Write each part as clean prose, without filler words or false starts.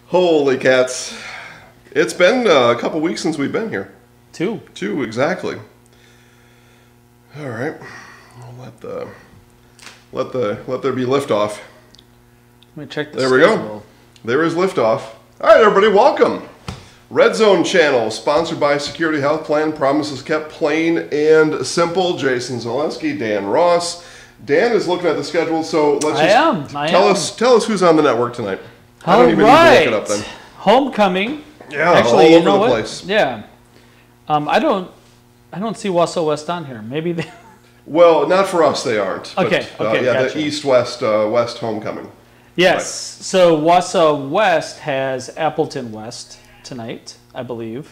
Holy cats. It's been a couple weeks since we've been here. Two, exactly. All right. I'll let there be liftoff. Let me check the There schedule. we go. There is liftoff. All right, everybody, welcome. Red Zone Channel, sponsored by Security Health Plan. Promises kept, plain and simple. Jason Zaleski, Dan Ross. Dan is looking at the schedule, so let's just tell us who's on the network tonight. I don't even need to look it up then. Homecoming. Yeah, actually, all over the place. Yeah. I don't see Wausau West on here. Maybe they. Well, not for us, they aren't. Okay. But, yeah, gotcha. the East-West West Homecoming. Yes. Right. So Wausau West has Appleton West tonight, I believe.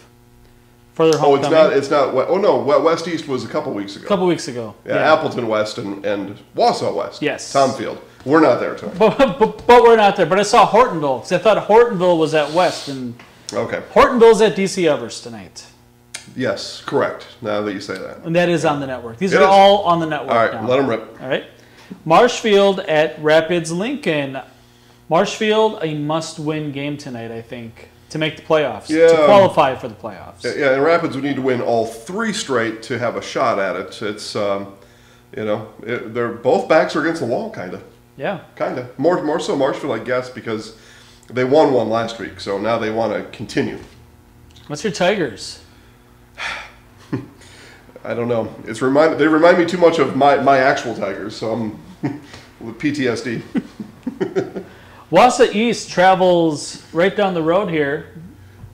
For their homecoming. It's not. Oh no, West East was a couple weeks ago. A couple weeks ago. Yeah, Appleton West and Wausau West. Yes. Tomfield. We're not there tonight. But we're not there. But I saw Hortonville because I thought Hortonville was at West, and okay. Hortonville's at DC Evers tonight. Yes, correct. Now that you say that. And that is on the network. These are all on the network. All right, now. let them rip. All right. Marshfield at Rapids Lincoln. Marshfield, a must-win game tonight, I think, to make the playoffs, to qualify for the playoffs. Yeah, and Rapids would need to win all three straight to have a shot at it. It's, they're both backs are against the wall, kind of. Yeah. Kind of. More so Marshfield, I guess, because they won one last week, so now they want to continue. What's your Tigers? I don't know. They remind me too much of my actual Tigers, so I'm with PTSD. Wausau East travels right down the road here.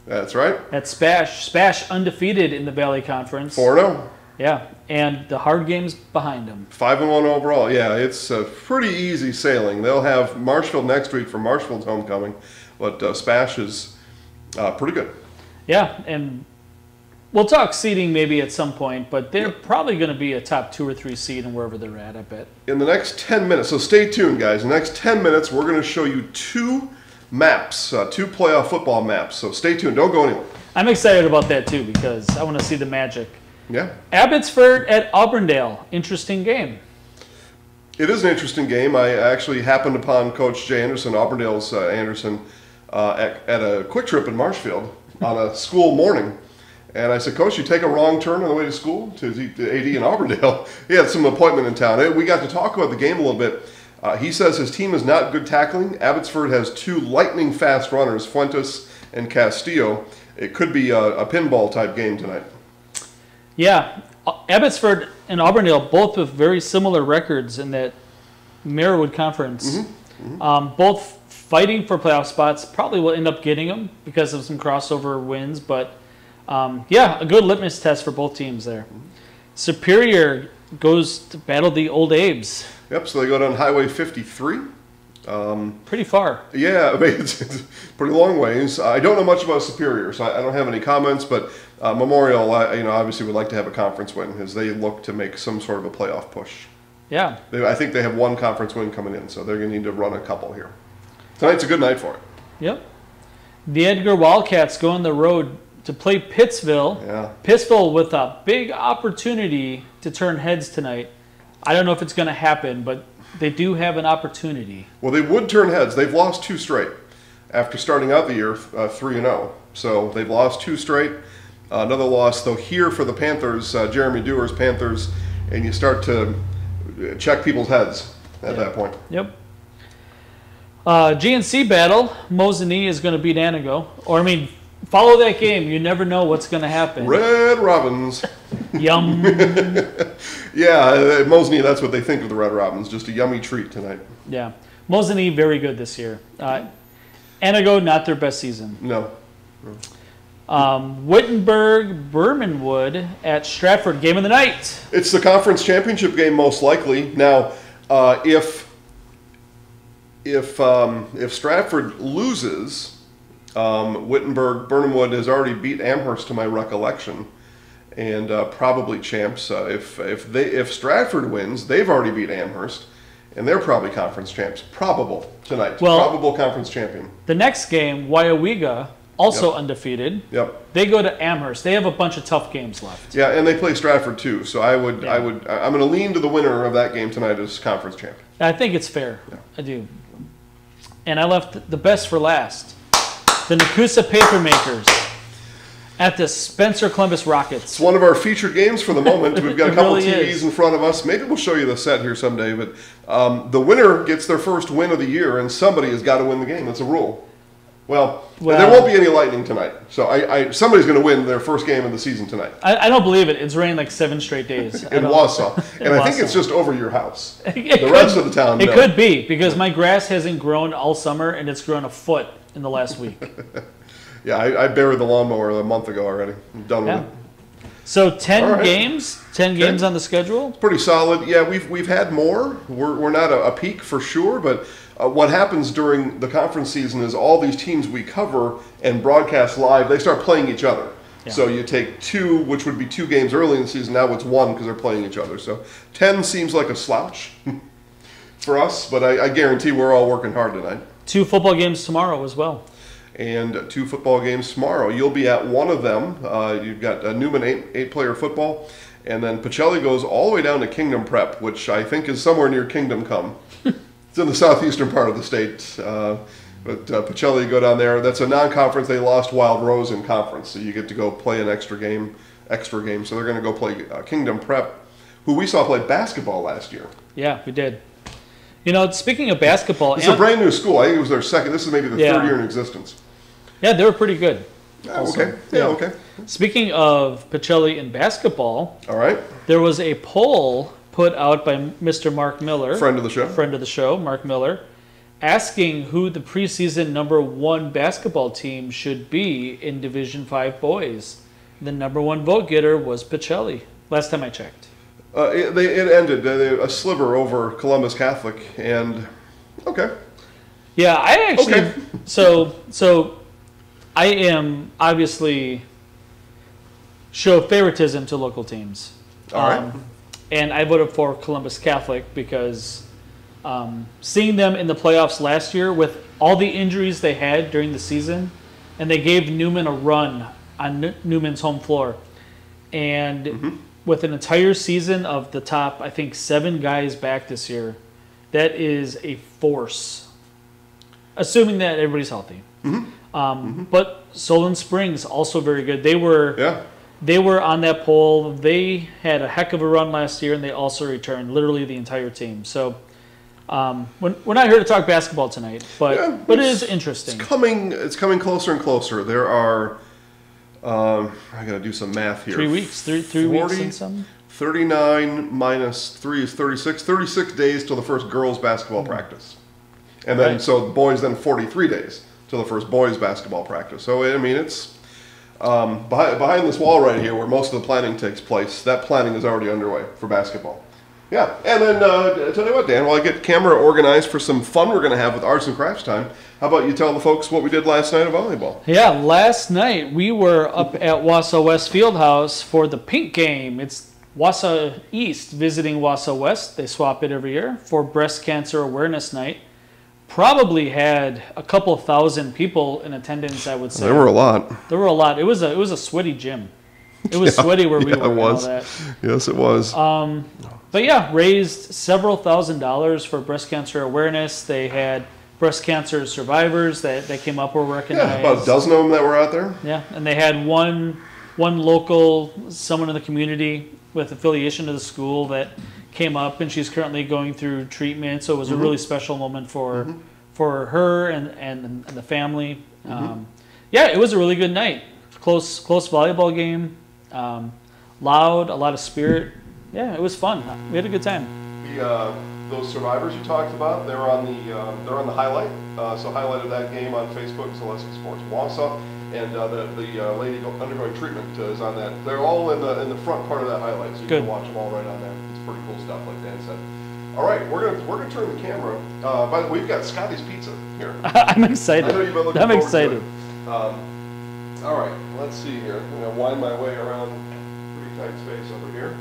That's right. At Spash. Spash undefeated in the Valley Conference. 4-0. Yeah, and the hard game's behind them. 5-1 overall. Yeah, it's pretty easy sailing. They'll have Marshfield next week for Marshfield's homecoming, but Spash is pretty good. Yeah, and we'll talk seeding maybe at some point, but they're probably going to be a top 2 or 3 seed in wherever they're at, I bet. In the next 10 minutes, so stay tuned, guys. In the next 10 minutes, we're going to show you two maps, two playoff football maps. So stay tuned. Don't go anywhere. I'm excited about that, too, because I want to see the magic. Yeah. Abbotsford at Auburndale. Interesting game. It is an interesting game. I actually happened upon Coach Jay Anderson, Auburndale's Anderson, at a quick trip in Marshfield on a school morning. And I said, Coach, you take a wrong turn on the way to school to AD in Auburndale. He had some appointment in town. We got to talk about the game a little bit. He says his team is not good tackling. Abbotsford has two lightning fast runners, Fuentes and Castillo. It could be a pinball type game tonight. Yeah, Abbotsford and Auburndale both with very similar records in that Merriwood Conference. Both fighting for playoff spots. Probably will end up getting them because of some crossover wins, but yeah, a good litmus test for both teams there. Superior goes to battle the Old Abes. Yep, so they go down Highway 53. Pretty far. Yeah, I mean, it's pretty long ways. I don't know much about Superior, so I don't have any comments, but Memorial, obviously would like to have a conference win as they look to make some sort of a playoff push. Yeah. I think they have one conference win coming in, so they're going to need to run a couple here. Tonight's a good night for it. Yep. The Edgar Wildcats go on the road to play Pittsville. Yeah. Pittsville with a big opportunity to turn heads tonight. I don't know if it's going to happen, but they do have an opportunity. Well, they would turn heads. They've lost 2 straight after starting out the year 3-0. So they've lost 2 straight. Another loss, though, here for the Panthers, Jeremy Dewar's Panthers, and you start to check people's heads at that point. Yep. GNC battle, Mosinee is going to beat Anago. Follow that game. You never know what's going to happen. Red Robins. Yum. Yeah, Mosinee, that's what they think of the Red Robins. Just a yummy treat tonight. Yeah. Mosinee, very good this year. Anago, not their best season. No. Wittenberg, Bermanwood at Stratford, game of the night. It's the conference championship game, most likely. Now, if Stratford loses, Wittenberg, Burnhamwood has already beat Amherst to my recollection, and probably champs. If Stratford wins, they've already beat Amherst, and they're probably conference champs. Probable tonight. Probable conference champion. The next game, Waiawega, also undefeated. Yep. They go to Amherst. They have a bunch of tough games left. Yeah, and they play Stratford too. So I'm going to lean to the winner of that game tonight as conference champ. I think it's fair. Yeah. I do. And I left the best for last. the Nakusa Papermakers at the Spencer Columbus Rockets. It's one of our featured games for the moment. We've got a couple really TVs is. in front of us. Maybe we'll show you the set here someday. But the winner gets their first win of the year, and somebody has got to win the game. That's a rule. Well, there won't be any lightning tonight. So somebody's going to win their first game of the season tonight. I don't believe it. It's rained like 7 straight days. In Wausau. And I think it's just over your house. The rest of the town, It no. could be, because my grass hasn't grown all summer, and it's grown a foot in the last week. Yeah, I buried the lawnmower a month ago already. I'm done with it. So 10 All right. games, 10 games on the schedule. Pretty solid. Yeah, we've had more. We're not a peak for sure, but what happens during the conference season is all these teams we cover and broadcast live, they start playing each other. Yeah. So you take 2, which would be 2 games early in the season. Now it's 1 because they're playing each other. So 10 seems like a slouch for us, but I guarantee we're all working hard tonight. 2 football games tomorrow as well. And 2 football games tomorrow. You'll be at one of them. You've got Newman 8-player football, and then Pacelli goes all the way down to Kingdom Prep, which I think is somewhere near Kingdom Come. It's in the southeastern part of the state, but Pacelli go down there. That's a non-conference. They lost Wild Rose in conference, so you get to go play an extra game. So they're going to go play Kingdom Prep, who we saw play basketball last year. Yeah, we did. You know, speaking of basketball, it's a brand new school. I think it was their second. This is maybe the 3rd year in existence. Yeah, they were pretty good. Okay. Yeah, okay. Speaking of Pacelli in basketball, all right. There was a poll put out by Mr. Mark Miller, friend of the show, Mark Miller, asking who the preseason #1 basketball team should be in Division V boys. The #1 vote getter was Pacelli. Last time I checked. It ended a sliver over Columbus Catholic, and okay. Yeah, I actually so I am obviously show favoritism to local teams. All right. And I voted for Columbus Catholic because seeing them in the playoffs last year with all the injuries they had during the season, and they gave Newman a run on Newman's home floor, and with an entire season of the top, I think 7 guys back this year, that is a force. Assuming that everybody's healthy. But Solon Springs also very good. They were on that poll. They had a heck of a run last year, and they also returned literally the entire team. So we're not here to talk basketball tonight, but it is interesting. It's coming closer and closer. There are. I got to do some math here. 3 weeks, 3 weeks and some. 39 minus 3 is 36. 36 days till the first girls basketball practice, and then so the boys then 43 days till the first boys basketball practice. So I mean it's behind this wall right here where most of the planning takes place. That planning is already underway for basketball. Yeah, and then tell you what, Dan, while I get camera organized for some fun we're going to have with arts and crafts time, how about you tell the folks what we did last night at volleyball? Yeah, last night we were up at Wausau West Fieldhouse for the pink game. It's Wausau East visiting Wausau West. They swap it every year for Breast Cancer Awareness Night. Probably had a couple thousand people in attendance, I would say. There were a lot. It was a sweaty gym. It was sweaty where we were. It was. And all that. Yes, it was. But yeah, raised several $1,000s for breast cancer awareness. They had breast cancer survivors that came up were recognized. Yeah, about a dozen of them that were out there. Yeah, and they had one local, someone in the community with affiliation to the school that came up, and she's currently going through treatment. So it was a really special moment for her and the family. Yeah, it was a really good night. Close volleyball game. Loud, a lot of spirit. Yeah, it was fun. We had a good time. Those survivors you talked about, they're on the highlight. So highlighted that game on Facebook, Zaleski Sports Wausau, and the lady undergoing treatment is on that. They're all in the front part of that highlight, so you can watch them all right on there. It's pretty cool stuff, like Dan said. All right, we're gonna turn the camera. By the way, we've got Scotty's Pizza here. I'm excited. I know you've been looking I'm forward excited. to it. All right, let's see here. I'm gonna wind my way around pretty tight space over here.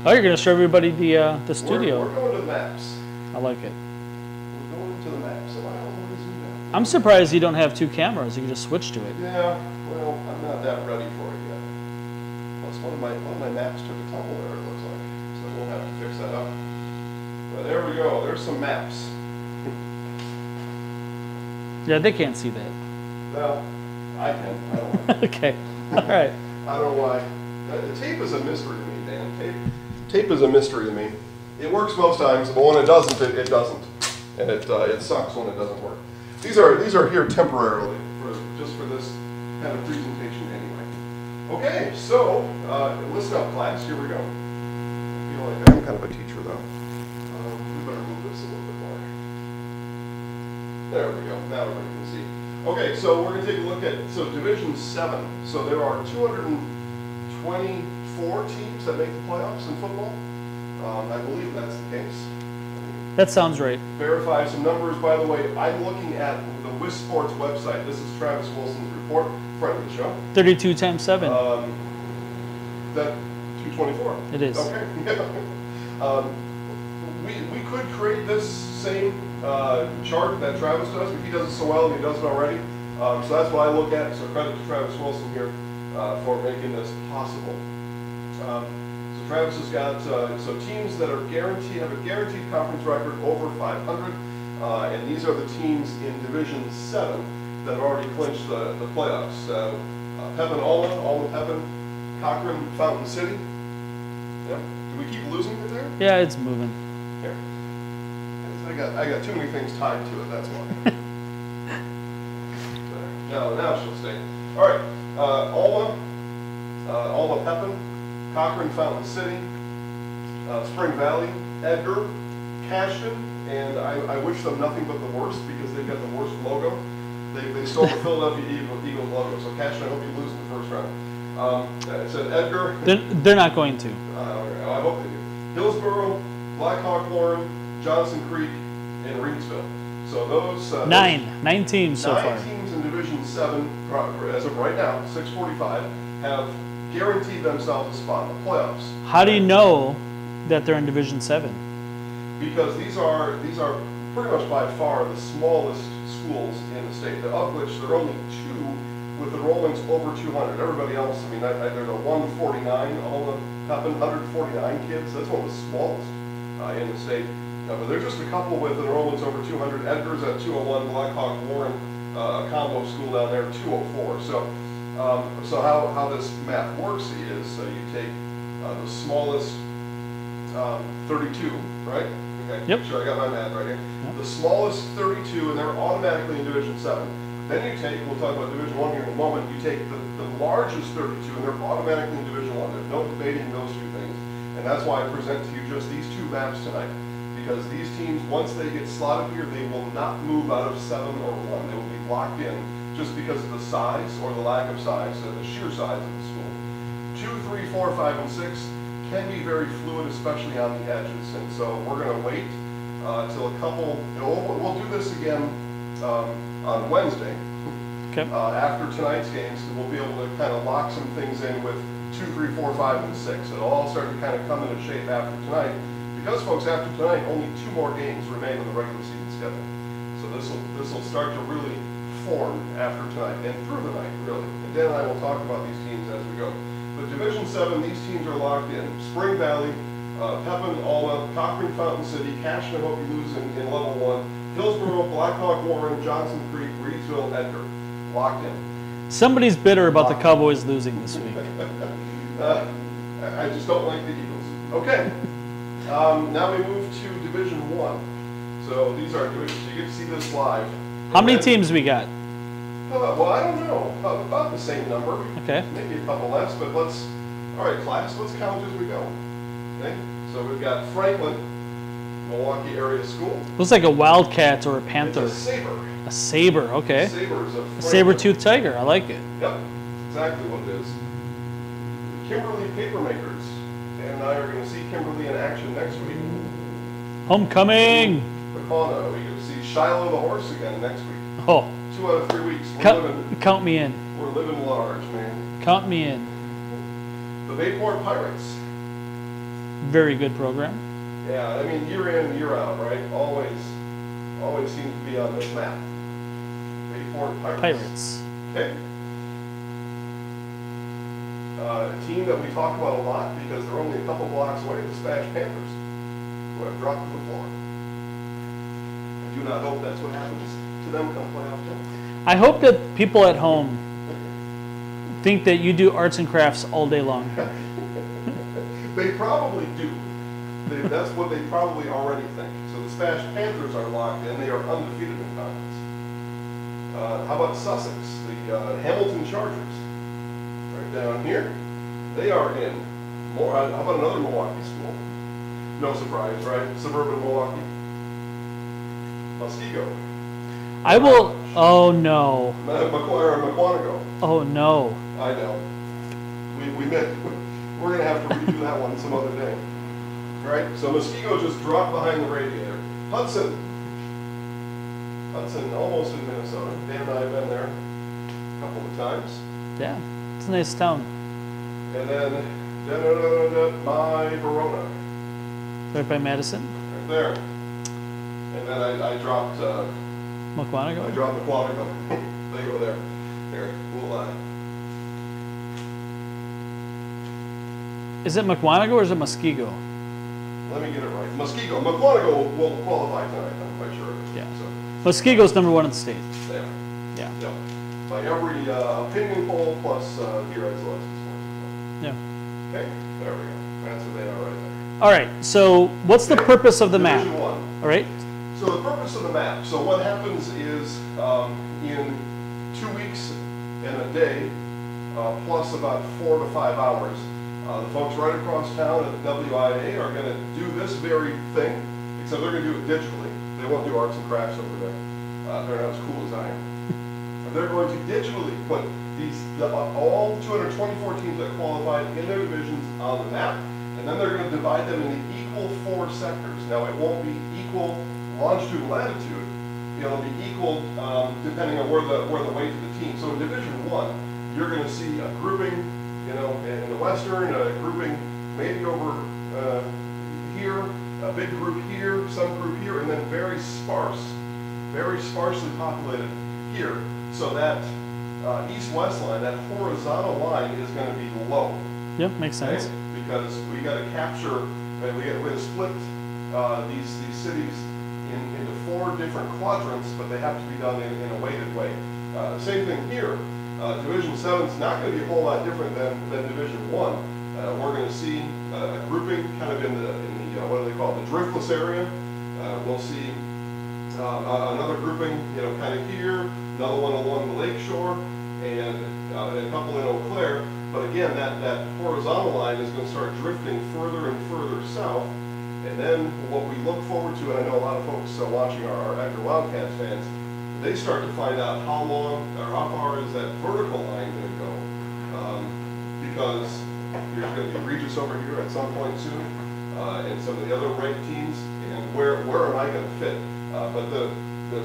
Oh, you're going to show everybody the studio. We're going to the maps. I like it. We're going to the maps. Am I always in that? I'm surprised you don't have 2 cameras. You can just switch to it. Yeah, well, I'm not that ready for it yet. Plus, one of my maps took a tumble there, it looks like. So we'll have to fix that up. But there we go. There's some maps. Yeah, they can't see that. Well, I can. I don't know. Okay. All right. I don't know why. The tape is a mystery to me, Dan. Tape is a mystery to me. It works most times, but when it doesn't, it doesn't, and it sucks when it doesn't work. These are here temporarily, just for this kind of presentation anyway. Okay, so listen up, class. Here we go. I feel like I'm kind of a teacher, though. We better move this a little bit more. There we go. Now everybody can see. Okay, so we're going to take a look at Division 7. So there are 224 teams that make the playoffs in football. I believe that's the case. That sounds right. Verify some numbers. By the way, I'm looking at the WIS Sports website. This is Travis Wilson's report, friend of the show. 32 times 7. That 224. It is. Okay. We could create this same chart that Travis does, but he does it so well and he does it already. So that's what I look at. So credit to Travis Wilson here for making this possible. So Travis has got teams that are have a guaranteed conference record over 500, and these are the teams in Division 7 that have already clinched the playoffs. Pepin, Alma, Pepin, Cochran, Fountain City. Yep. Do we keep losing it there? Yeah, it's moving. Here. I got too many things tied to it. That's why. Now she'll stay. All right. Alma, Pepin, Cochran, Fountain City, Spring Valley, Edgar, Cashton, and I wish them nothing but the worst because they've got the worst logo. They stole the Philadelphia Eagles logo. So Cashton, I hope you lose in the first round. It said Edgar. They're not going to. I hope they do. Hillsborough, Blackhawk, Warren, Johnson Creek, and Reedsville. So those nine teams so far. 9 teams in Division 7 as of right now, 6:45, have guaranteed themselves a spot in the playoffs. How do you know that they're in Division 7? Because these are pretty much by far the smallest schools in the state, of which there are only 2 with enrollments over 200. Everybody else, I mean, there's a 149, all the Pepin, 149 kids. That's one of the smallest in the state. But there's just a couple with enrollments over 200. Edgar's at 201, Blackhawk, Warren, a combo school down there, 204. So how this math works is you take the smallest 32, right? Okay. Yep. Sure, I got my math right here. Yep. The smallest 32, and they're automatically in Division 7. Then you take, we'll talk about Division 1 here in a moment, you take the largest 32, and they're automatically in Division 1. There's no debating those two things. And that's why I present to you just these 2 maps tonight. Because these teams, once they get slotted here, they will not move out of 7 or 1. They will be locked in just because of the size or the lack of size, the sheer size of the school. 2, 3, 4, 5, and 6 can be very fluid, especially on the edges. And so we're going to wait till a couple, we'll do this again on Wednesday. Okay. After tonight's games, we'll be able to kind of lock some things in with 2, 3, 4, 5, and 6. It'll all start to kind of come into shape after tonight. Because, folks, after tonight, only 2 more games remain on the regular season schedule. So this will start to really form after tonight and through the night, really. And Dan and I will talk about these teams as we go. But Division 7, these teams are locked in. Spring Valley, Pepin, Alma, Cochran, Fountain City, Cashton, I hope you lose in level 1, Hillsborough, Blackhawk, Warren, Johnson Creek, Reedsville, Edgar. Locked in. Somebody's bitter about the Cowboys losing this week. I just don't like the Eagles. Okay. Now we move to Division 1. So these are divisions. You get to see this live. How many teams we got? Well, I don't know. About the same number. Okay. Maybe a couple less, but all right, class, let's count as we go. Okay? So we've got Franklin, Milwaukee Area School. Looks like a wildcat or a panther. It's a saber. A saber, okay. A saber is a saber-toothed tiger. I like it. Yep, exactly what it is. Kimberly Papermakers. Dan and I are going to see Kimberly in action next week. Homecoming! Pequanno, we get to see Shiloh the horse again next week. Oh. 2 out of 3 weeks. Count me in. We're living large, man. Count me in. The Bayport Pirates. Very good program. Yeah, I mean, year in, year out, right? Always seems to be on this map. Bayport Pirates. Okay. A team that we talk about a lot because they're only a couple blocks away, the Smash Panthers, who have dropped to the floor. I do not hope that's what happens to them come playoff time. I hope that people at home think that you do arts and crafts all day long. They probably do. That's what they probably already think. So the Smash Panthers are locked in. They are undefeated in conference. How about Sussex, the Hamilton Chargers? Right down here. They are in. How about another Milwaukee school? No surprise, right? Suburban Milwaukee. Muskego. I will. Oh no. McQuanago. Oh no. I know. We meant we're gonna have to redo that one some other day. Right? So Muskego just dropped behind the radiator. Hudson almost in Minnesota. Dan and I have been there a couple of times. Yeah, it's a nice town. And then my Verona. Right by Madison. Right there. And then I dropped McQuanago. I dropped McQuanago. They go there. Here, we'll Is it McQuanago or is it Muskego? let me get it right. Muskego. McQuanago will qualify tonight, I'm quite sure. Yeah. So Muskego's #1 in the state. there. Yeah. Yeah. By every opinion poll plus here at Zaleski. Yeah. Okay, there we go. That's what they are right there. All right. So what's the Okay. purpose of the map? Division 1. All right. So the purpose of the map. So what happens is in 2 weeks and a day, plus about 4 to 5 hours, the folks right across town at the WIA are going to do this very thing, except they're going to do it digitally. They won't do arts and crafts over there. They're not as cool as I am. They're going to digitally put all 224 teams that qualified in their divisions on the map, and then they're going to divide them into equal 4 sectors. Now it won't be equal longitude and latitude. It'll be equal depending on where the weight of the team. So in Division 1, you're going to see a grouping, in the Western, a grouping maybe over here, a big group here, some group here, and then very sparsely populated here. So that east-west line, that horizontal line, is going to be low. Yep, makes sense. Okay? Because we got to capture, we got to split these cities into 4 different quadrants, but they have to be done in a weighted way. Same thing here. Division 7 is not going to be a whole lot different than Division 1. We're going to see a grouping kind of in the what do they call it, the driftless area. We'll see another grouping, kind of here, another one along the lake shore, and a couple in Eau Claire. But again, that horizontal line is going to start drifting further and further south. And then what we look forward to, and I know a lot of folks watching our Actor Wildcats fans, they start to find out how long or how far is that vertical line going to go. Because there's going to be Regis over here at some point soon, and some of the other ranked teams, and where am I going to fit? But the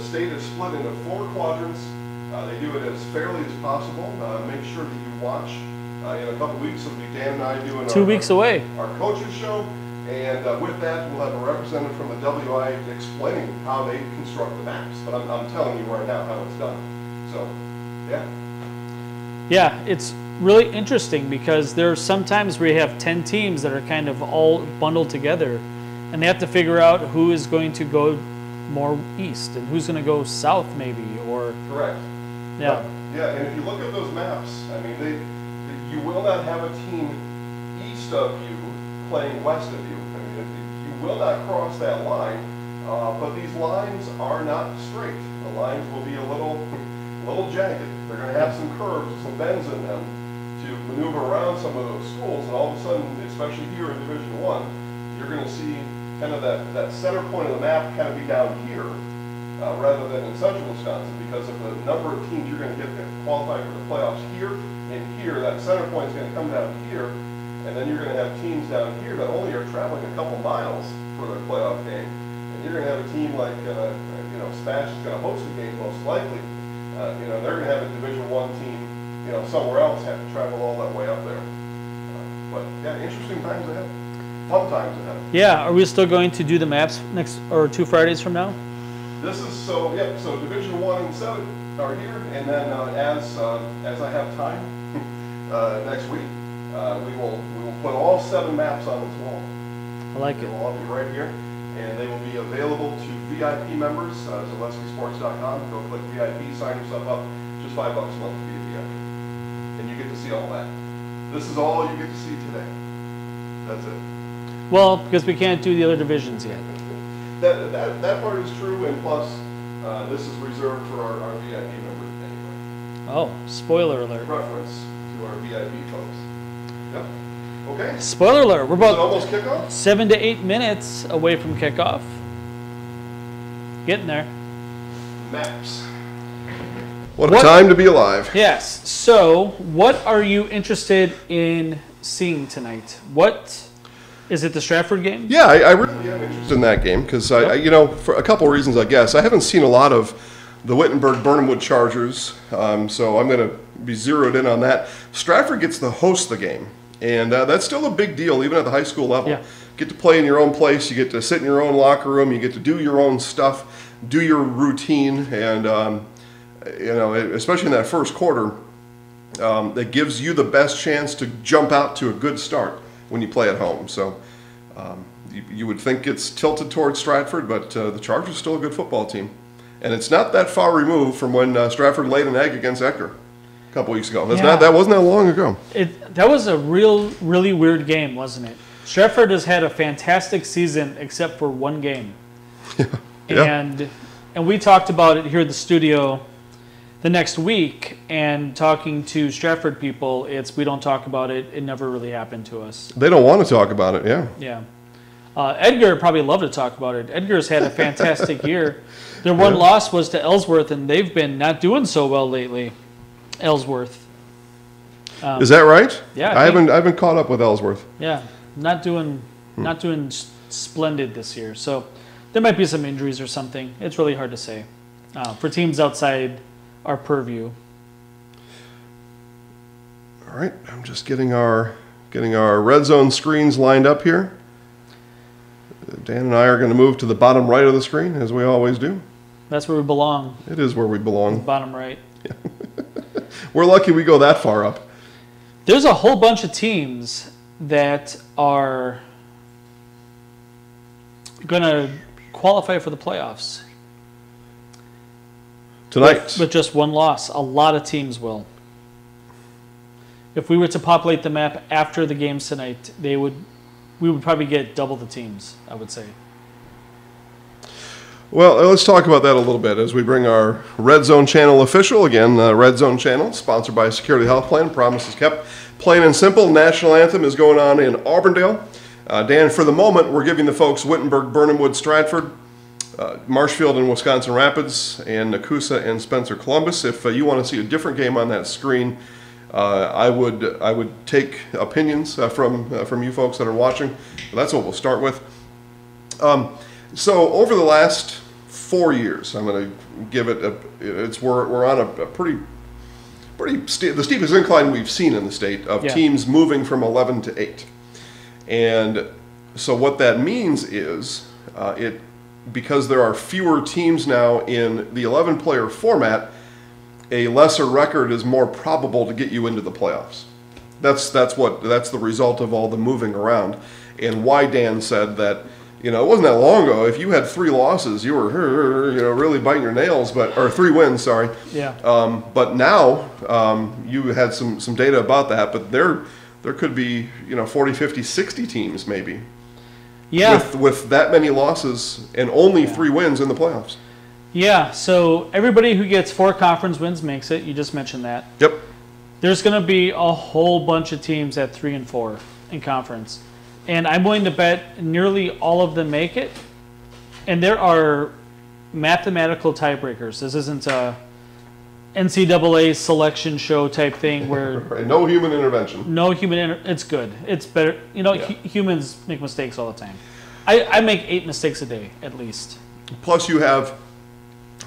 state is split into 4 quadrants. They do it as fairly as possible. Make sure that you watch. In a couple weeks, it'll be Dan and I doing 2 weeks away. Our coaches show. And with that, we'll have a representative from the WI explaining how they construct the maps. But I'm telling you right now how it's done. So, yeah. Yeah, it's really interesting because there's sometimes we have 10 teams that are kind of all bundled together, and they have to figure out who is going to go more east and who's going to go south maybe, or... Correct. Yeah. Yeah, and if you look at those maps, I mean, you will not have a team east of you playing west of you. I mean, you will not cross that line, but these lines are not straight. The lines will be a little jagged. They're going to have some curves, some bends in them to maneuver around some of those schools, and all of a sudden, especially here in Division 1, you're going to see kind of that center point of the map kind of be down here rather than in central Wisconsin, because of the number of teams you're going to get that qualify for the playoffs here and here. That center point is going to come down here. And then you're going to have teams down here that only are traveling a couple miles for their playoff game. And you're going to have a team like, Smash is going to host the game most likely. They're going to have a Division 1 team, somewhere else have to travel all that way up there. But yeah, interesting times ahead. Fun times ahead. Yeah, are we still going to do the maps next, or 2 Fridays from now? This is, so Division 1 and 7 are here. And then as I have time next week, we will put all 7 maps on this wall. I like it. They'll all be right here, and they will be available to VIP members. ZaleskiSports.com. Go click VIP, sign yourself up. Just $5 a month to be a VIP, and you get to see all that. This is all you get to see today. That's it. Well, because we can't do the other divisions yet. That part is true, and plus, this is reserved for our VIP members anyway. Oh, spoiler alert. Preference to our VIP folks. Yep. Okay. Spoiler alert. We're Is it about almost kickoff? 7 to 8 minutes away from kickoff. Getting there. Maps. What a time to be alive. Yes. So, what are you interested in seeing tonight? What is it? The Stratford game? Yeah, I really am interested in that game because for a couple of reasons, I guess. I haven't seen a lot of the Wittenberg-Burnhamwood Chargers, so I'm going to be zeroed in on that. Stratford gets to host the game, and that's still a big deal, even at the high school level. Yeah. Get to play in your own place, you get to sit in your own locker room, you get to do your own stuff, do your routine, and especially in that first quarter, that gives you the best chance to jump out to a good start when you play at home. So you would think it's tilted towards Stratford, but the Chargers are still a good football team. And it's not that far removed from when Stratford laid an egg against Edgar a couple weeks ago. That wasn't that long ago. That was a really weird game, wasn't it? Stratford has had a fantastic season except for one game. Yeah. And we talked about it here at the studio the next week, and talking to Stratford people, we don't talk about it. It never really happened to us. They don't want to talk about it, yeah. Yeah. Edgar probably love to talk about it. Edgar's had a fantastic year. Their one loss was to Ellsworth, and they've been not doing so well lately. Ellsworth. Is that right? Yeah. I haven't caught up with Ellsworth. Yeah, not doing splendid this year. So there might be some injuries or something. It's really hard to say. For teams outside our purview. All right, I'm just getting our red zone screens lined up here. Dan and I are going to move to the bottom right of the screen, as we always do. That's where we belong. It is where we belong. Bottom right. We're lucky we go that far up. There's a whole bunch of teams that are going to qualify for the playoffs. Tonight. With just one loss. A lot of teams will. If we were to populate the map after the games tonight, we would probably get double the teams, I would say. Well, let's talk about that a little bit as we bring our Red Zone Channel official. Again, Red Zone Channel, sponsored by Security Health Plan. Promise is kept. Plain and simple, National Anthem is going on in Auburndale. Dan, for the moment, we're giving the folks Wittenberg, Burnhamwood, Stratford, Marshfield and Wisconsin Rapids, and Nakusa and Spencer Columbus. If you want to see a different game on that screen, I would take opinions from you folks that are watching. That's what we'll start with. So over the last 4 years, I'm going to give it we're on a pretty the steepest incline we've seen in the state of teams moving from 11 to 8. And so what that means is because there are fewer teams now in the 11-player format, a lesser record is more probable to get you into the playoffs. That's the result of all the moving around, and why Dan said that. It wasn't that long ago. If you had 3 losses, you were really biting your nails, or 3 wins, sorry. Yeah. But now you had some data about that, but there could be 40, 50, 60 teams maybe. Yeah. With that many losses and only 3 wins in the playoffs. Yeah, so everybody who gets 4 conference wins makes it. You just mentioned that. Yep. There's going to be a whole bunch of teams at 3 and 4 in conference. And I'm willing to bet nearly all of them make it. And there are mathematical tiebreakers. This isn't a NCAA selection show type thing where... Right. No human intervention. It's good. It's better. Humans make mistakes all the time. I make 8 mistakes a day, at least. Plus you have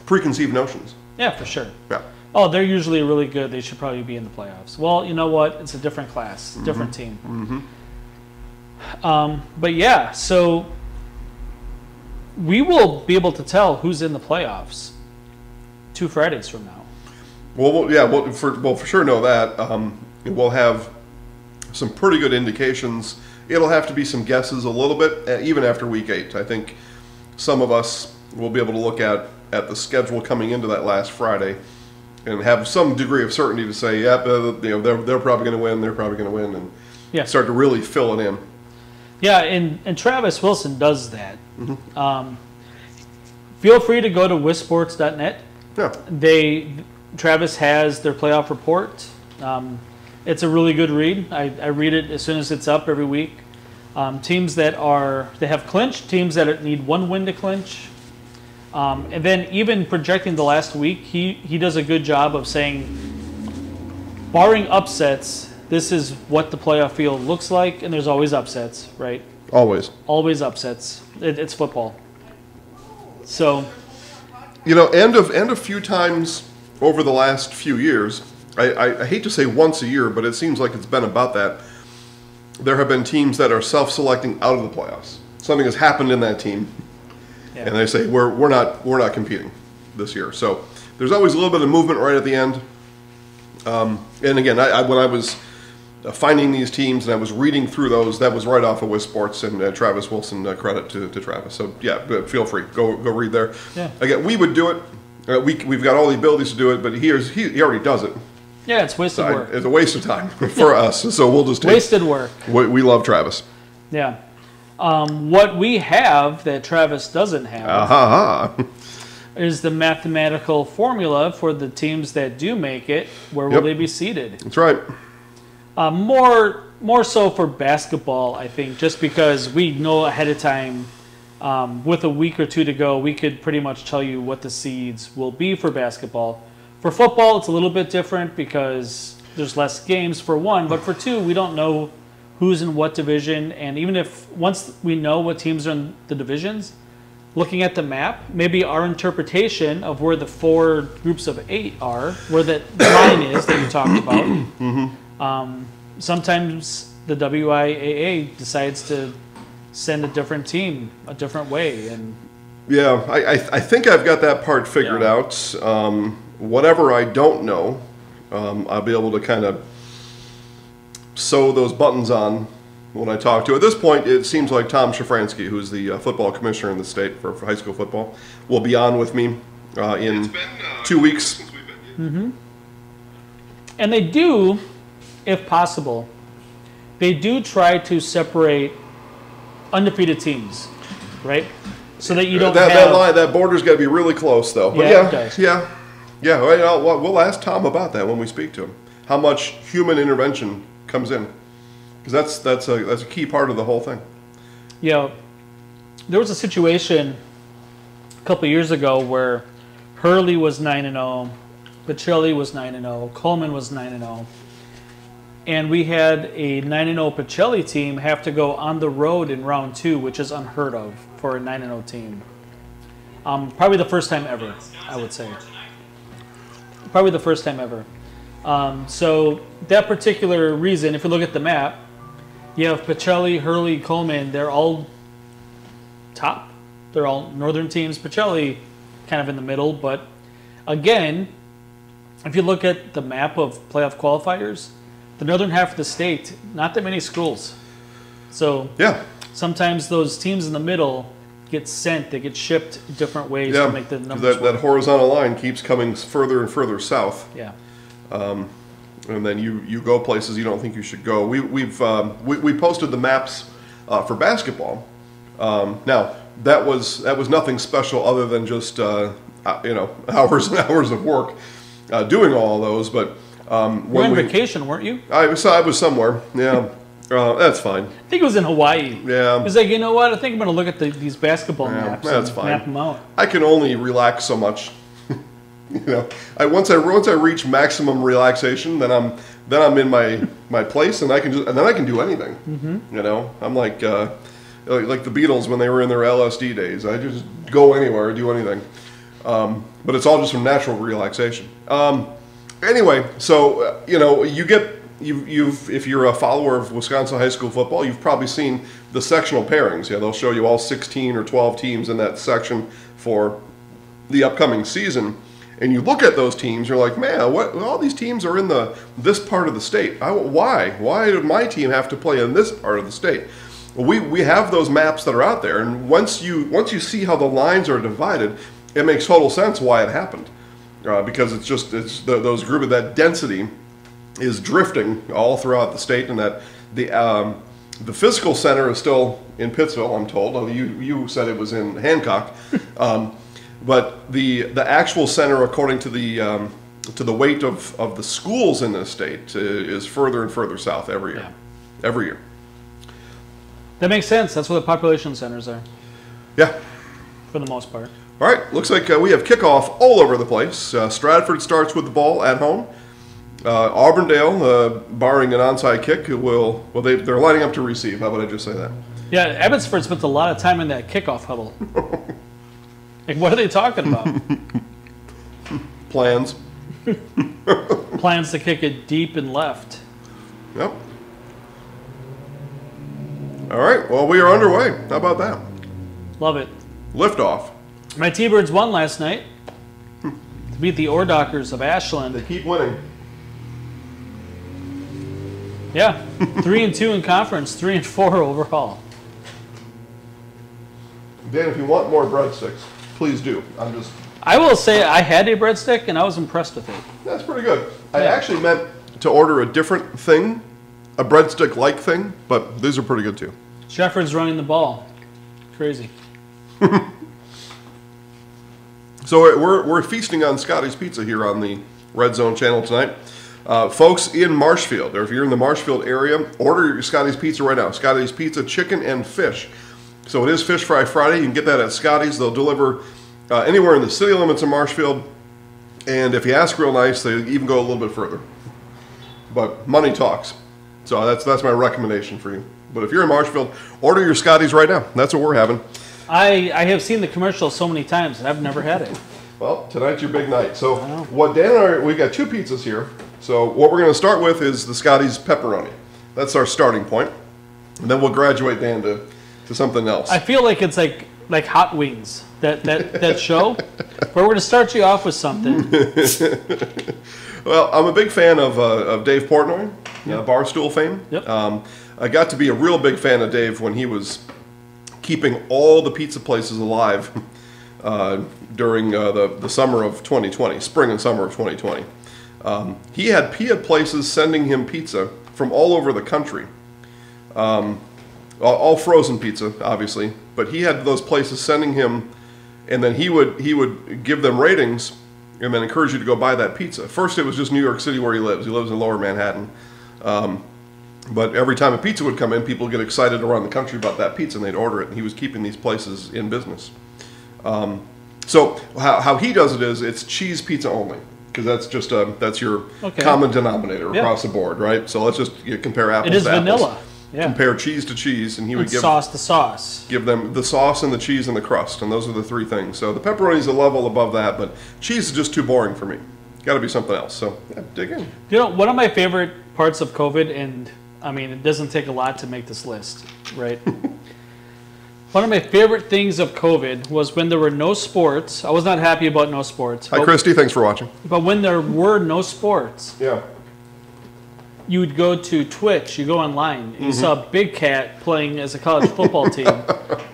preconceived notions. Yeah, for sure. Yeah. Oh, they're usually really good. They should probably be in the playoffs. Well, you know what? It's a different class, different team. Mm-hmm. But yeah, so we will be able to tell who's in the playoffs 2 Fridays from now. Well, yeah, we'll for sure know that. We'll have some pretty good indications. It'll have to be some guesses a little bit, even after week 8. I think some of us will be able to look at the schedule coming into that last Friday and have some degree of certainty to say, yep, they're probably going to win, they're probably going to win, and start to really fill it in. Yeah, and Travis Wilson does that. Feel free to go to wisports.net. Yeah. Travis has their playoff report. It's a really good read. I read it as soon as it's up every week. Teams that have clinched, teams that need one win to clinch. And then even projecting the last week, he does a good job of saying, barring upsets, this is what the playoff field looks like, and there's always upsets, right? Always upsets. It's football. So, and a few times over the last few years, I hate to say once a year, but it seems like it's been about that. There have been teams that are self-selecting out of the playoffs. Something has happened in that team, and they say we're not competing this year. So there's always a little bit of movement right at the end. And again, when I was finding these teams and I was reading through those, that was right off of WisSports, and Travis Wilson, credit to Travis. So yeah, feel free, go read there. Yeah. Again, we would do it. We've got all the abilities to do it, but he already does it. Yeah, it's wasted work. It's a waste of time for us, so we'll just take wasted work. We love Travis. Yeah. What we have that Travis doesn't have is the mathematical formula for the teams that do make it. Where will they be seated? That's right. More so for basketball, I think, just because we know ahead of time, with a week or two to go, we could pretty much tell you what the seeds will be for basketball. For football, it's a little bit different because there's less games, for one, but for two, we don't know who's in what division, and even if once we know what teams are in the divisions, looking at the map, maybe our interpretation of where the 4 groups of 8 are, where that line is that you talked about, sometimes the WIAA decides to send a different team a different way. And yeah, I think I've got that part figured out. Whatever I don't know, I'll be able to kind of sew those buttons on when I talk to. At this point, it seems like Tom Shafransky, who's the football commissioner in the state for high school football, will be on with me in 2 weeks. And they do, if possible, they do try to separate undefeated teams, right? So that you don't have... That line, that border's got to be really close, though. But it does. Yeah, we'll ask Tom about that when we speak to him. How much human intervention comes in, because that's a key part of the whole thing. Yeah, there was a situation a couple of years ago where Hurley was 9-0, Pacelli was 9-0, Coleman was 9-0, and we had a 9-0 Pacelli team have to go on the road in round 2, which is unheard of for a 9-0 team. Probably the first time ever, I would say. Probably the first time ever. So that particular reason, if you look at the map, you have Pacelli, Hurley, Coleman. They're all top. They're all northern teams. Pacelli kind of in the middle. But again, if you look at the map of playoff qualifiers, the northern half of the state, not that many schools. So sometimes those teams in the middle get sent, they get shipped different ways to make the numbers that horizontal line keeps coming further and further south. Yeah. And then you go places you don't think you should go. We posted the maps for basketball. Now that was nothing special other than just hours and hours of work doing all those. But you were on vacation, weren't you? I was somewhere. Yeah, that's fine. I think it was in Hawaii. Yeah. It was like, you know what? I think I'm going to look at these basketball maps. That's and fine. Map them out. I can only relax so much. Once I reach maximum relaxation, then I'm in my place, and then I can do anything. I'm like the Beatles when they were in their LSD days. I just go anywhere, do anything. But it's all just from natural relaxation. Anyway, so if you're a follower of Wisconsin high school football, you've probably seen the sectional pairings. They'll show you all 16 or 12 teams in that section for the upcoming season. And you look at those teams, you're like, man, all these teams are in this part of the state. Why? Why did my team have to play in this part of the state? Well, we have those maps that are out there, and once you see how the lines are divided, it makes total sense why it happened. because those group of that density is drifting all throughout the state, and that the physical center is still in Pittsville, I'm told. Although you said it was in Hancock, but the actual center, according to the weight of the schools in this state, is further and further south every year. Yeah. Every year. That makes sense. That's where the population centers are, Yeah. for the most part. All right. Looks like we have kickoff all over the place. Stratford starts with the ball at home. Auburndale, barring an onside kick, they're lining up to receive. How about I just say that? Yeah, Abbotsford spent a lot of time in that kickoff huddle. Like, what are they talking about? Plans. Plans to kick it deep and left. Yep. All right. Well, we are underway. How about that? Love it. Liftoff. My T-Birds won last night to beat the Ordockers of They Ashland. keep winning. Yeah, 3-2 in conference, 3-4 overall. Dan, if you want more breadsticks, please do. I will say I had a breadstick and I was impressed with it. That's pretty good. I actually meant to order a different thing, a breadstick-like thing, but these are pretty good too. Shefford's running the ball. Crazy. So we're feasting on Scotty's Pizza here on the Red Zone channel tonight. Folks in Marshfield, or if you're in the Marshfield area, order your Scotty's Pizza right now. Scotty's Pizza, chicken and fish. So it is Fish Fry Friday. You can get that at Scotty's. They'll deliver anywhere in the city limits of Marshfield. And if you ask real nice, they even go a little bit further. But money talks. So that's my recommendation for you. But if you're in Marshfield, order your Scotty's right now. That's what we're having. I have seen the commercial so many times and I've never had it. Well, tonight's your big night. So what Dan and we've got two pizzas here. So what we're going to start with is the Scotty's pepperoni. That's our starting point. And then we'll graduate Dan to something else. I feel like it's like Hot Wings, that show. But we're going to start you off with something. Well, I'm a big fan of Dave Portnoy, Barstool fame. Yep. I got to be a real big fan of Dave when he was keeping all the pizza places alive during the summer of 2020, spring and summer of 2020. He had places sending him pizza from all over the country. All frozen pizza, obviously, but he had those places sending him, and then he would give them ratings and then encourage you to go buy that pizza. First, it was just New York City where he lives. He lives in Lower Manhattan. But every time a pizza would come in, people would get excited around the country about that pizza, and they'd order it, and he was keeping these places in business. So how he does it is it's cheese pizza only, because that's your common denominator across the board, right? So let's just compare apples to apples. It is vanilla. Yeah. Compare cheese to cheese, and he would give sauce to sauce. Give them the sauce and the cheese and the crust, and those are the three things. So the pepperoni's a level above that, but cheese is just too boring for me. Got to be something else. So dig in. You know, one of my favorite parts of COVID, and I mean, it doesn't take a lot to make this list, right? One of my favorite things of COVID was when there were no sports. I was not happy about no sports. Hi, Christy. Thanks for watching. But when there were no sports, you would go to Twitch. You go online. You saw Big Cat playing as a college football team.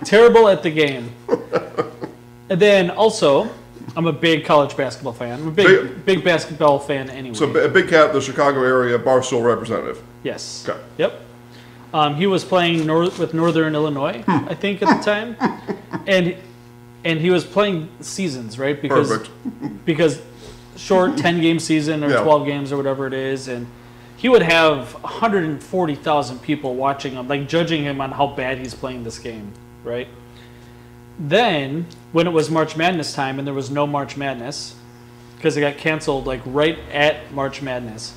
Terrible at the game. And then also, I'm a big college basketball fan. I'm a big basketball fan anyway. So Big Cat, the Chicago area Barstool representative. Yes. Okay. Yep. He was playing with Northern Illinois, I think, at the time, and he was playing seasons, right? Because short 10-game season or 12 games or whatever it is, and he would have 140,000 people watching him, like judging him on how bad he's playing this game, right? Then when it was March Madness time and there was no March Madness because it got canceled like right at March Madness.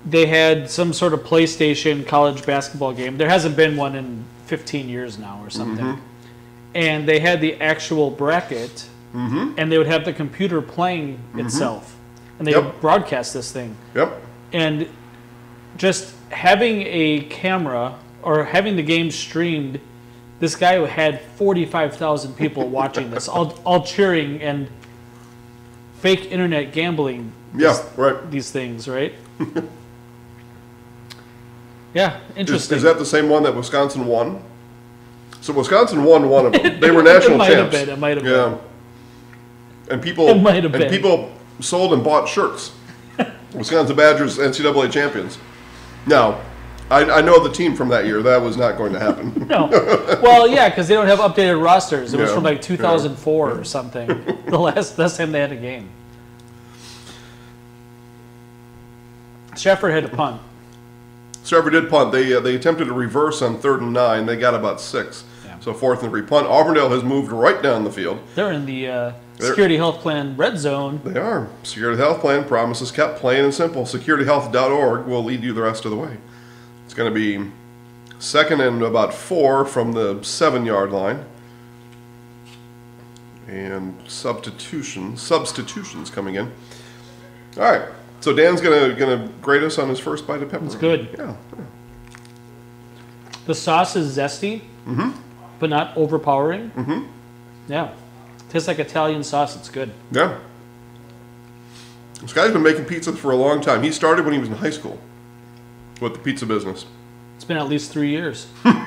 They had some sort of PlayStation college basketball game. There hasn't been one in 15 years now or something. And they had the actual bracket, and they would have the computer playing itself. And they would broadcast this thing. And just having a camera or having the game streamed, this guy had 45,000 people watching this, all cheering and fake internet gambling these things, right? Yeah, interesting. Is that the same one that Wisconsin won? So Wisconsin won one of them. They were national champs. It might have been. And people It might have been. people sold and bought shirts. Wisconsin Badgers NCAA champions. Now, I know the team from that year. That was not going to happen. No. Well, yeah, because they don't have updated rosters. It was Yeah. from like 2004 or something. The last time they had a game. Shefford had to punt. Stratford did punt. They attempted a reverse on 3rd and 9. They got about 6. Yeah. So 4th and 3 punt. Auburndale has moved right down the field. They're in the Security Health Plan red zone. They are. Security Health Plan, promises kept, plain and simple. SecurityHealth.org will lead you the rest of the way. It's going to be 2nd and about 4 from the 7-yard line. And substitutions coming in. All right. So Dan's gonna grade us on his first bite of pepperoni. It's good. Yeah. The sauce is zesty, but not overpowering. Yeah. Tastes like Italian sauce. It's good. Yeah. This guy's been making pizza for a long time. He started when he was in high school with the pizza business. It's been at least 3 years. I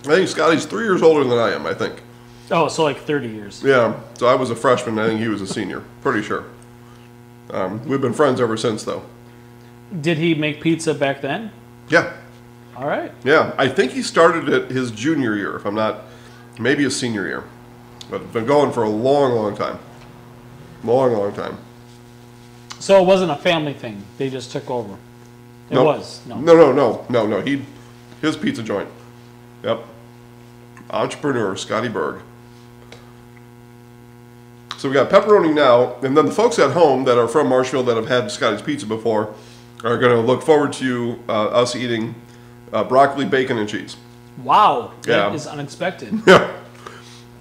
think Scotty's 3 years older than I am, I think. Oh, so like 30 years. Yeah. So I was a freshman. I think he was a senior. Pretty sure. We've been friends ever since, though. Did he make pizza back then? Yeah. All right. Yeah. I think he started it his junior year, if I'm not, maybe his senior year. But been going for a long, long time. Long time. So it wasn't a family thing. They just took over. It Nope. was. No. No. His pizza joint. Yep. Entrepreneur, Scotty Berg. So we got pepperoni now, and then the folks at home that are from Marshfield that have had Scotty's Pizza before are going to look forward to us eating broccoli, bacon, and cheese. Wow. That Yeah. is unexpected. Yeah.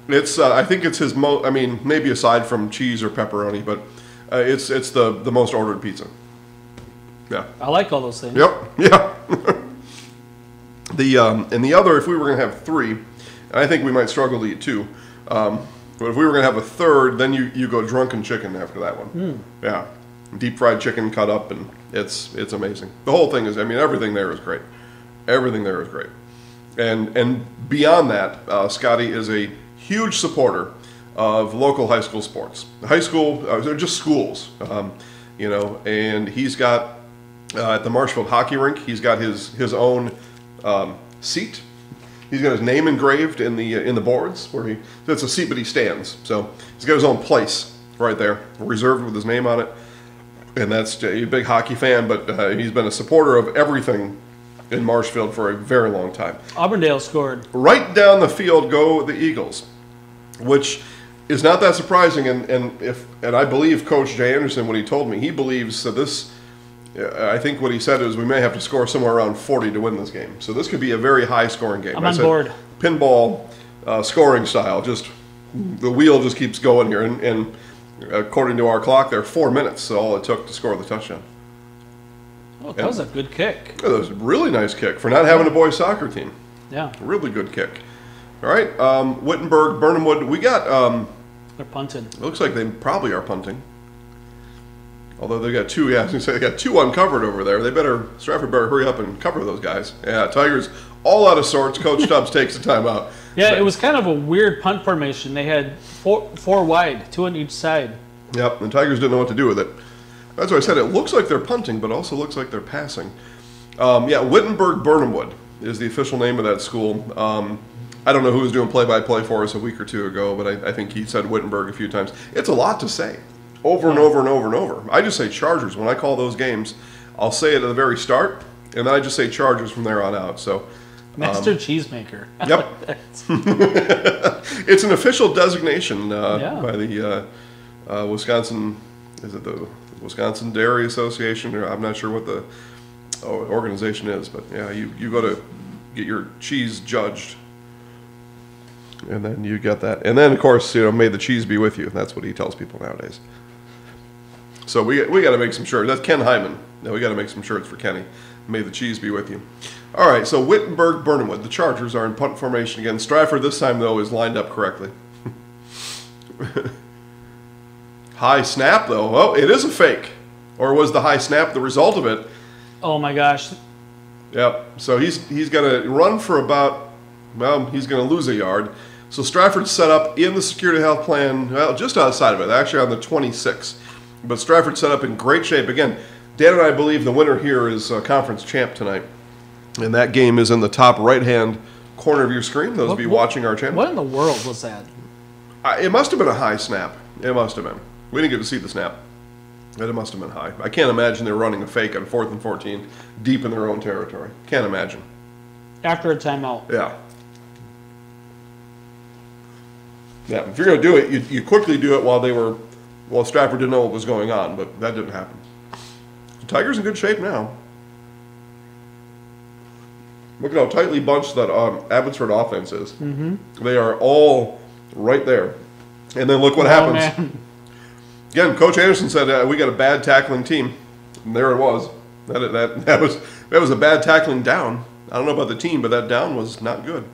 It's I think it's his I mean, maybe aside from cheese or pepperoni, but it's the most ordered pizza. Yeah. I like all those things. Yep. Yeah. And the other, if we were going to have 3, and I think we might struggle to eat 2, but if we were going to have a third, then you go drunken chicken after that one. Yeah. Deep fried chicken cut up, and it's amazing. The whole thing is, I mean, everything there is great. Everything there is great. And beyond that, Scotty is a huge supporter of local high school sports. High school, they're just schools, and he's got, at the Marshfield Hockey Rink, he's got his own seat. He's got his name engraved in the boards where that's a seat, but he stands. So he's got his own place right there, reserved with his name on it. And that's a big hockey fan, but he's been a supporter of everything in Marshfield for a very long time. Auburndale scored. Right down the field go the Eagles, which is not that surprising. And I believe Coach Jay Anderson, when he told me, he believes that this. I think what he said is we may have to score somewhere around 40 to win this game. So this could be a very high-scoring game. I'm on board. Pinball scoring style. Just the wheel just keeps going here. And according to our clock, there are 4 minutes. So all it took to score the touchdown. Oh, that was a good kick. That was a really nice kick for not having a boys soccer team. Yeah. Really good kick. All right, Wittenberg, Burnhamwood. We got. They're punting. It looks like they probably are punting. Although they got 2, I was going to say they got 2 uncovered over there. Stratford better hurry up and cover those guys. Yeah, Tigers all out of sorts. Coach Tubbs takes the timeout. Yeah, it was kind of a weird punt formation. They had four wide, 2 on each side. Yep, the Tigers didn't know what to do with it. That's why I said it looks like they're punting, but also looks like they're passing. Wittenberg Burnhamwood is the official name of that school. I don't know who was doing play-by-play for us a week or 2 ago, but I think he said Wittenberg a few times. It's a lot to say. Over and over and over and over. I just say Chargers. When I call those games, I'll say it at the very start, and then I just say Chargers from there on out. So, Master Cheesemaker. Yep. It's an official designation by the Wisconsin, is it the Wisconsin Dairy Association? Or I'm not sure what the organization is, but yeah, you go to get your cheese judged, and then you get that. And then, of course, may the cheese be with you. That's what he tells people nowadays. So we got to make some shirts. That's Ken Hyman. Now we got to make some shirts for Kenny. May the cheese be with you. All right, so Wittenberg, Burnhamwood. The Chargers are in punt formation again. Stratford this time, though, is lined up correctly. High snap, though. Oh, it is a fake. Or was the high snap the result of it? Oh, my gosh. Yep. So he's going to run for about, he's going to lose a yard. So Stratford's set up in the security health plan, well, just outside of it, actually on the 26th. But Stratford's set up in great shape. Again, Dan and I believe the winner here is conference champ tonight. And that game is in the top right-hand corner of your screen, those of you watching our channel. What in the world was that? It must have been a high snap. It must have been. We didn't get to see the snap. But it must have been high. I can't imagine they're running a fake on 4th and 14 deep in their own territory. Can't imagine. After a timeout. Yeah. Yeah, if you're going to do it, you quickly do it while Stratford didn't know what was going on, but that didn't happen. The Tigers in good shape now. Look at how tightly bunched that Abbotsford offense is. Mm-hmm. They are all right there. And then look what happens. Man. Again, Coach Anderson said we got a bad tackling team, and there it was. That was a bad tackling down. I don't know about the team, but that down was not good.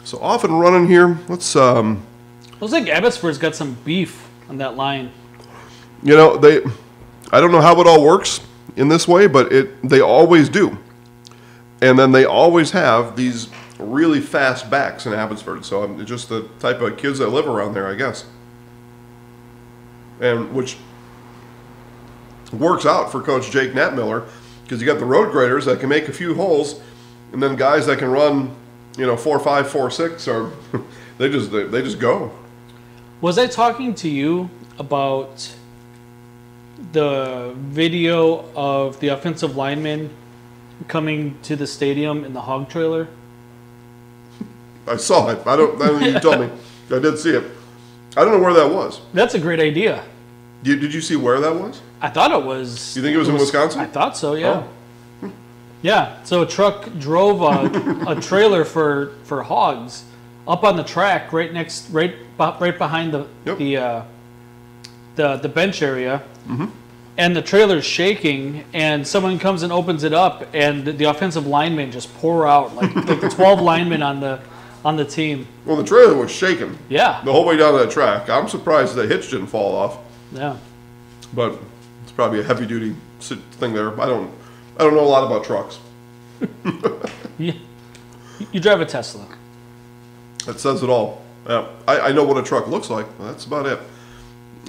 So off and running here. Let's. Looks like Abbotsford's got some beef on that line. You know, I don't know how it all works in this way, but they always do. And then they always have these really fast backs in Abbotsford. So I'm just the type of kids that live around there, I guess. And which works out for Coach Jake Natmiller, because you got the road graders that can make a few holes, and then guys that can run, 4.5, 4.6, or they just go. Was I talking to you about the video of the offensive lineman coming to the stadium in the hog trailer? I saw it. I don't think you told me. I did see it. I don't know where that was. That's a great idea. Did you see where that was? I thought it was. You think it was in Wisconsin? I thought so, yeah. Oh. Yeah, so a truck drove a trailer for hogs up on the track right behind the bench area. Mm-hmm. And the trailer's shaking, and someone comes and opens it up, and the offensive linemen just pour out like the 12 linemen on the team. Well, the trailer was shaking. Yeah. The whole way down that track. I'm surprised the hitch didn't fall off. Yeah. But it's probably a heavy duty thing there. I don't know a lot about trucks. You drive a Tesla. That says it all. Yeah. I know what a truck looks like. That's about it.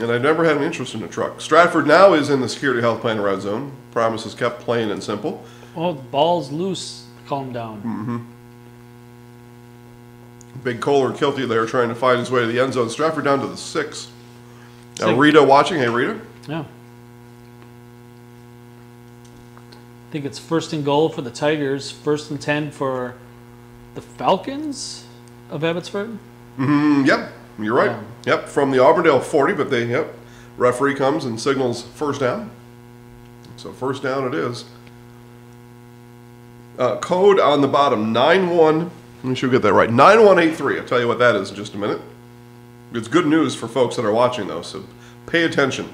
And I've never had an interest in a truck. Stratford now is in the security health plan red zone. Promise is kept plain and simple. Well, ball's loose. Calm down. Mm-hmm. Big Kohler Kilty there trying to find his way to the end zone. Stratford down to the 6. Now Rita watching. Hey, Rita. Yeah. I think it's 1st and goal for the Tigers. 1st and 10 for the Falcons of Abbotsford. Mm-hmm. Yep. You're right. Yeah. Yep, from the Auburndale 40, but referee comes and signals first down. So first down it is. Code on the bottom, 91, let me sure we get that right, 9183. I'll tell you what that is in just a minute. It's good news for folks that are watching, though, so pay attention.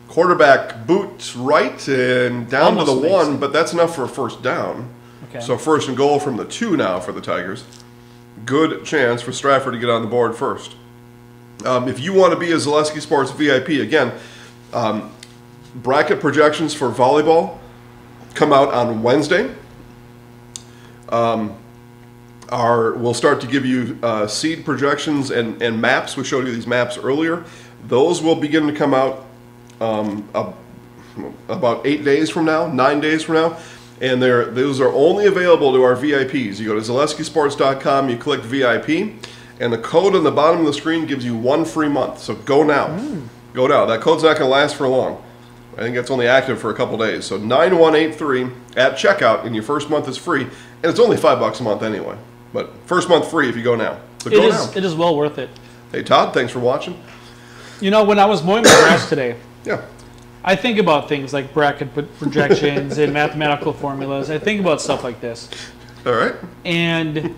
Quarterback boots right and down Almost to the 1, but that's enough for a first down. Okay. So first and goal from the 2 now for the Tigers. Good chance for Stratford to get on the board first. If you want to be a Zaleski Sports VIP, again, bracket projections for volleyball come out on Wednesday. We'll start to give you seed projections and maps. We showed you these maps earlier. Those will begin to come out about 8 days from now, 9 days from now. And those are only available to our VIPs. You go to ZaleskiSports.com, you click VIP, and the code on the bottom of the screen gives you 1 free month. So go now. Go now. That code's not going to last for long. I think it's only active for a couple days. So 9183 at checkout, and your first month is free. And it's only $5 a month anyway. But first month free if you go now. So go now. It is well worth it. Hey, Todd, thanks for watching. When I was mowing my grass today, yeah, I think about things like bracket projections and mathematical formulas. I think about stuff like this. All right. And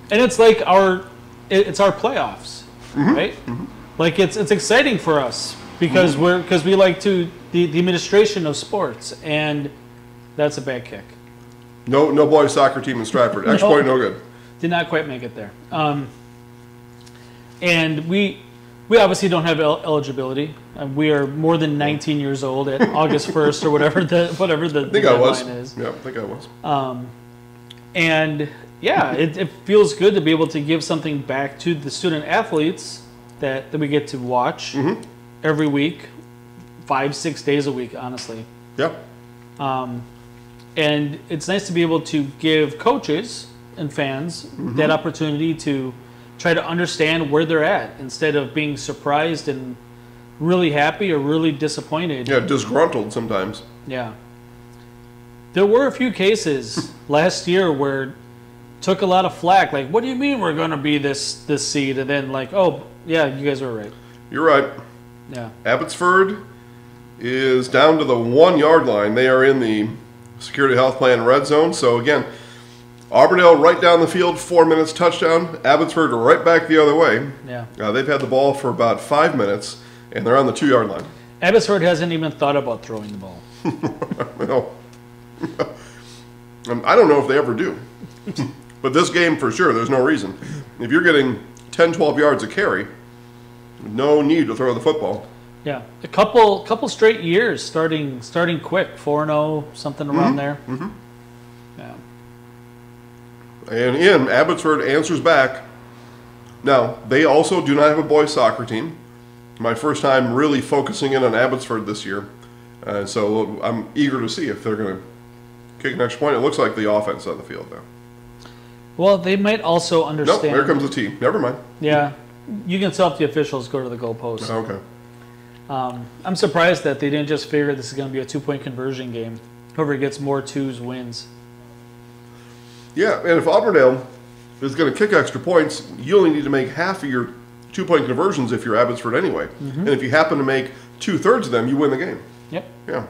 it's like our playoffs, right? Mm-hmm. Like it's exciting for us because we like the administration of sports, and that's a bad kick. No boys soccer team in Stratford. Extra point, no good. Did not quite make it there. And we We obviously don't have eligibility. We are more than 19 years old at August 1st or whatever the deadline is. Yeah, I think I was. And yeah, it feels good to be able to give something back to the student athletes that we get to watch every week, 5-6 days a week, honestly. Yeah. And it's nice to be able to give coaches and fans that opportunity to try to understand where they're at instead of being surprised and really happy or really disappointed. Yeah, disgruntled sometimes. Yeah. There were a few cases last year where took a lot of flack. Like, what do you mean we're going to be this seed? And then like, oh, yeah, you guys were right. You're right. Yeah. Abbotsford is down to the 1 yard line. They are in the security health plan red zone. So again, Auburndale right down the field, 4 minutes touchdown. Abbotsford right back the other way. Yeah. They've had the ball for about 5 minutes, and they're on the 2 yard line. Abbotsford hasn't even thought about throwing the ball. No. I don't know if they ever do. But this game for sure, there's no reason. If you're getting 10, 12 yards a carry, no need to throw the football. Yeah, a couple straight years starting quick, 4-0, something around there. Yeah. And in Abbotsford answers back. Now, they also do not have a boys soccer team. My first time really focusing in on Abbotsford this year. So I'm eager to see if they're going to kick an extra point. It looks like the offense on the field now. Well, they might also understand. Nope, here comes the tee. Never mind. Yeah, you can tell if the officials go to the goalpost. Okay. I'm surprised that they didn't just figure this is going to be a 2-point conversion game. Whoever gets more twos wins. Yeah, and if Auburndale is going to kick extra points, you only need to make half of your 2-point conversions if you're Abbotsford anyway. And if you happen to make 2/3 of them, you win the game. Yep. Yeah.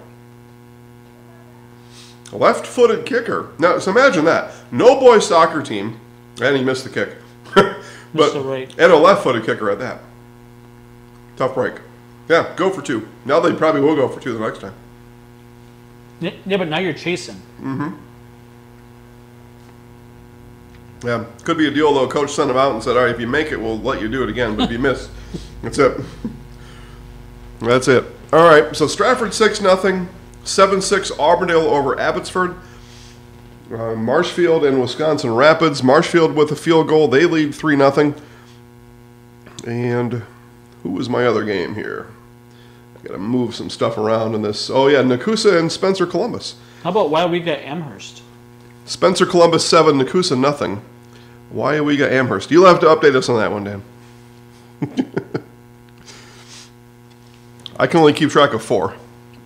A left-footed kicker. Now, so imagine that. No boys soccer team, and he missed the kick. But right. And a left-footed kicker at that. Tough break. Yeah, go for 2. Now they probably will go for 2 the next time. Yeah, but now you're chasing. Yeah, could be a deal though. Coach sent him out and said, "All right, if you make it, we'll let you do it again. But if you miss, that's it. That's it." All right. So Stratford 6-0, 7-6 Auburndale over Abbotsford. Marshfield and Wisconsin Rapids. Marshfield with a field goal. They lead 3-0. And who was my other game here? I got to move some stuff around in this. Oh yeah, Nakusa and Spencer Columbus. How about Wildega Amherst? Spencer Columbus 7, Nakusa nothing. Why we got Amherst? You'll have to update us on that one, Dan. I can only keep track of 4.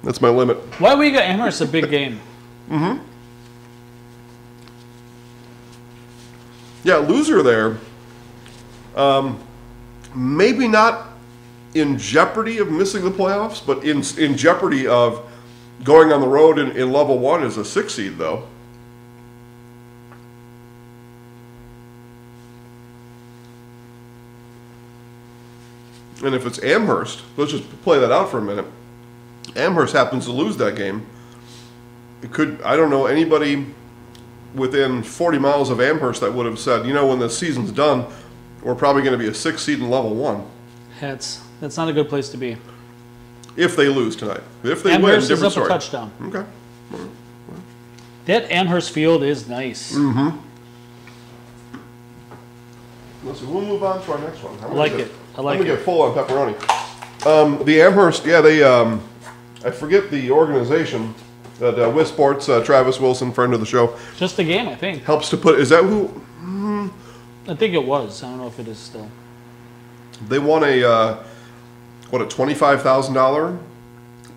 That's my limit. Wildega Amherst is a big game. Yeah, loser there. Maybe not in jeopardy of missing the playoffs, but in jeopardy of going on the road in level 1 as a 6 seed, though. And if it's Amherst, let's just play that out for a minute. Amherst happens to lose that game. It could, I don't know anybody within 40 miles of Amherst that would have said, you know, when the season's done, we're probably going to be a 6 seed in level 1. That's not a good place to be. If they lose tonight. If they Amherst win, different is up story. a touchdown. Okay. That Amherst field is nice. Listen, we'll move on to our next one. I like it. I'm going to get full on pepperoni. The Amherst, yeah, they, I forget the organization that With Sports, Travis Wilson, friend of the show. Just a game, I think. Helps to put, is that who? I think it was. I don't know if it is still. They won a $25,000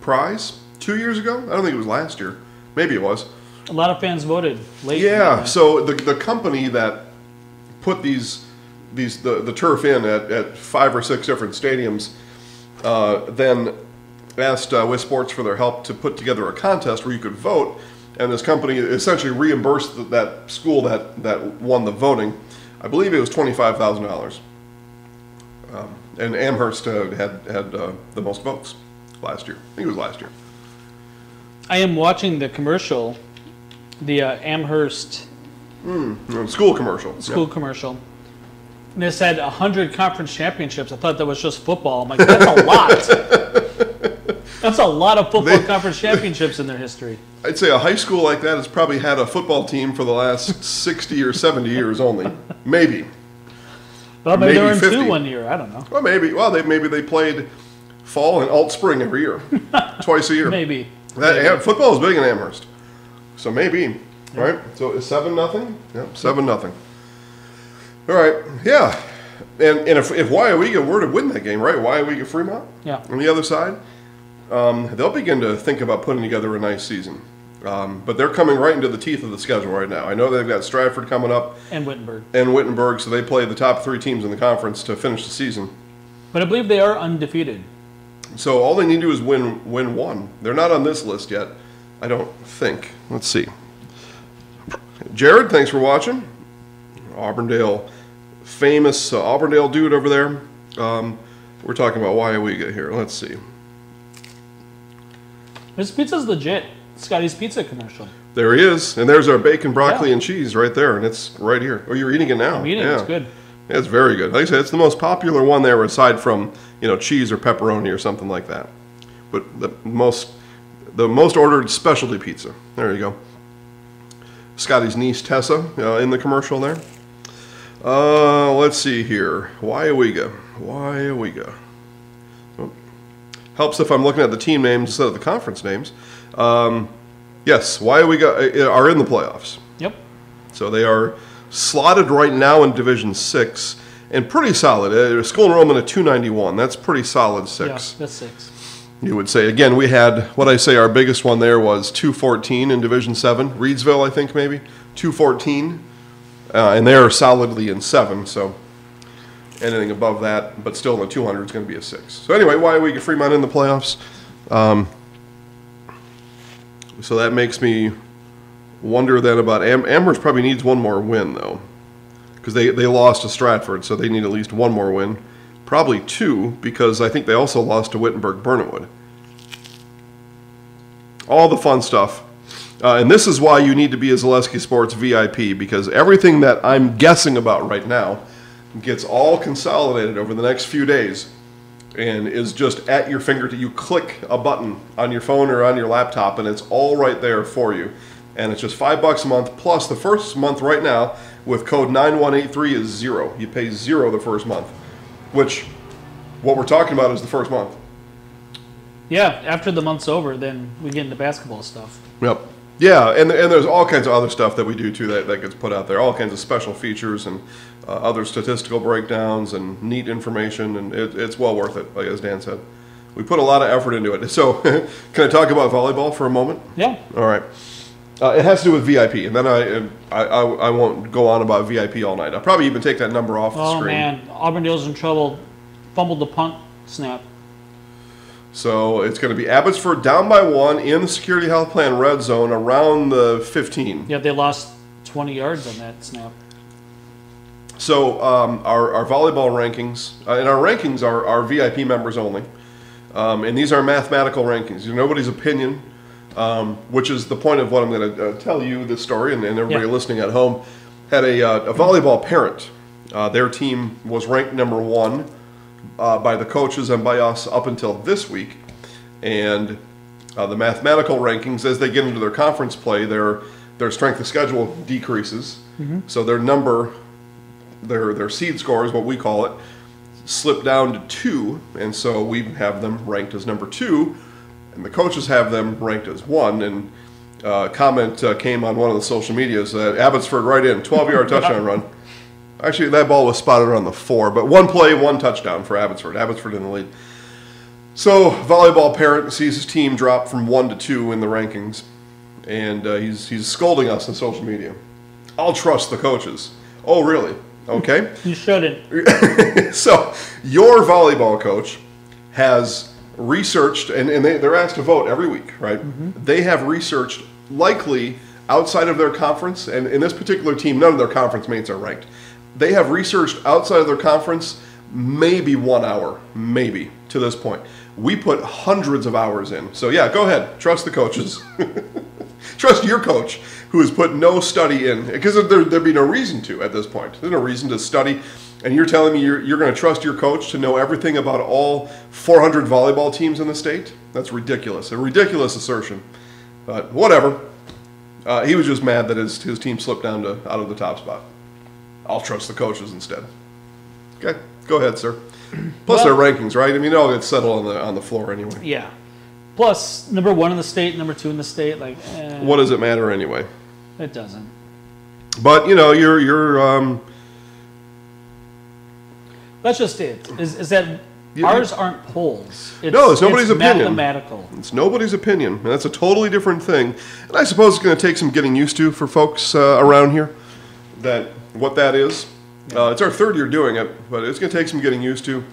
prize 2 years ago? I don't think it was last year. Maybe it was. A lot of fans voted late. Yeah, so the company that put the turf in at 5 or 6 different stadiums then asked With Sports for their help to put together a contest where you could vote, and this company essentially reimbursed that school that won the voting. I believe it was $25,000. And Amherst had the most votes last year. I think it was last year. I am watching the commercial, the Amherst School commercial. school commercial, And they said 100 conference championships. I thought that was just football. I'm like, that's a lot. That's a lot of football conference championships in their history. I'd say a high school like that has probably had a football team for the last 60 or 70 years only. Maybe. Well, maybe they were in 50. 2 one year. I don't know. Well, maybe. Well, maybe they played fall and alt spring every year, twice a year. Maybe. Football is big in Amherst, so maybe. Right. So it's 7-0. Yeah, 7-0. All right. Yeah. And if Waiawega were to win that game, right? Waiawega Fremont. Yeah. On the other side, they'll begin to think about putting together a nice season. But they're coming right into the teeth of the schedule right now. I know they've got Stratford coming up. And Wittenberg. And Wittenberg, so they play the top 3 teams in the conference to finish the season. But I believe they are undefeated. So all they need to do is win one. They're not on this list yet, I don't think. Let's see. Jared, thanks for watching. Auburndale, famous Auburndale dude over there. We're talking about Waiawega here. Let's see. This pizza's legit. Scotty's Pizza commercial. There he is. And there's our bacon, broccoli, and cheese right there. And it's right here. Oh, you're eating it now. I'm eating it. It's good. Yeah, it's very good. Like I said, it's the most popular one there aside from, cheese or pepperoni or something like that. But the most ordered specialty pizza. There you go. Scotty's niece, Tessa, in the commercial there. Let's see here. Waiawega. Oh. Helps if I'm looking at the team names instead of the conference names. Yes, Waiawega are in the playoffs. Yep. So they are slotted right now in Division 6 and pretty solid. School enrollment at 291. That's pretty solid 6. Yeah, that's 6. You would say. Again, we had, our biggest one there was 214 in Division 7. Reedsville, I think, maybe. 214. And they're solidly in 7, so anything above that, but still in the 200 is going to be a 6. So anyway, Waiawega Fremont in the playoffs. So that makes me wonder then about Amherst probably needs one more win, though. Because they lost to Stratford, so they need at least one more win. Probably 2, because I think they also lost to Wittenberg-Burnetwood. All the fun stuff. And this is why you need to be a Zaleski Sports VIP, because everything that I'm guessing about right now gets all consolidated over the next few days and is just at your fingertip. You click a button on your phone or on your laptop, and it's all right there for you. And it's just $5 a month, plus the first month right now with code 9183 is 0. You pay 0 the first month. Which, what we're talking about is the first month. Yeah, after the month's over, then we get into basketball stuff. Yep. Yeah, and there's all kinds of other stuff that we do too that gets put out there. All kinds of special features and other statistical breakdowns and neat information, and it's well worth it, like as Dan said. We put a lot of effort into it. So, can I talk about volleyball for a moment? Yeah. All right. It has to do with VIP, and then I won't go on about VIP all night. I'll probably even take that number off the screen. Oh, man. Auburndale's in trouble. Fumbled the punt snap. So it's going to be Abbotsford down by 1 in the security health plan red zone around the 15. Yeah, they lost 20 yards on that snap. So our volleyball rankings, and our rankings are VIP members only. And these are mathematical rankings. Nobody's opinion. Which is the point of what I'm going to tell you this story, and everybody listening at home had a volleyball parent. Their team was ranked number 1 by the coaches and by us up until this week. And the mathematical rankings, as they get into their conference play, their strength of schedule decreases. Mm-hmm. So their number, their seed score is what we call it, slipped down to 2. And so we have them ranked as number 2. And the coaches have them ranked as 1, and comment came on one of the social medias that Abbotsford right in, 12-yard touchdown run. Actually, that ball was spotted around the 4, but 1 play, 1 touchdown for Abbotsford. Abbotsford in the lead. So, volleyball parent sees his team drop from 1 to 2 in the rankings, and he's scolding us on social media. I'll trust the coaches. Oh, really? Okay. You shouldn't. So, your volleyball coach has researched, and they're asked to vote every week, right? Mm-hmm. They have researched likely outside of their conference, and in this particular team, none of their conference mates are ranked. They have researched outside of their conference maybe 1 hour, maybe, to this point. We put hundreds of hours in. So yeah, go ahead, trust the coaches. Trust your coach, who has put no study in, because there'd be no reason to at this point. There's no reason to study And you're telling me you're going to trust your coach to know everything about all 400 volleyball teams in the state? That's ridiculous. A ridiculous assertion. But whatever. He was just mad that his team slipped down to out of the top spot. I'll trust the coaches instead. Okay, go ahead, sir. Plus their rankings, right? I mean, it all gets settled on the floor anyway. Yeah. Plus, number 1 in the state, number 2 in the state. Like, what does it matter anyway? It doesn't. But you're That's just it. Is that ours aren't polls? It's nobody's opinion. Mathematical. It's nobody's opinion. And that's a totally different thing. And I suppose it's going to take some getting used to for folks around here. What that is. It's our 3rd year doing it, but it's going to take some getting used to.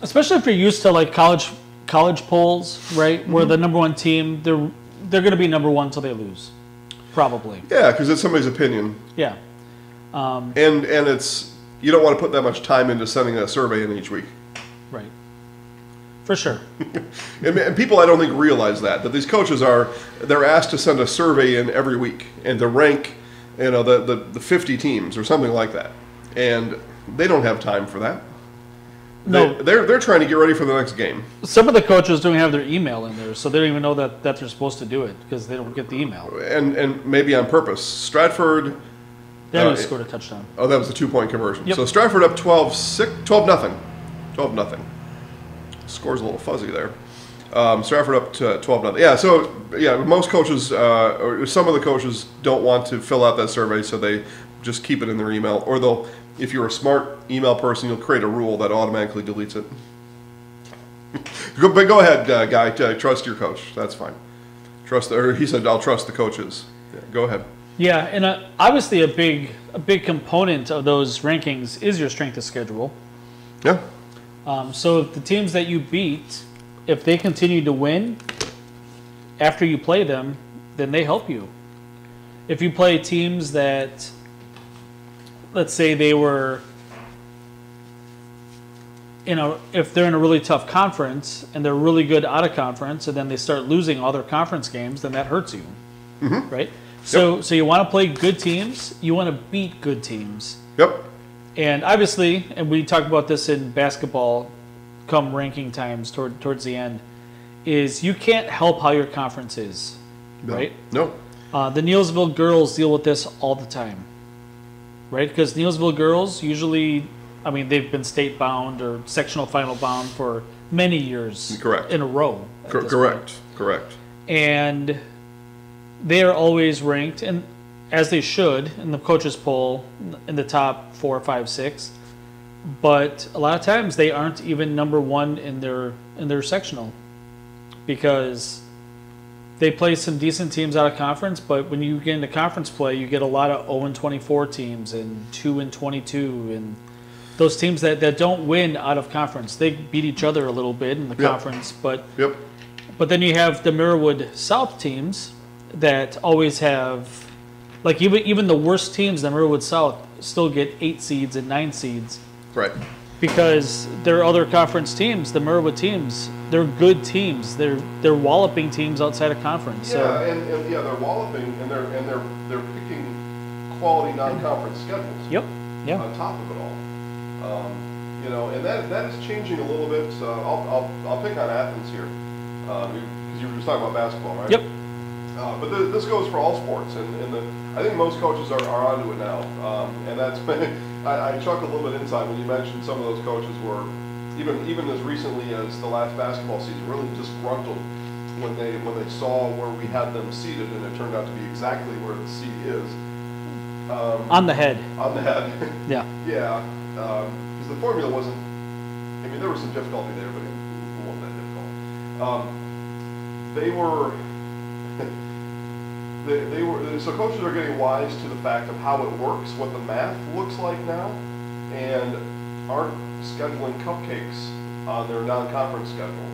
Especially if you're used to like college polls, right? Where the number 1 team, they're going to be number 1 until they lose, probably. Yeah, because it's somebody's opinion. Yeah. And it's you don't want to put that much time into sending a survey in each week. Right. For sure. And people, I don't think, realize that these coaches they're asked to send a survey in every week and to rank, the 50 teams or something like that, and they don't have time for that. No, they're trying to get ready for the next game. Some of the coaches don't have their email in there, so they don't even know that they're supposed to do it because they don't get the email. And maybe on purpose. Stratford. They only scored a touchdown. Oh, that was the 2-point conversion. Yep. So Stratford up 12-0. Score's a little fuzzy there. Stratford up to 12-0. Yeah. So most coaches, or some of the coaches, don't want to fill out that survey, so they just keep it in their email, or they'll. If you're a smart email person, you'll create a rule that automatically deletes it. But go ahead, guy. Trust your coach. That's fine. He said, "I'll trust the coaches." Yeah, go ahead. Yeah, and obviously a big component of those rankings is your strength of schedule. Yeah. So if the teams that you beat, if they continue to win after you play them, then they help you. If you play teams that, let's say they were, if they're in a really tough conference and they're really good out of conference, and then they start losing all their conference games, then that hurts you, right? So you want to play good teams. You want to beat good teams. Yep. And obviously, and we talked about this in basketball, come ranking times towards the end, is you can't help how your conference is, right? No. The Neillsville girls deal with this all the time, right? Because Neillsville girls usually, they've been state bound or sectional final bound for many years. Correct. In a row. Correct. And they are always ranked, and as they should, in the coaches poll, in the top 4, 5, 6. But a lot of times they aren't even number 1 in their sectional, because they play some decent teams out of conference. But when you get into conference play, you get a lot of 0-24 teams and 2-22, and those teams that don't win out of conference. They beat each other a little bit in the conference, but then you have the Mirawood South teams that always have, like, even the worst teams in the Mirawood South still get 8 seeds and 9 seeds. Right. Because they're other conference teams, the Mirawood teams, they're good teams. They're walloping teams outside of conference. Yeah, and they're walloping, and they're picking quality non-conference schedules. Yep. Yeah. On top of it all, and that is changing a little bit. I'll pick on Athens here, because you were just talking about basketball, right? Yep. But this goes for all sports, and I think most coaches are onto it now. And that's I chuckled a little bit inside when you mentioned some of those coaches were even as recently as the last basketball season really disgruntled when they saw where we had them seated, and it turned out to be exactly where the seat is. On the head. On the head. Yeah. Yeah. Because the formula wasn't. There was some difficulty there, but it wasn't that difficult. They were. So coaches are getting wise to the fact of how it works, what the math looks like now, and aren't scheduling cupcakes on their non-conference schedule.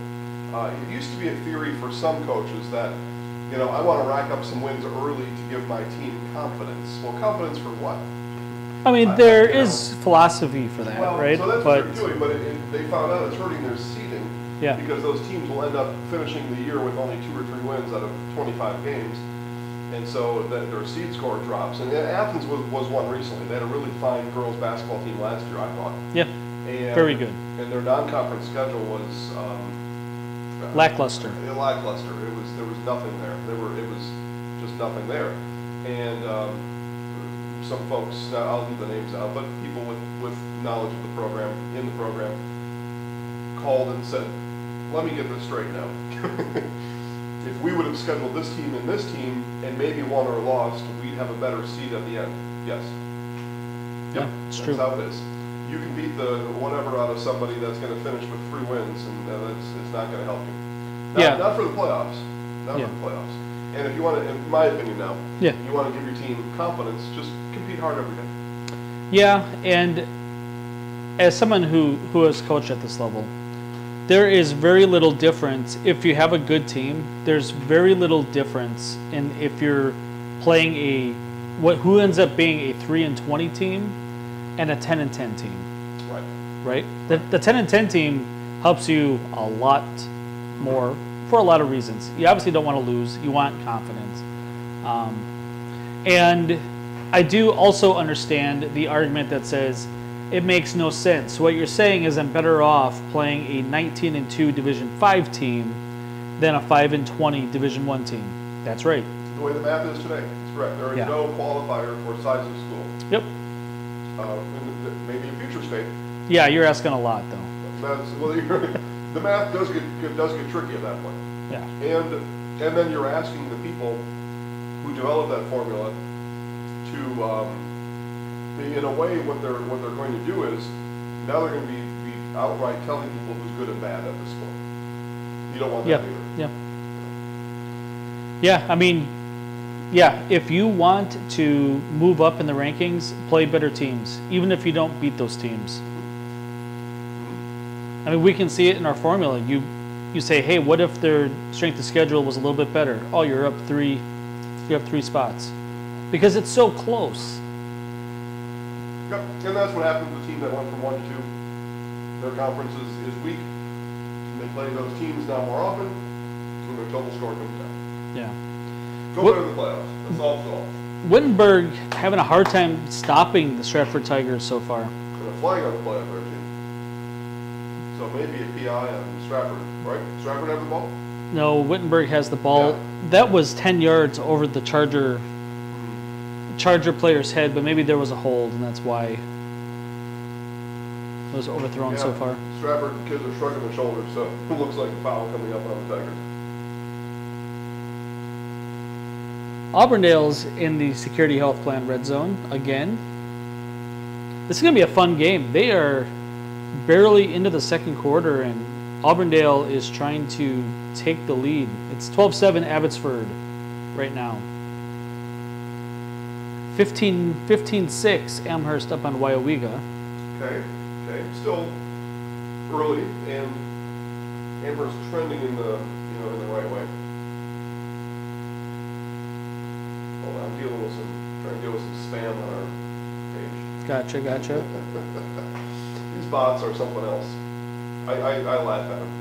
It used to be a theory for some coaches that, I want to rack up some wins early to give my team confidence. Well, confidence for what? There is philosophy for that, right? So that's what they're doing, but they found out it's hurting their seeding. Yeah. Because those teams will end up finishing the year with only 2 or 3 wins out of 25 games. And so their seed score drops. And Athens was one recently. They had a really fine girls basketball team last year, I thought. Yeah, very good. And their non-conference schedule was lackluster. Lackluster. There was nothing there. It was just nothing there. And some folks, I'll leave the names out, but people with knowledge of the program, in the program, called and said, "Let me get this straight now." If we would have scheduled this team and maybe won or lost, we'd have a better seed at the end. Yes. Yep, it's true. That's how it is. You can beat the whatever out of somebody that's going to finish with 3 wins, and it's not going to help you. Not for the playoffs. Not for the playoffs. And if you want to, in my opinion now, you want to give your team confidence, just compete hard every day. Yeah, and as someone who has coached at this level, there is very little difference. If you have a good team, there's very little difference in if you're playing who ends up being a 3-20 team and a 10-10 team. Right. The 10-10 team helps you a lot more for a lot of reasons. You obviously don't want to lose. You want confidence. And I do also understand the argument that says it makes no sense. What you're saying is I'm better off playing a 19-2 Division 5 team than a 5-20 Division 1 team. That's right. The way the math is today, it's correct. There is no qualifier for size of school. Yep. Maybe a future state. Yeah, you're asking a lot, though. The math does get tricky at that point. Yeah. And then you're asking the people who develop that formula to, in a way, what they're going to do is now they're going to be outright telling people who's good and bad at the sport. You don't want that either. Yeah. Yeah. I mean, if you want to move up in the rankings, play better teams, even if you don't beat those teams. I mean, we can see it in our formula. You say, hey, what if their strength of schedule was a little bit better? Oh, you're up 3. You have 3 spots because it's so close. Yep, and that's what happened to the team that went from 1 to 2. Their conference is weak. They play those teams now more often, and their total score comes down. Yeah. Go better in the playoffs. That's all it's all. Wittenberg having a hard time stopping the Stratford Tigers so far. And a flag on the play up there, too. So maybe a PI on Stratford, right? Stratford have the ball? No, Wittenberg has the ball. Yeah. That was 10 yards over the Charger player's head, but maybe there was a hold, and that's why it was overthrown so far. Stratford kids are shrugging their shoulders, so it looks like a foul coming up on the Tigers. Auburndale's in the Security Health Plan red zone again. This is going to be a fun game. They are barely into the second quarter, and Auburndale is trying to take the lead. It's 12-7 Abbotsford right now. 15-6 Amherst up on Wyowega. Okay. Still early, and Amherst trending in the right way. Hold on, trying to deal with some spam on our page. Gotcha. These bots are something else. I laugh at them.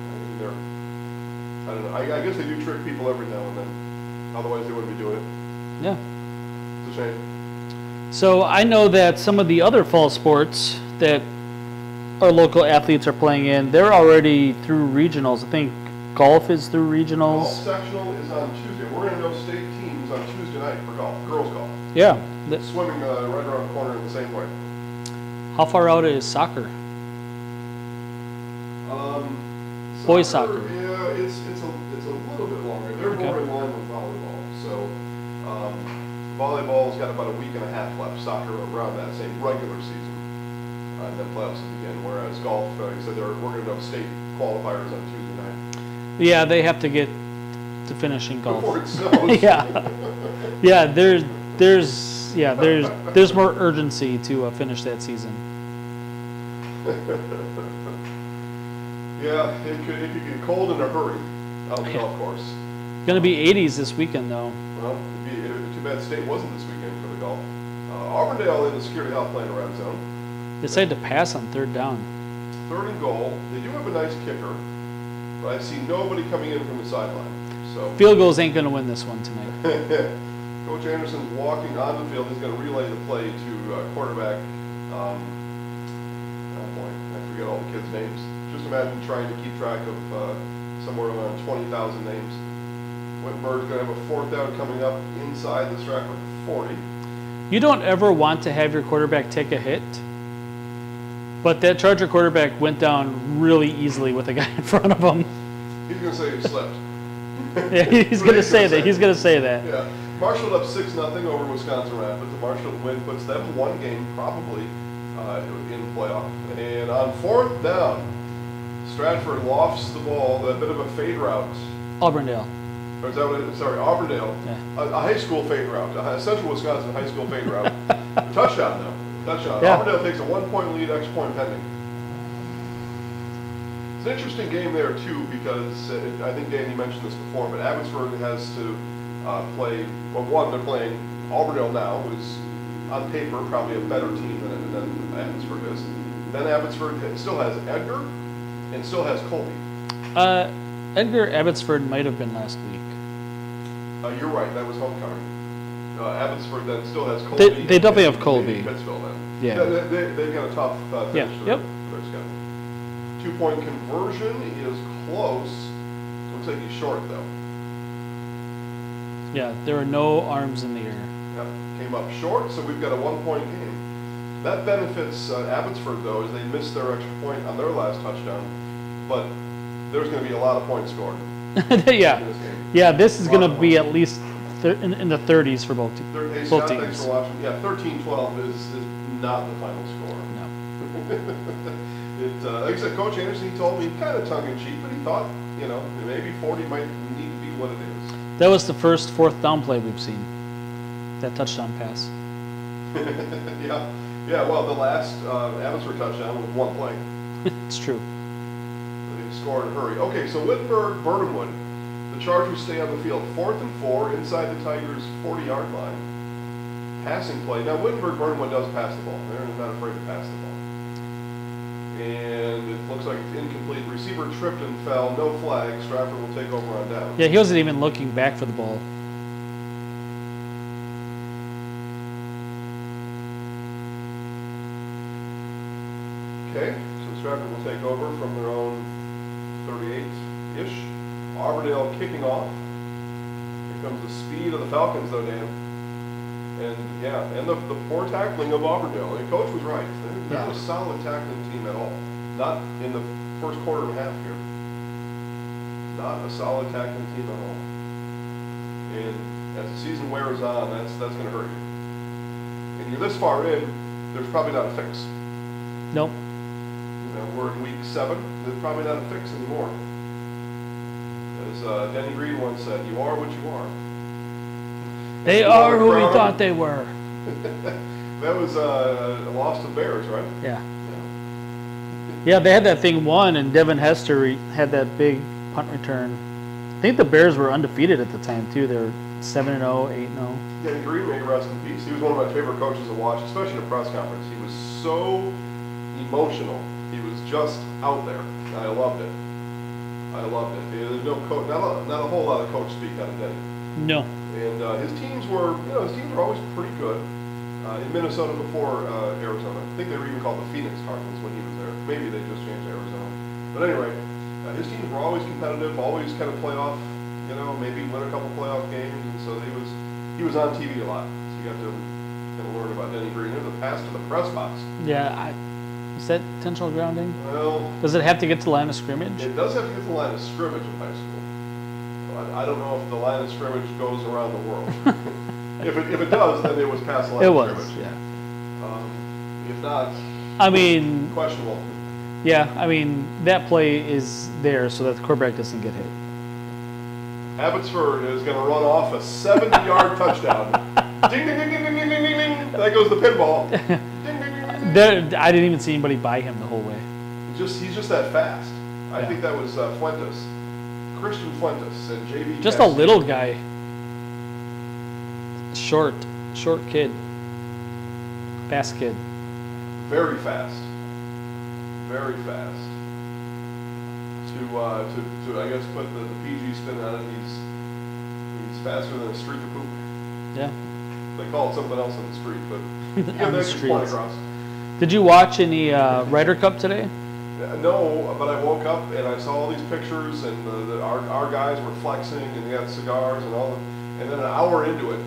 I don't know. I guess they do trick people every now and then. Otherwise, they wouldn't be doing it. Yeah. It's a shame. So I know that some of the other fall sports that our local athletes are playing in, they're already through regionals. I think golf is through regionals. Golf sectional is on Tuesday. We're going to know state teams on Tuesday night for golf, girls golf. Yeah. Swimming right around the corner in the same way. How far out is soccer? Boys soccer. Yeah, it's a little bit longer. They're more in line with volleyball. So volleyball's got about a week and a half left. Soccer around that same regular season. And then playoffs begin. Whereas golf, like I said, we're going to know state qualifiers on Tuesday night. Yeah, they have to get to finishing golf. Before it snows. Yeah. There's more urgency to finish that season. Yeah, it could get cold in a hurry on the golf course. It's going to be 80s this weekend, though. Well, too bad State wasn't this weekend for the golf. Auburndale in the Security Health Plan red zone. Decided to pass on 3rd down. 3rd and goal. They do have a nice kicker, but I see nobody coming in from the sideline. So field goals ain't going to win this one tonight. Coach Anderson's walking on the field. He's going to relay the play to quarterback. Oh boy, I forget all the kids' names. Just imagine trying to keep track of somewhere around 20,000 names. Whittenburg's going to have a fourth down coming up inside the Stratford 40. You don't ever want to have your quarterback take a hit, but that Charger quarterback went down really easily with a guy in front of him. He's going to say he slipped. Yeah, he's going to say that. He's going to say that. Yeah. Marshall up 6-0 over Wisconsin Rapids. The Marshall win puts them one game probably in playoff. And on fourth down, Stratford lofts the ball, a bit of a fade route. Auburndale. Or is that what it is? Sorry, Auburndale. Yeah. A high school fade route, a Central Wisconsin high school fade route. Touchdown, though. Touchdown. Yeah. Auburndale takes a 1-point lead, extra point pending. It's an interesting game there, too, because I think, Dan, you mentioned this before, but Abbotsford has to play, well, one, they're playing Auburndale now, who's on paper probably a better team than Abbotsford is. Then Abbotsford still has Edgar and still has Colby. Edgar Abbotsford might have been last week. You're right, that was homecoming. Abbotsford then still has Colby. They definitely have Colby. Pittsville then. Yeah. They've got a tough finish to Yep. their schedule. 2-point conversion is close. Looks like he's short, though. Yeah, there were no arms in the air. Yep, came up short, so we've got a 1-point game. That benefits Abbotsford, though, as they missed their extra point on their last touchdown. But there's going to be a lot of points scored. Yeah. In this game. Yeah, this is going to be at least in the 30s for both, Hey, both Scott, thanks teams. for watching. Yeah, 13-12 is not the final score. No. Like I said, Coach Anderson, he told me kind of tongue-in-cheek, but he thought, maybe 40 might need to be what it is. That was the first fourth down play we've seen. That touchdown pass. Yeah. Well, the last Abbotsford touchdown was one play. It's true. They scored in a hurry. Okay, so Wittenberg, Burnhamwood, the Chargers stay on the field. 4th and 4 inside the Tigers' 40-yard line. Passing play. Now, Wittenberg, Burnhamwood does pass the ball. They're not afraid to pass the ball. And it looks like it's incomplete. Receiver tripped and fell. No flag. Stratford will take over on down. Yeah, he wasn't even looking back for the ball. Okay, so Stratford will take over from their own 38-ish. Auburndale kicking off. Here comes the speed of the Falcons, though, Dan. And the poor tackling of Auburndale. The coach was right. They're not a solid tackling team at all. Not in the first quarter and a half here. Not a solid tackling team at all. And as the season wears on, that's going to hurt you. And you're this far in, there's probably not a fix. Nope. We're in week 7. There's probably not a fix anymore. As Denny Green once said, you are what you are. They are who we thought they were. That was a loss to Bears, right? Yeah. Yeah, they had that thing won, and Devin Hester had that big punt return. I think the Bears were undefeated at the time, too. They were 7-0, 8-0. Denny Green, may rest in peace. He was one of my favorite coaches to watch, especially in a press conference. He was so emotional. He was just out there. And I loved it. There's no coach, not a whole lot of coach speak out of Denny. No. And his teams were always pretty good. In Minnesota before Arizona. I think they were even called the Phoenix Cardinals when he was there. Maybe they just changed to Arizona. But anyway, his teams were always competitive, always kind of playoff, maybe win a couple playoff games. And so he was on TV a lot. So you got to kind of learn about Denny Green. There's a pass to the press box. Yeah, is that intentional grounding? Well, does it have to get to the line of scrimmage? It does have to get to the line of scrimmage in high school. But I don't know if the line of scrimmage goes around the world. If it does, then it was past the line of scrimmage. It was, yeah. If not, I mean, questionable. Yeah, I mean, that play is there so that the quarterback doesn't get hit. Abbotsford is going to run off a 70-yard touchdown. Ding, ding, ding, ding, ding, ding, ding, ding. There goes the pinball. Ding, ding, ding, ding, ding. I didn't even see anybody by him the whole way. He's just that fast. I think that was Fuentes. Christian Fuentes and J.V. Just a little guy. Short kid. Fast kid. Very fast. Very fast. To I guess put the PG spin on it, he's faster than a streak of poop. Yeah. They call it something else on the street, but you get On the the extra point streets. across. Did you watch any Ryder Cup today? No, but I woke up and I saw all these pictures, and our guys were flexing, and they had cigars and all. And then an hour into it,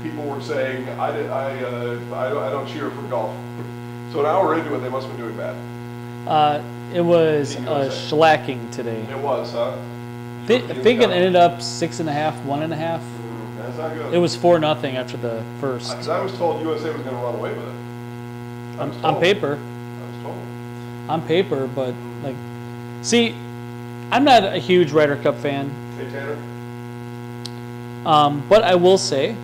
people were saying, I don't cheer for golf. So an hour into it, they must have been doing bad. It was shellacking today. It was, huh? I think it ended up 6.5, 1.5. That's not good. It was 4-0 after the first. Because I was told USA was going to run away with it. On paper. I was told. On paper, but like, see, I'm not a huge Ryder Cup fan. Hey, Tanner. But I will say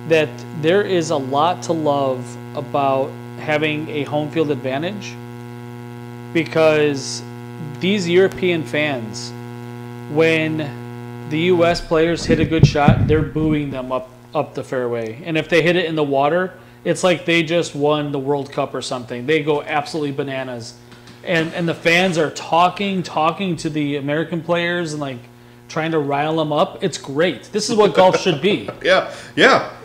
that there is a lot to love about having a home field advantage, because these European fans, when the U.S. players hit a good shot, they're booing them up the fairway. And if they hit it in the water, it's like they just won the World Cup or something. They go absolutely bananas. And the fans are talking to the American players and like trying to rile them up. It's great. This is what golf should be. Yeah.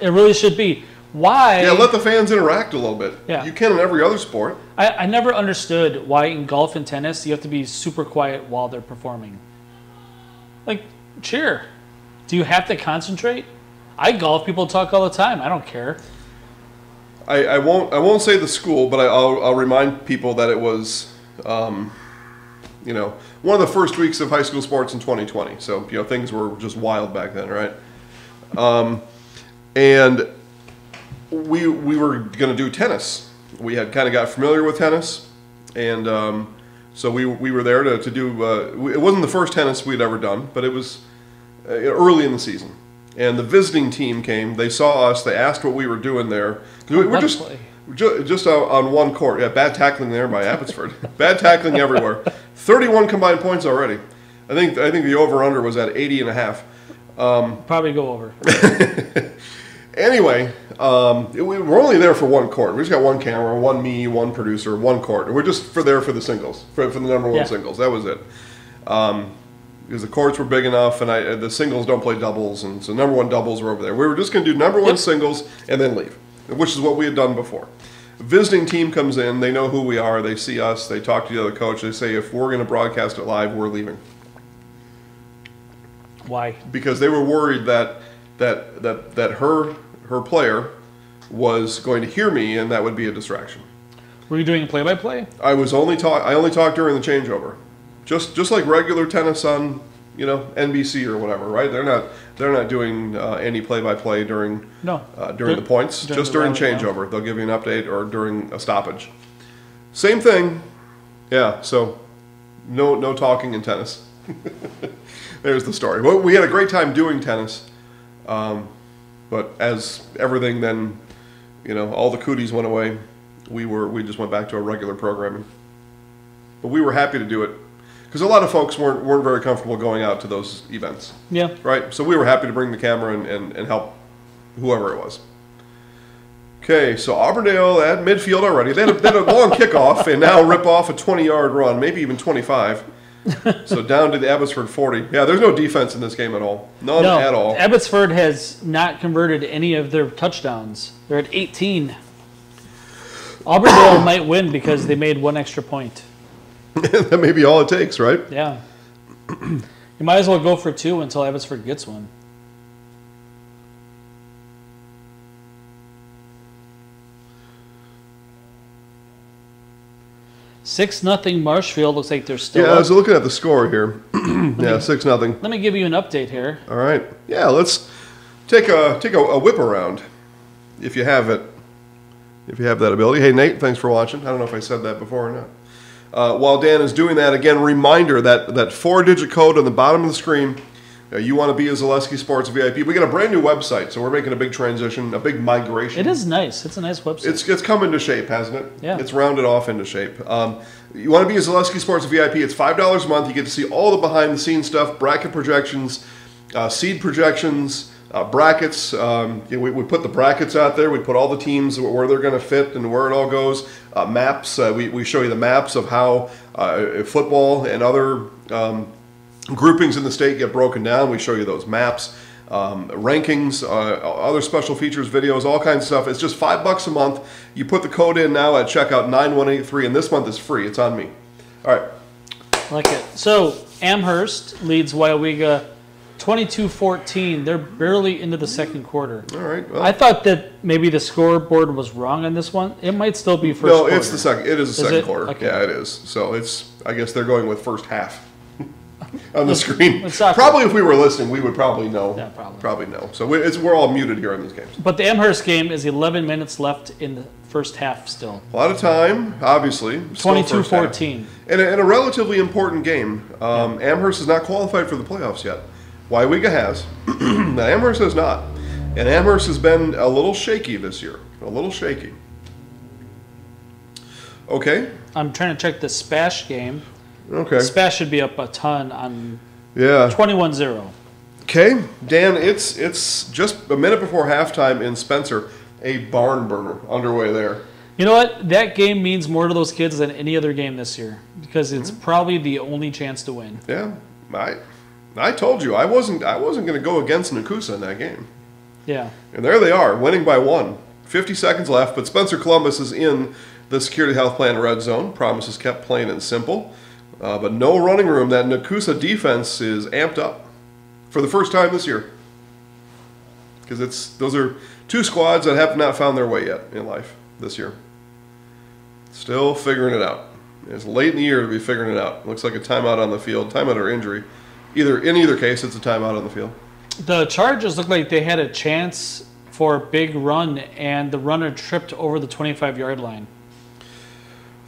It really should be. Why? Yeah, let the fans interact a little bit. Yeah. You can in every other sport. I never understood why in golf and tennis you have to be super quiet while they're performing. Like, cheer. Do you have to concentrate? I golf, people talk all the time. I don't care. I won't say the school, but I'll remind people that it was, one of the first weeks of high school sports in 2020. So things were just wild back then, right? And we were going to do tennis. We had kind of got familiar with tennis, and so we were there to do. It wasn't the first tennis we'd ever done, but it was early in the season. And the visiting team came. They saw us. They asked what we were doing there. We're just on one court. Yeah, bad tackling there by Abbotsford. Bad tackling everywhere. 31 combined points already. I think the over/under was at 80.5. Probably go over. Anyway, we're only there for one court. We just got one camera, one me, one producer, one court. We're just there for the singles, for the number one singles. That was it. Because the courts were big enough, and the singles don't play doubles, and so number one doubles were over there. We were just going to do number one singles and then leave, which is what we had done before. Visiting team comes in, they know who we are, they see us, they talk to the other coach, they say if we're going to broadcast it live, we're leaving. Why? Because they were worried that her player was going to hear me, and that would be a distraction. Were you doing play-by-play? I only talked during the changeover. Just like regular tennis on, NBC or whatever, right? They're not doing any play-by-play during the points. Just during changeover, they'll give you an update, or during a stoppage. Same thing, yeah. So no talking in tennis. There's the story. Well, we had a great time doing tennis, but as everything then, all the cooties went away. We just went back to our regular programming. But we were happy to do it. Because a lot of folks weren't very comfortable going out to those events. Yeah. Right? So we were happy to bring the camera and help whoever it was. Okay, so Auburndale at midfield already. They had a long kickoff and now rip off a 20-yard run, maybe even 25. So down to the Abbotsford 40. Yeah, there's no defense in this game at all. None at all. Abbotsford has not converted any of their touchdowns. They're at 18. Auburndale might win because they made one extra point. That may be all it takes, right? Yeah. You might as well go for two until Abbotsford gets one. (6-0) Marshfield. Looks like they're still up. I was looking at the score here. Yeah, 6-0. Let me give you an update here. All right. Yeah, let's take a whip around, if you have it. If you have that ability. Hey, Nate, thanks for watching. I don't know if I said that before or not. While Dan is doing that, again, reminder that 4-digit code on the bottom of the screen, you want to be a Zaleski Sports VIP. We got a brand new website, so we're making a big transition, a big migration. It is nice. It's a nice website. It's come into shape, hasn't it? Yeah. It's rounded off into shape. You want to be a Zaleski Sports VIP, it's $5 a month. You get to see all the behind-the-scenes stuff, bracket projections, seed projections, brackets. We put the brackets out there. We put all the teams where they're going to fit and where it all goes. Maps. We show you the maps of how football and other groupings in the state get broken down. We show you those maps. rankings, other special features, videos, all kinds of stuff. It's just $5 a month. You put the code in now at checkout 9183, and this month is free. It's on me. All right. I like it. So Amherst leads Waiwega 22-14. They're barely into the second quarter. All right. Well, I thought that maybe the scoreboard was wrong on this one. It might still be first quarter. No, it's the second. It is the second quarter. Okay. Yeah, it is. So it's. I guess they're going with first half on the screen. It's soccer. Probably, if we were listening, we would probably know. Yeah, probably. Probably know. So we're all muted here on these games. But the Amherst game is 11 minutes left in the first half still. A lot of time, obviously. 22-14. And a relatively important game. Amherst is not qualified for the playoffs yet. Waiwega has. Amherst has not. And Amherst has been a little shaky this year. A little shaky. Okay. I'm trying to check the Spash game. Okay. Spash should be up a ton on Yeah. 21-0. Okay, Dan, it's just a minute before halftime in Spencer. A barn burner underway there. You know what? That game means more to those kids than any other game this year because it's probably the only chance to win. Yeah, I told you I wasn't going to go against Nakusa in that game. Yeah. And there they are, winning by 1. 50 seconds left, but Spencer Columbus is in the Security Health Plan red zone. Promises kept plain and simple, but no running room. That Nakusa defense is amped up for the first time this year because those are two squads that have not found their way yet in life this year. Still figuring it out. It's late in the year to be figuring it out. Looks like a timeout on the field, timeout or injury. In either case, it's a timeout on the field. The Chargers looked like they had a chance for a big run, and the runner tripped over the 25-yard line.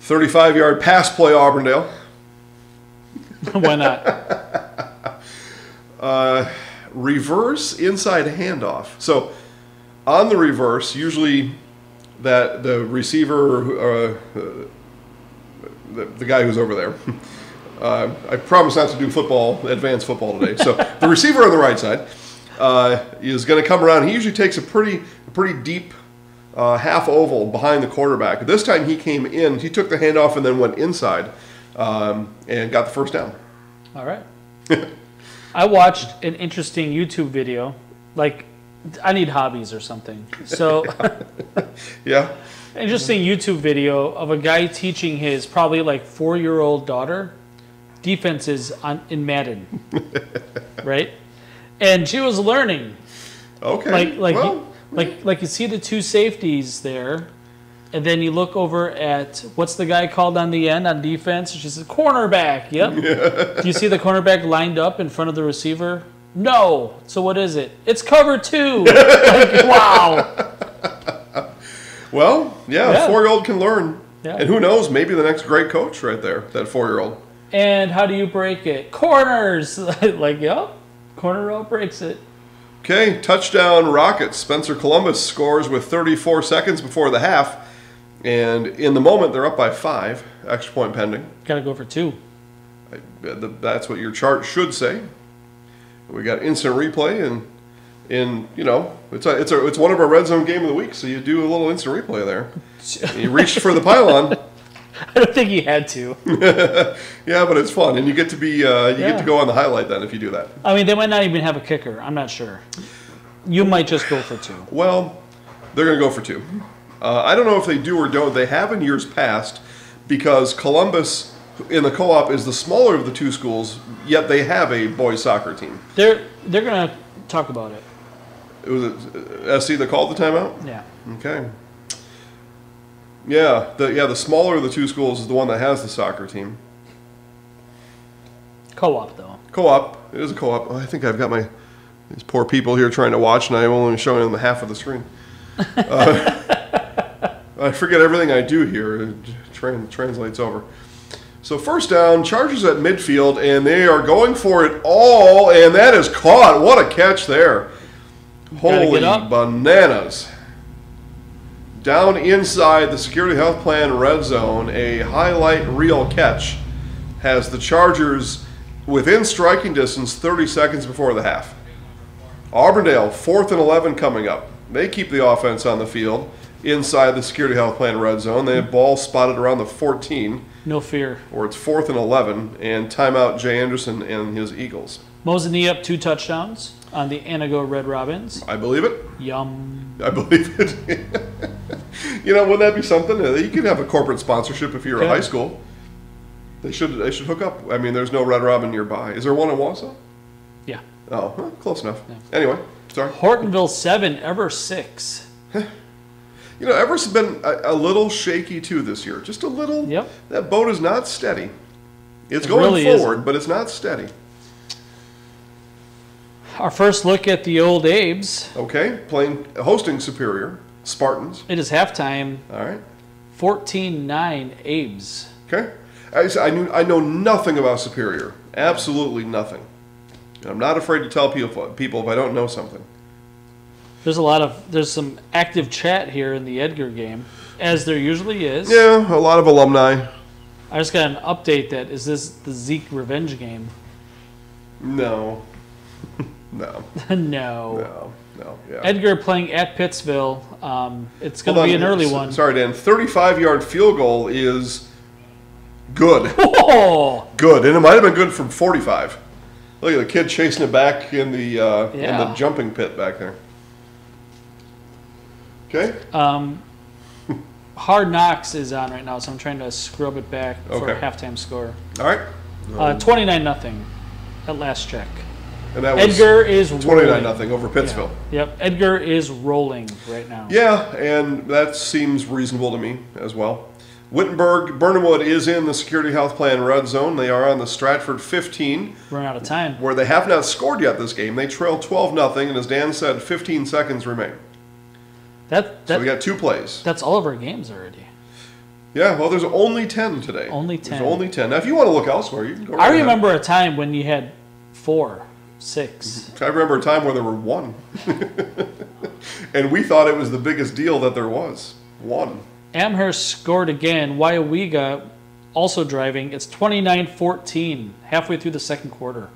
35-yard pass play, Auburndale. Why not? Reverse inside handoff. So on the reverse, usually that the receiver, the guy who's over there, I promise not to do advanced football today. So the receiver on the right side is going to come around. He usually takes a pretty deep half oval behind the quarterback. This time he came in, he took the handoff and then went inside and got the first down. All right. I watched an interesting YouTube video. Like, I need hobbies or something. So, yeah. Interesting YouTube video of a guy teaching his probably like 4-year-old daughter defenses in Madden, right? And she was learning. Okay. Like you see the two safeties there, and then you look over at what's the guy called on the end on defense? She says cornerback. Yep. Yeah. Do you see the cornerback lined up in front of the receiver? No. So what is it? It's cover 2. Like, wow. Well, yeah, a 4-year-old can learn. Yeah. And who knows, maybe the next great coach right there, that 4-year-old. And how do you break it? Corners. Like, yep, corner row breaks it. Okay, touchdown Rockets. Spencer Columbus scores with 34 seconds before the half. And in the moment, they're up by 5. Extra point pending. Got to go for 2. That's what your chart should say. We got instant replay, and it's one of our red zone game of the week. So you do a little instant replay there. You reached for the pylon. I don't think he had to. Yeah, but it's fun, and you get to get to go on the highlight then if you do that. I mean, they might not even have a kicker. I'm not sure. You might just go for 2. Well, they're going to go for 2. I don't know if they do or don't. They have in years past because Columbus in the co-op is the smaller of the two schools, yet they have a boys soccer team. They're going to talk about it. It was SC that called the timeout? Yeah. Okay. Yeah, the smaller of the two schools is the one that has the soccer team. Co-op, though. Co-op. It is a co-op. I think I've got these poor people here trying to watch, and I'm only showing them the half of the screen. I forget everything I do here. It translates over. So first down, Chargers at midfield, and they are going for it all, and that is caught. What a catch there. Holy bananas. Down inside the Security Health Plan red zone, a highlight reel catch has the Chargers within striking distance 30 seconds before the half. Auburndale, 4th and 11 coming up. They keep the offense on the field, inside the security health plan red zone. They have ball spotted around the 14, No fear. or it's 4th and 11, and timeout Jay Anderson and his Eagles. Mosey up 2 touchdowns on the Anago Red Robins. I believe it. Yum. I believe it. Wouldn't that be something? You could have a corporate sponsorship if you're a high school. They should hook up. I mean, there's no Red Robin nearby. Is there one in Wausau? Yeah. Oh, well, close enough. Yeah. Anyway, sorry. Hortonville 7, Ever 6. Ever's been a little shaky too this year. Just a little. Yep. That boat is not steady. It's going really forward, but it's not steady. Our first look at the old Abes. Okay, hosting Superior Spartans. It is halftime. All right. 14-9 Abes. Okay. I know nothing about Superior. Absolutely nothing. I'm not afraid to tell people if I don't know something. There's some active chat here in the Edgar game, as there usually is. Yeah, a lot of alumni. I just got an update that is this the Zeke revenge game? No. No. No. Yeah. Edgar playing at Pittsville. It's going to be an early one. Sorry, Dan. 35-yard field goal is good. Oh! Good, and it might have been good from 45. Look at the kid chasing it back in the jumping pit back there. Okay. Hard Knocks is on right now, so I'm trying to scrub it back for a halftime score. All right. 29-0 at last check. And that was Edgar is 29-0 over Pittsville. Yeah. Yep, Edgar is rolling right now. Yeah, and that seems reasonable to me as well. Burnhamwood is in the security health plan red zone. They are on the Stratford 15. Run out of time. Where they have not scored yet this game. They trail 12-0, and as Dan said, 15 seconds remain. So we got 2 plays. That's all of our games already. Yeah, well, there's only 10 today. Only 10. There's only 10. Now, if you want to look elsewhere, you can go right I remember a time when you had 4, 6. I remember a time where there were 1. And we thought it was the biggest deal that there was. 1. Amherst scored again. Wyowega also driving. It's 29-14, halfway through the second quarter.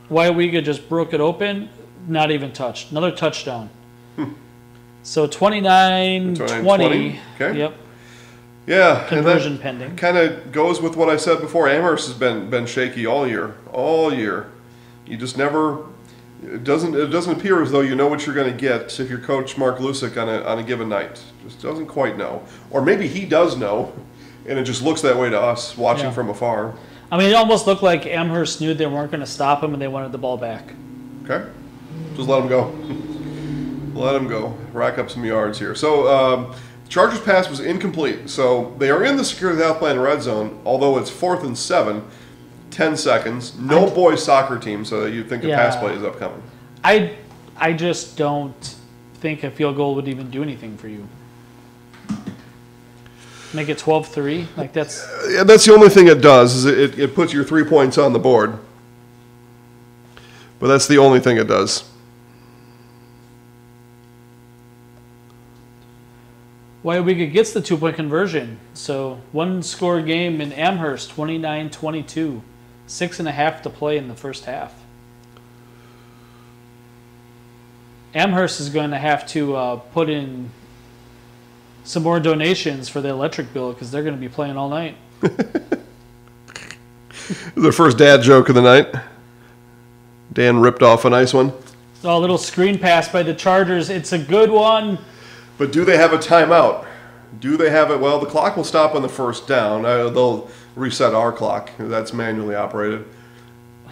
Wyowega just broke it open, not even touched. Another touchdown. So 29-20. Okay. Yep. Yeah. Conversion pending. Kind of goes with what I said before. Amherst has been shaky all year. All year. You just never. It doesn't appear as though you know what you're going to get if you're Coach Mark Lusick on a given night. Just doesn't quite know, or maybe he does know, and it just looks that way to us watching from afar. I mean, it almost looked like Amherst knew they weren't going to stop him, and they wanted the ball back. Okay, just let him go. Let him go. Rack up some yards here. So Chargers pass was incomplete. So they are in the security health plan red zone, although it's 4th and 7. 10 seconds. No boys soccer team, so you'd think a pass play is upcoming. I just don't think a field goal would even do anything for you. Make it 12-3? Like that's the only thing it does, is it puts your 3 points on the board. But that's the only thing it does. Wyowega gets the 2-point conversion. So 1-score game in Amherst, 29-22. 6.5 to play in the first half. Amherst is going to have to put in some more donations for the electric bill because they're going to be playing all night. The first dad joke of the night. Dan ripped off a nice one. Oh, a little screen pass by the Chargers. It's a good one. But do they have a timeout? Do they have it? Well, the clock will stop on the first down. They'll reset our clock. That's manually operated.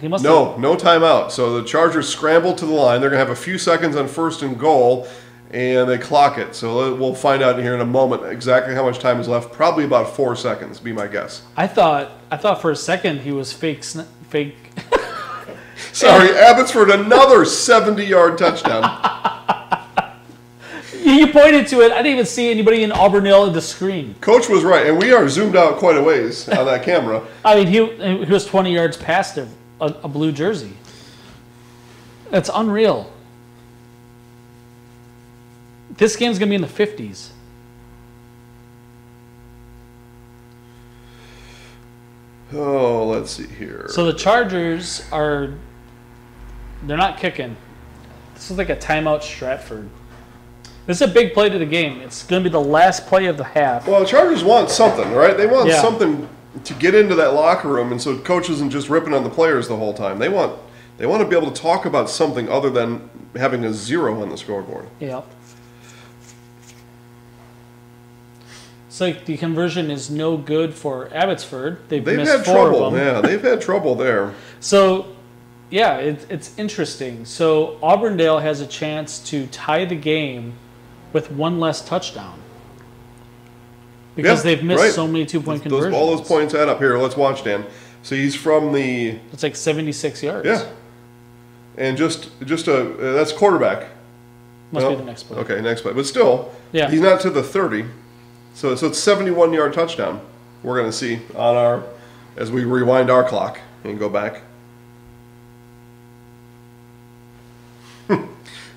No timeout. So the Chargers scramble to the line. They're going to have a few seconds on 1st and goal, and they clock it. So we'll find out here in a moment exactly how much time is left. Probably about 4 seconds, be my guess. I thought for a second he was fake. Sorry, Abbotsford, another 70-yard touchdown. You pointed to it. I didn't even see anybody in Auburndale at the screen. Coach was right, and we are zoomed out quite a ways on that camera. I mean, he was 20 yards past a blue jersey. That's unreal. This game's going to be in the 50s. Oh, let's see here. So the Chargers they're not kicking. This is like a timeout Stratford. This is a big play to the game. It's going to be the last play of the half. Well, the Chargers want something, right? They want Yeah. something to get into that locker room, and so coach isn't just ripping on the players the whole time. They want to be able to talk about something other than having a 0 on the scoreboard. Yeah. It's like the conversion is no good for Abbotsford. They've missed had 4 trouble. of them. Yeah, they've had trouble there. So, yeah, it's interesting. So Auburndale has a chance to tie the game with 1 less touchdown because they've missed so many 2-point conversions. All those points add up. Here, let's watch, Dan. So he's from the... It's like 76 yards. Yeah. And that's quarterback. Must be the next play. Okay, next play. But still, Yeah. he's not to the 30. So it's 71-yard touchdown we're going to see on our, as we rewind our clock and go back.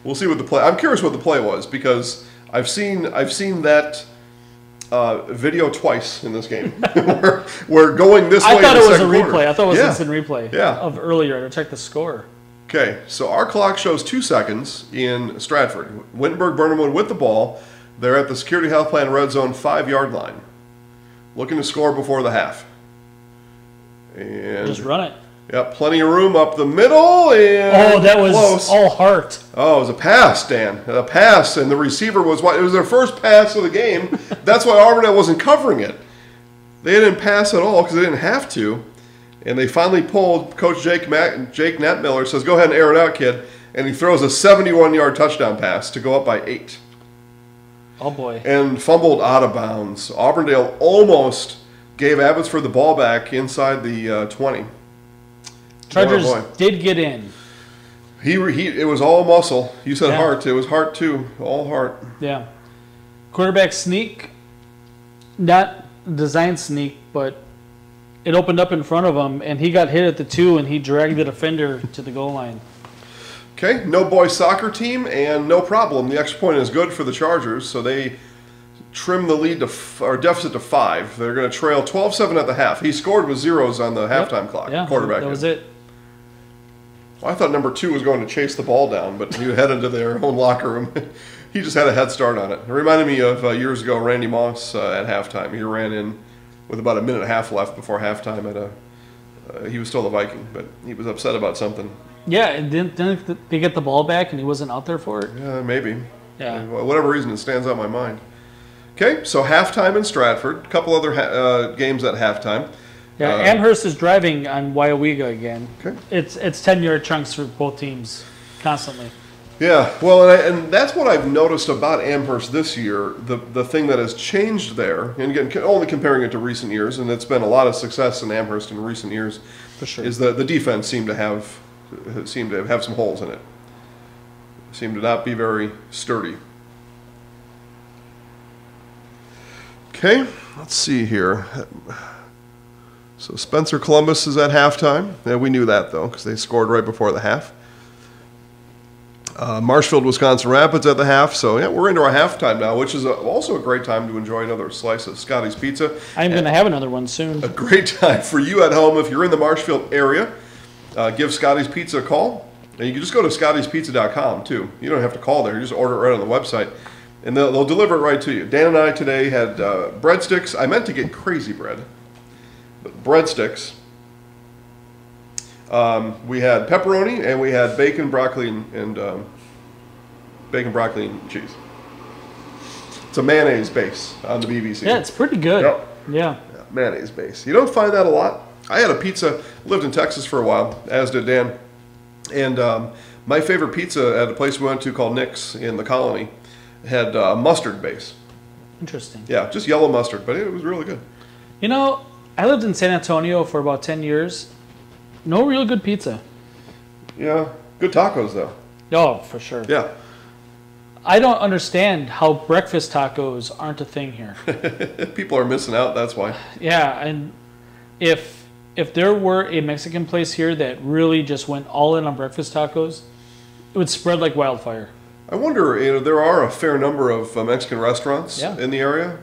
We'll see what the play. I'm curious what the play was because I've seen that video twice in this game. we're going this way. I thought in it the was a second replay. quarter. I thought it was Yeah. instant replay Yeah. of earlier to check the score. Okay, so our clock shows 2 seconds in Stratford. Wittenberg Burnhamwood with the ball. They're at the Security Health Plan red zone 5-yard line. Looking to score before the half. And Just run it. Yep, plenty of room up the middle. And Oh, that was close. all heart. Oh, it was a pass, Dan. A pass, and the receiver was it was their first pass of the game. That's why Auburndale wasn't covering it. They didn't pass at all because they didn't have to. And they finally pulled. Coach Jake Knapmiller says, "Go ahead and air it out, kid." And he throws a 71-yard touchdown pass to go up by 8. Oh, boy. And fumbled out of bounds. Auburndale almost gave Abbotsford the ball back inside the 20. Chargers Boy. did get in. It was all muscle. You said Yeah. heart. It was heart too. All heart. Yeah. Quarterback sneak, not design sneak, but it opened up in front of him, and he got hit at the 2, and he dragged the defender to the goal line. Okay, no boys soccer team, and no problem. The extra point is good for the Chargers, so they trim the lead or deficit to 5. They're going to trail 12-7 at the half. He scored with 0s on the halftime clock. Yeah, Quarterback. that was did. it. Well, I thought number 2 was going to chase the ball down, but he headed to their own locker room. He just had a head start on it. It reminded me of years ago, Randy Moss at halftime. He ran in with about a minute and a half left before halftime. He was still the Viking, but he was upset about something. Yeah, and didn't they get the ball back, and he wasn't out there for it? Yeah, maybe. Yeah. Whatever reason, it stands out in my mind. Okay, so halftime in Stratford. A couple other games at halftime. Yeah, Amherst is driving on Wyowega again. Okay. It's 10-yard chunks for both teams constantly. Yeah, well, and that's what I've noticed about Amherst this year. The thing that has changed there, and again, only comparing it to recent years, and it's been a lot of success in Amherst in recent years, For sure. is the defense seemed to have some holes in it. Seemed to not be very sturdy. Okay, let's see here. So Spencer Columbus is at halftime. Yeah, we knew that, though, because they scored right before the half. Marshfield, Wisconsin Rapids at the half. So, yeah, we're into our halftime now, which is also a great time to enjoy another slice of Scotty's Pizza. I'm going to have another one soon. A great time for you at home if you're in the Marshfield area. Give Scotty's Pizza a call. And you can just go to scottyspizza.com, too. You don't have to call there. You just order it right on the website. And they'll deliver it right to you. Dan and I today had breadsticks. I meant to get crazy bread. But breadsticks. We had pepperoni, and we had bacon, broccoli, and cheese. It's a mayonnaise base on the BBC. Yeah, it's pretty good. Yep. Yeah. Mayonnaise base. You don't find that a lot. I had a pizza, lived in Texas for a while, as did Dan. And my favorite pizza at a place we went to called Nick's in the Colony had mustard base. Interesting. Yeah, just yellow mustard, but it was really good. You know, I lived in San Antonio for about 10 years. No real good pizza. Yeah, good tacos, though. Oh, for sure. Yeah. I don't understand how breakfast tacos aren't a thing here. People are missing out, that's why. Yeah, and if there were a Mexican place here that really just went all in on breakfast tacos, it would spread like wildfire. I wonder, there are a fair number of Mexican restaurants Yeah. in the area.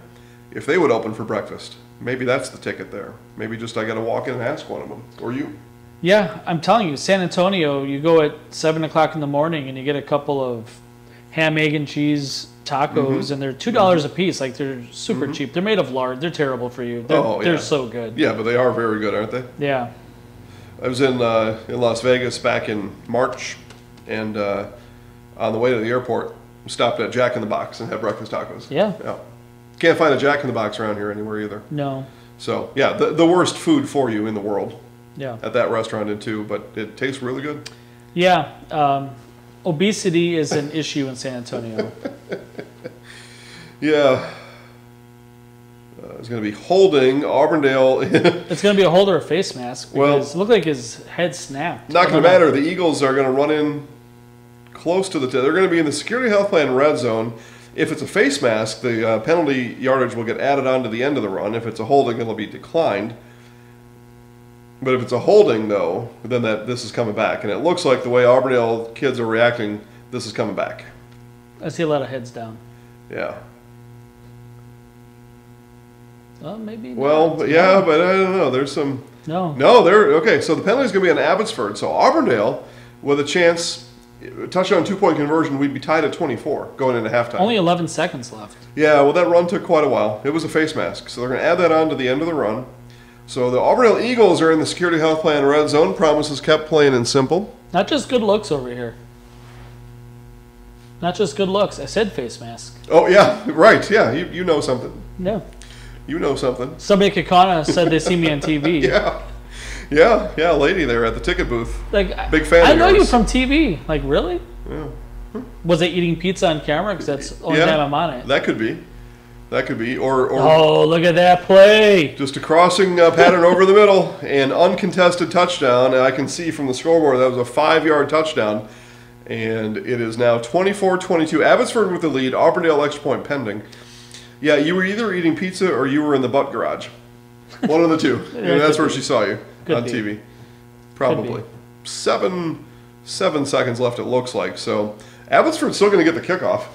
If they would open for breakfast, maybe that's the ticket there. Maybe just I got to walk in and ask one of them, or you. Yeah, I'm telling you, San Antonio, you go at 7 o'clock in the morning and you get a couple of ham, egg, and cheese tacos, and they're $2 a piece. Like, they're super cheap. They're made of lard. They're terrible for you. They're so good. Yeah, but they are very good, aren't they? Yeah. I was in Las Vegas back in March, and on the way to the airport, stopped at Jack in the Box and had breakfast tacos. Yeah. Can't find a Jack in the Box around here anywhere either. No. So, yeah, the worst food for you in the world. Yeah. At that restaurant, too, but it tastes really good. Yeah. Obesity is an issue in San Antonio. Yeah. It's going to be holding Auburndale. It's going to be a holder of face mask because it looked like his head snapped. Not going to matter. The Eagles are going to run in close to they're going to be in the security health plan red zone. If it's a face mask, the penalty yardage will get added on to the end of the run. If it's a holding, it'll be declined. But if it's a holding, though, then this is coming back. And it looks like the way Auburndale kids are reacting, this is coming back. I see a lot of heads down. Yeah. Well, maybe. Well, but I don't know. There's some. No. Okay. So the penalty is going to be on Abbotsford. So Auburndale, with a chance, touchdown 2-point conversion, we'd be tied at 24 going into halftime. Only 11 seconds left. Yeah. Well, that run took quite a while. It was a face mask, so they're going to add that on to the end of the run. So the Auburndale Eagles are in the security health plan red zone. Promises kept plain and simple. Not just good looks over here. Not just good looks. I said face mask. Oh yeah, right. Yeah, you know something. No. You know something. Somebody at Kakana said they see me on TV. Yeah, lady there at the ticket booth. Like, big fan. I know you from TV. Like, really? Yeah. Was they eating pizza on camera? Because that's the only time I'm on it. That could be. Or oh, look at that play! Just a crossing pattern over the middle, an uncontested touchdown. And I can see from the scoreboard that was a 5-yard touchdown, and it is now 24-22. Abbotsford with the lead. Auburndale extra point pending. Yeah, you were either eating pizza or you were in the butt garage. One of the two. And that's where she saw you on TV. Probably. 7 seconds left, it looks like. So Abbotsford's still going to get the kickoff.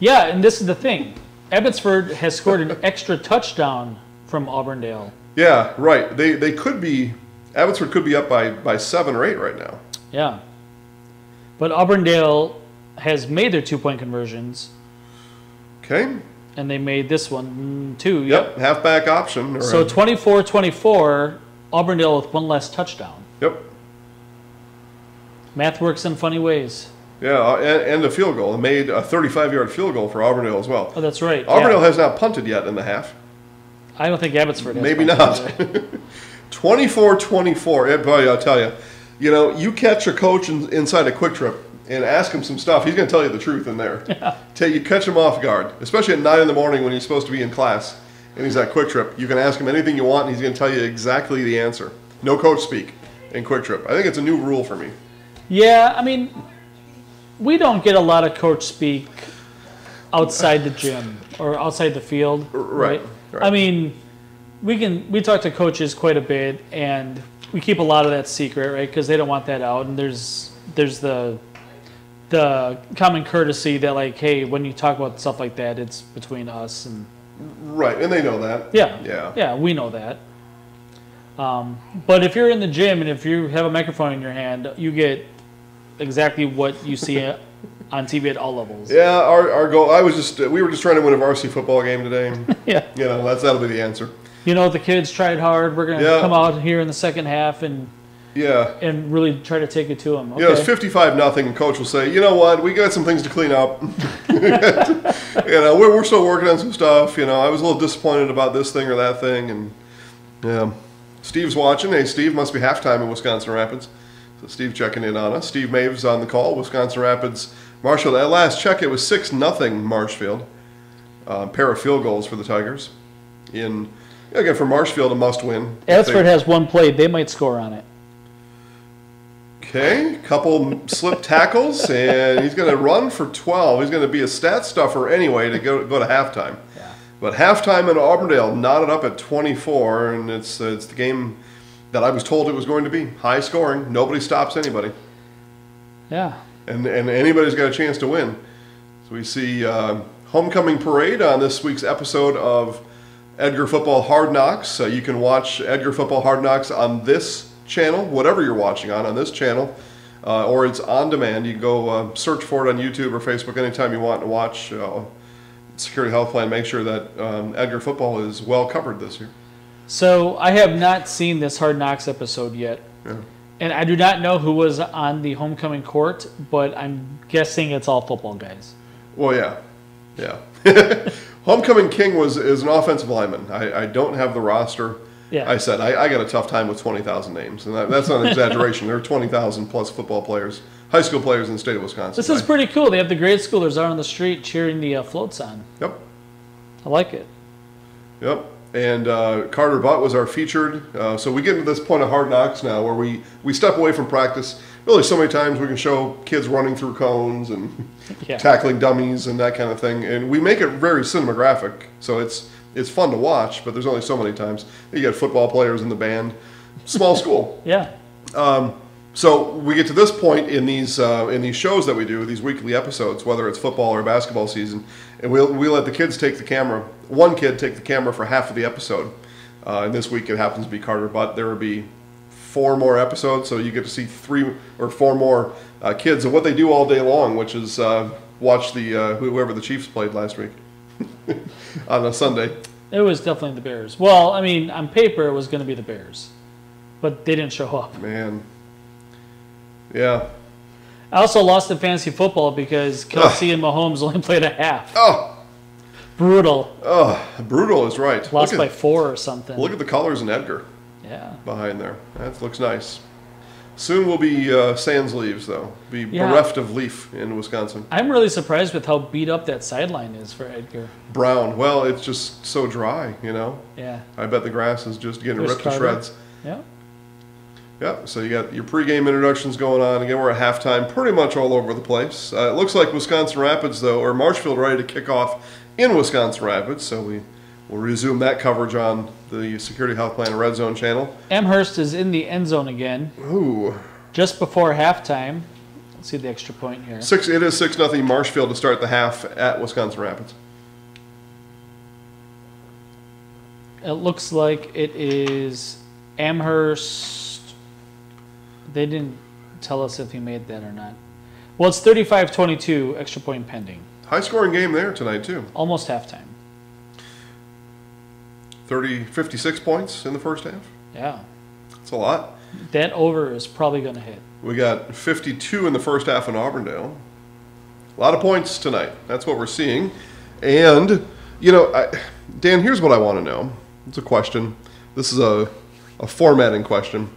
Yeah, and this is the thing. Abbotsford has scored an extra touchdown from Auburndale. Yeah, right. They could be. Abbotsford could be up by 7 or 8 right now. Yeah. But Auburndale has made their 2-point conversions. Okay. And they made this one too. Yep, halfback option. So 24-24, Auburndale with 1 less touchdown. Yep. Math works in funny ways. Yeah, and a field goal. It made a 35-yard field goal for Auburndale as well. Oh, that's right. Auburndale has not punted yet in the half. I don't think Abbotsford has. Maybe not. 24-24. Boy, I'll tell you. You catch a coach inside a Quick Trip and ask him some stuff, he's going to tell you the truth in there. Yeah. You catch him off guard, especially at 9 in the morning when he's supposed to be in class and he's at Quick Trip. You can ask him anything you want and he's going to tell you exactly the answer. No coach speak in Quick Trip. I think it's a new rule for me. Yeah, I mean, we don't get a lot of coach speak outside the gym or outside the field. Right. I mean, we talk to coaches quite a bit and we keep a lot of that secret, right? Because they don't want that out. And there's the common courtesy that, like, hey, when you talk about stuff like that, it's between us and right, and they know that. Yeah, we know that. But if you're in the gym and if you have a microphone in your hand, you get exactly what you see on TV at all levels. Yeah, our goal. We were just trying to win a varsity football game today. Yeah, that'll be the answer. The kids tried hard. We're gonna come out here in the second half and really try to take it to them. Okay. It's 55-0, and coach will say, you know what, we got some things to clean up. We're still working on some stuff. I was a little disappointed about this thing or that thing, and Steve's watching. Hey, Steve, must be halftime in Wisconsin Rapids. So Steve checking in on us. Steve Maves on the call. Wisconsin Rapids, Marshfield. At last check, it was 6-0 Marshfield. Pair of field goals for the Tigers. Again, for Marshfield, a must-win. Abbotsford has one play. They might score on it. Okay, couple slip tackles, and he's going to run for 12. He's going to be a stat stuffer anyway to go to halftime. Yeah. But halftime in Auburndale knotted up at 24, and it's the game that I was told it was going to be. High scoring. Nobody stops anybody. Yeah. And anybody's got a chance to win. So we see homecoming parade on this week's episode of Edgar Football Hard Knocks. You can watch Edgar Football Hard Knocks on this channel, whatever you're watching on this channel. or it's on demand. You can go search for it on YouTube or Facebook anytime you want to watch Security Health Plan. Make sure that Edgar football is well covered this year. So I have not seen this Hard Knocks episode yet. Yeah. And I do not know who was on the homecoming court, but I'm guessing it's all football guys. Well, yeah. Homecoming king is an offensive lineman. I don't have the roster. Yeah. I said I got a tough time with 20,000 names, and that's not an exaggeration. There are 20,000 plus football players, high school players in the state of Wisconsin. This is pretty cool. They have the grade schoolers out on the street cheering the floats on. Yep. I like it. Yep. And Carter Butt was our featured. So we get to this point of Hard Knocks now where we step away from practice. Really, so many times we can show kids running through cones and tackling dummies and that kind of thing. And we make it very cinematographic. So it's fun to watch, but there's only so many times. You got football players in the band. Small school. Yeah. So we get to this point in these shows that we do, these weekly episodes, whether it's football or basketball season, and we let the kids take the camera. One kid take the camera for half of the episode. And this week it happens to be Carter Butt. There will be 4 more episodes, so you get to see 3 or 4 more kids and what they do all day long, which is watch the whoever the Chiefs played last week on a Sunday. It was definitely the Bears. Well, I mean, on paper it was going to be the Bears, but they didn't show up. Man. Yeah. I also lost in fantasy football because Kelsey and Mahomes only played a half. Oh. Brutal. Oh, brutal is right. Lost by 4 or something. Look at the colors in Edgar. Yeah. Behind there. That looks nice. Soon we'll be sans leaves, though. Be bereft of leaf in Wisconsin. I'm really surprised with how beat up that sideline is for Edgar. Brown. Well, it's just so dry, you know? Yeah. I bet the grass is just getting ripped to shreds. Yeah. Yep, so you got your pregame introductions going on. Again, we're at halftime pretty much all over the place. It looks like Wisconsin Rapids, though, or Marshfield ready to kick off in Wisconsin Rapids, so we'll resume that coverage on the Security Health Plan Red Zone channel. Amherst is in the end zone again. Ooh. Just before halftime. Let's see the extra point here. It is 6-0 Marshfield to start the half at Wisconsin Rapids. It looks like it is Amherst. They didn't tell us if he made that or not. Well, it's 35-22, extra point pending. High-scoring game there tonight, too. Almost halftime. 56 points in the first half. Yeah. That's a lot. That over is probably going to hit. We got 52 in the first half in Auburndale. A lot of points tonight. That's what we're seeing. And, you know, Dan, here's what I want to know. It's a question. This is a formatting question.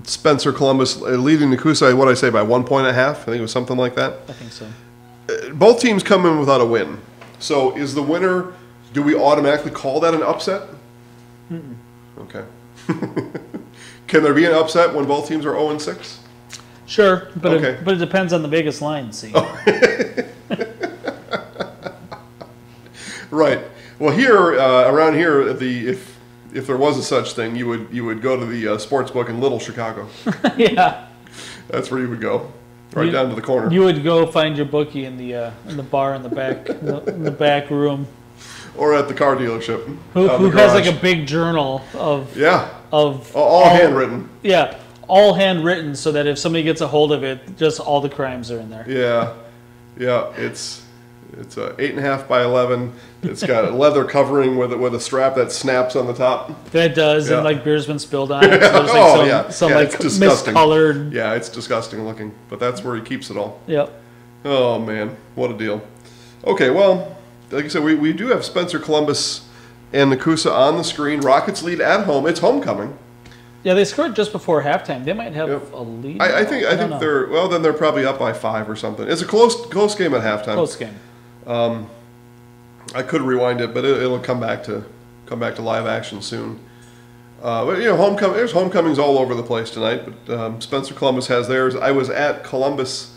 Spencer Columbus leading Nakusa, what did I say, by 1.5 points? I think it was something like that. I think so. Both teams come in without a win. So is the winner, do we automatically call that an upset? Mm-mm. Okay. Can there be an upset when both teams are 0-6? Sure, but okay. It depends on the Vegas line, see. Right. Well, here around here, if there was a such thing, you would go to the sports book in Little Chicago. Yeah. That's where you would go, down to the corner. You would go find your bookie in the bar in the back in the back room, or at the car dealership. Who has like a big journal of all handwritten. Yeah, all handwritten, so that if somebody gets a hold of it, just all the crimes are in there. Yeah. It's 8.5 by 11. It's got a leather covering with a strap that snaps on the top. That does, and like beer's been spilled on it. So there's some like miscolored. Yeah, it's disgusting looking, but that's where he keeps it all. Yep. Oh man, what a deal. Okay, well, like I said, we do have Spencer Columbus and Nakusa on the screen. Rockets lead at home. It's homecoming. Yeah, they scored just before halftime. They might have a lead. I think they're probably up by 5 or something. It's a close game at halftime. Close game. I could rewind it, but it'll come back to live action soon. But you know, there's homecomings all over the place tonight. But Spencer Columbus has theirs. I was at Columbus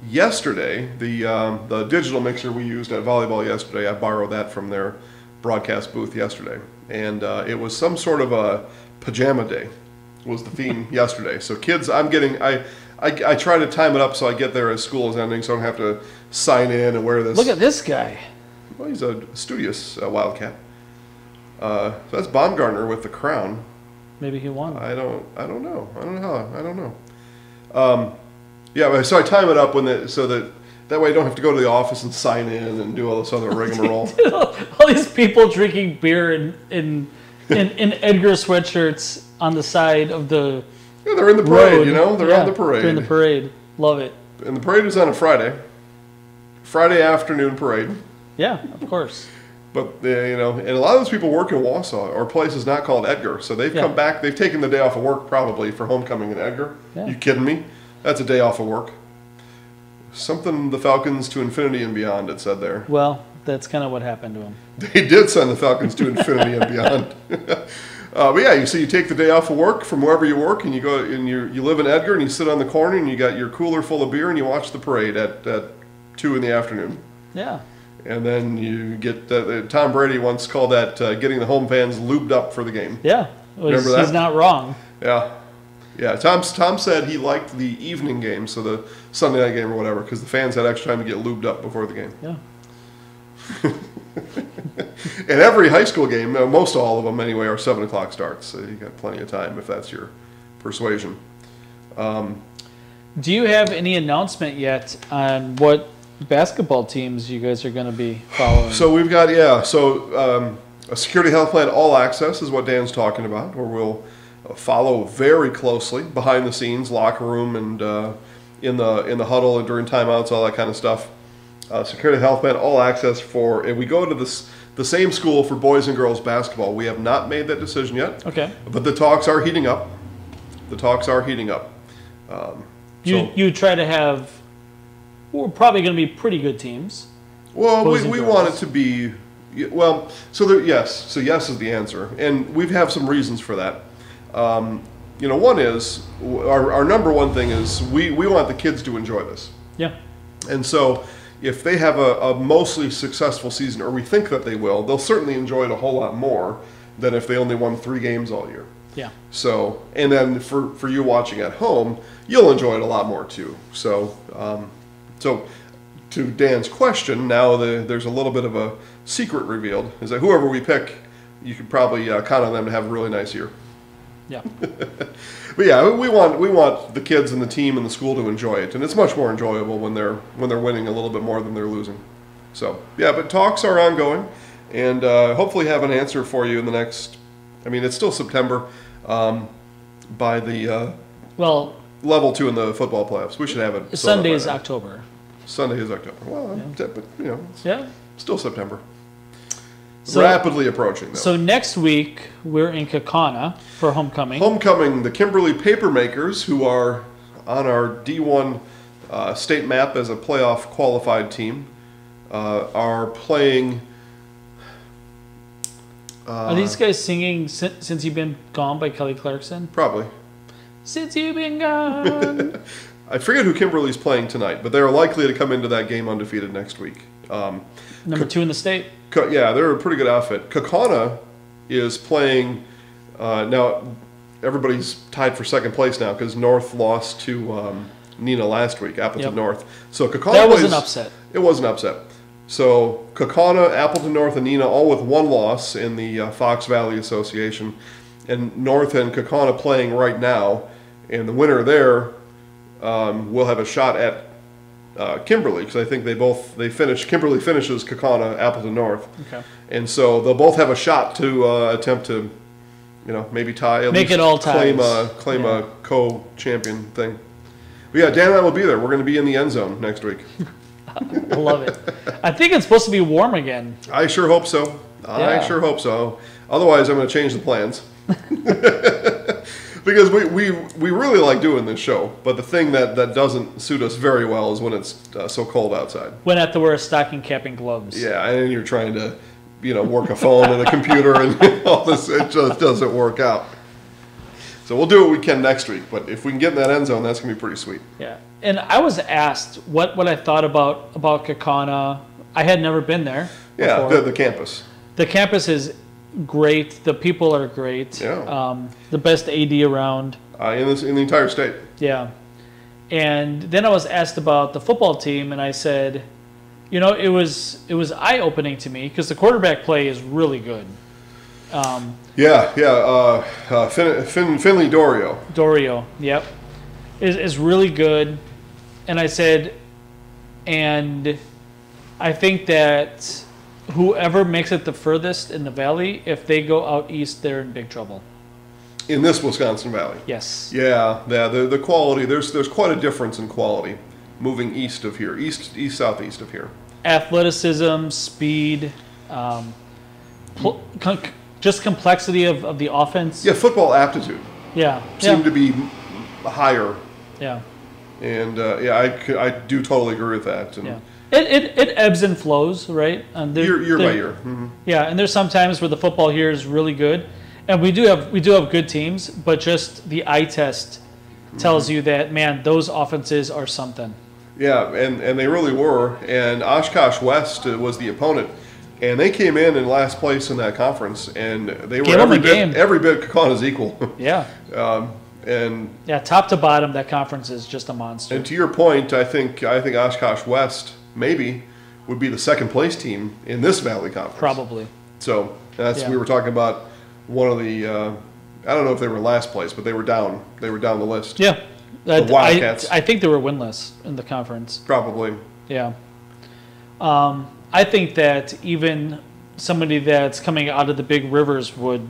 yesterday. The digital mixer we used at volleyball yesterday, I borrowed that from their broadcast booth yesterday, and it was some sort of a pajama day was the theme yesterday. So kids, I try to time it up so I get there as school is ending, so I don't have to sign in and wear this. Look at this guy. Well, he's a studious Wildcat. So that's Baumgartner with the crown. Maybe he won. I don't know. I don't know. Yeah, so I time it up so that way I don't have to go to the office and sign in and do all this other rigmarole. All these people drinking beer in Edgar sweatshirts on the side of the they're in the parade, road. They're on the parade. They're in the parade. Love it. And the parade is on a Friday afternoon parade. Yeah, of course. But and a lot of those people work in Wausau or places not called Edgar, so they've come back. They've taken the day off of work probably for homecoming in Edgar. Yeah. You kidding me? That's a day off of work. Something the Falcons to infinity and beyond. It said there. Well, that's kind of what happened to them. They did send the Falcons to infinity and beyond. But yeah, you take the day off of work from wherever you work, and you go and you live in Edgar, and you sit on the corner, and you got your cooler full of beer, and you watch the parade at 2 in the afternoon. Yeah. And then you get Tom Brady once called that getting the home fans lubed up for the game. Yeah, remember that? He's not wrong. Yeah. Yeah, Tom said he liked the evening game, so the Sunday night game or whatever, because the fans had extra time to get lubed up before the game. Yeah. And every high school game, most all of them anyway, are 7 o'clock starts, so you got plenty of time if that's your persuasion. Do you have any announcement yet on what basketball teams you guys are going to be following? So we've got, a security health plan all access is what Dan's talking about, where we'll follow very closely behind the scenes, locker room and in the huddle and during timeouts, all that kind of stuff. Security health plan all access and we go to the same school for boys and girls basketball. We have not made that decision yet. Okay. But the talks are heating up. You try to have, we're probably going to be pretty good teams. Well, we want it to be, yes is the answer. And we have some reasons for that. One is, our number one thing is we want the kids to enjoy this. Yeah. And so if they have a mostly successful season, or we think that they will, they'll certainly enjoy it a whole lot more than if they only won 3 games all year. Yeah. So, and then for you watching at home, you'll enjoy it a lot more too. So, to Dan's question, now there's a little bit of a secret revealed, is that whoever we pick, you could probably count on them to have a really nice year. Yeah. But yeah, we want the kids and the team and the school to enjoy it, and it's much more enjoyable when they're winning a little bit more than they're losing. So yeah, but talks are ongoing, and hopefully have an answer for you in the next. I mean, it's still September. By the level 2 in the football playoffs, we should have it. Sunday is October. Sunday is October. Well, yeah. But it's still September. So, rapidly approaching, though. So next week, we're in Kaukauna for homecoming. Homecoming, the Kimberly Papermakers, who are on our D1 state map as a playoff qualified team, are playing... are these guys singing Since You've Been Gone by Kelly Clarkson? Probably. Since You've Been Gone. I forget who Kimberly's playing tonight, but they're likely to come into that game undefeated next week. Number 2 in the state. Yeah, they're a pretty good outfit. Kaukauna is playing now. Everybody's tied for second place now because North lost to Neenah last week. Appleton North. So Kaukauna was an upset. It was an upset. So Kaukauna, Appleton North, and Neenah all with 1 loss in the Fox Valley Association, and North and Kaukauna playing right now. And the winner there will have a shot at Kimberly, because I think they finish. Kimberly finishes Kaukauna, Appleton North. Okay. And so they'll both have a shot to attempt to, maybe tie. Make it all ties. Claim a co-champion thing. But yeah, Dan and I will be there. We're going to be in the end zone next week. I love it. I think it's supposed to be warm again. I sure hope so. I sure hope so. Otherwise, I'm going to change the plans. Because we really like doing this show, but the thing that doesn't suit us very well is when it's so cold outside. When I have to wear a stocking cap and gloves. Yeah, and you're trying to, work a phone and a computer and all this. It just doesn't work out. So we'll do what we can next week, but if we can get in that end zone, that's going to be pretty sweet. Yeah, and I was asked what I thought about Kaukauna. I had never been there before. Yeah, the campus. The campus is great. The people are great. Yeah. The best AD around. In the entire state. Yeah. And then I was asked about the football team, and I said, it was eye-opening to me because the quarterback play is really good. Finley Dorio. Dorio, yep, is really good. And I said, and I think that whoever makes it the furthest in the valley, if they go out east, they're in big trouble. In this Wisconsin Valley. Yes. Yeah. The quality, there's quite a difference in quality moving east of here, southeast of here. Athleticism, speed, just complexity of the offense. Yeah, football aptitude. Yeah. Seem to be higher. Yeah. And I do totally agree with that. And yeah. It ebbs and flows, right? And year by year. Mm-hmm. Yeah, and there's some times where the football here is really good, and we do have good teams, but just the eye test tells you that, man, those offenses are something. Yeah, and they really were. And Oshkosh West was the opponent, and they came in last place in that conference, and they were every bit Kaukauna equal. Yeah. And top to bottom, that conference is just a monster. And to your point, I think Oshkosh West maybe would be the second place team in this Valley Conference. Probably. So we were talking about one of the I don't know if they were last place, but they were down. They were down the list. Yeah. The Wildcats. I think they were winless in the conference. Probably. Yeah. I think that even somebody that's coming out of the big rivers would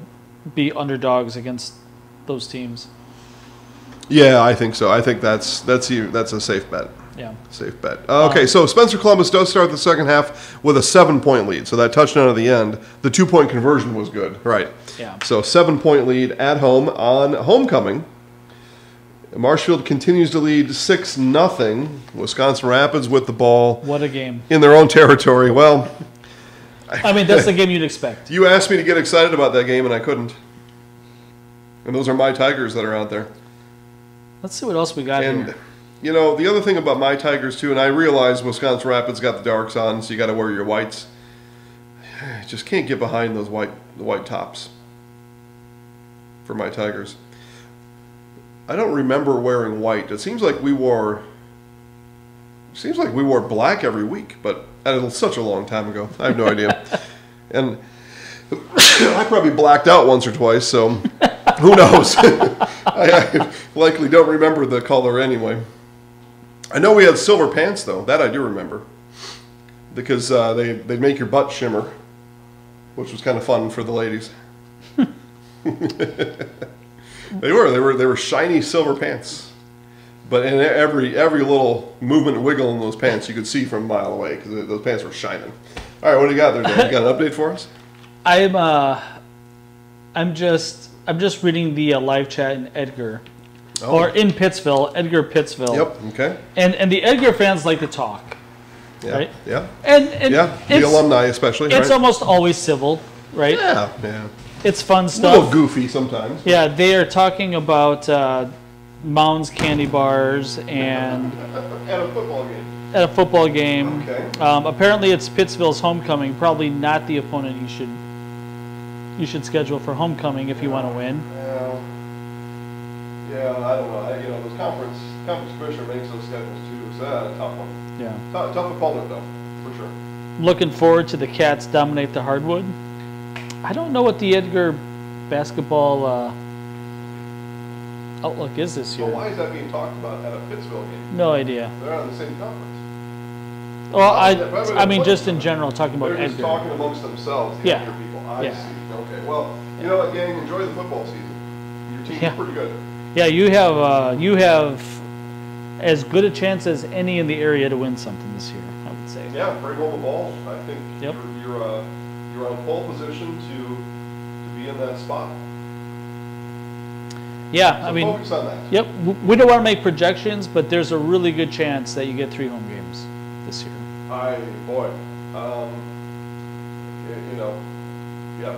be underdogs against those teams. Yeah, I think so. I think that's a safe bet. Yeah. Safe bet. Okay, so Spencer Columbus does start the second half with a 7-point lead. So that touchdown at the end, the 2-point conversion was good. Right. Yeah. So 7-point lead at home on homecoming. Marshfield continues to lead 6-0. Wisconsin Rapids with the ball. What a game. In their own territory. Well, I mean, that's the game you'd expect. You asked me to get excited about that game, and I couldn't. And those are my Tigers that are out there. Let's see what else we got here. And, you know, the other thing about my Tigers, too, and I realize Wisconsin Rapids got the darks on, so you got to wear your whites. Just can't get behind those white tops for my Tigers. I don't remember wearing white. It seems like we wore black every week, but that was such a long time ago. I have no idea. And I probably blacked out once or twice, so who knows? I likely don't remember the color anyway. I know we had silver pants, though. That I do remember. Because they'd make your butt shimmer, which was kind of fun for the ladies. They were shiny silver pants. But in every little movement and wiggle in those pants you could see from a mile away because those pants were shining. All right, what do you got there, Dan? You got an update for us? I'm just reading the live chat in Edgar, or in Pittsville, Edgar Pittsville. Yep. Okay. And the Edgar fans like to talk, yeah, right? Yeah. And the alumni especially. It's right? almost always civil, right? Yeah. Yeah. It's fun stuff. A little goofy sometimes. Yeah, they are talking about Mounds candy bars and at a football game. At a football game. Okay. Apparently, it's Pittsville's homecoming. Probably not the opponent you should schedule for homecoming if you want to win. Yeah, I don't know. Those conference commissioner makes those schedules too. So that's a tough one. Yeah. Tough opponent though, for sure. Looking forward to the Cats dominate the hardwood. I don't know what the Edgar basketball outlook is this year. So why is that being talked about at a Pittsville game? No idea. They're on the same conference. Well, I mean, just in general, talking about They're just Edgar. talking amongst themselves, the Edgar people. I see. Okay. Well, you know what, gang? Enjoy the football season. Your team's pretty good. Yeah, you have as good a chance as any in the area to win something this year, I would say. Yeah, bring home the ball. I think you're on pole position to be in that spot. Yeah, so I mean, focus on that. Yep, we don't want to make projections, but there's a really good chance that you get 3 home games this year.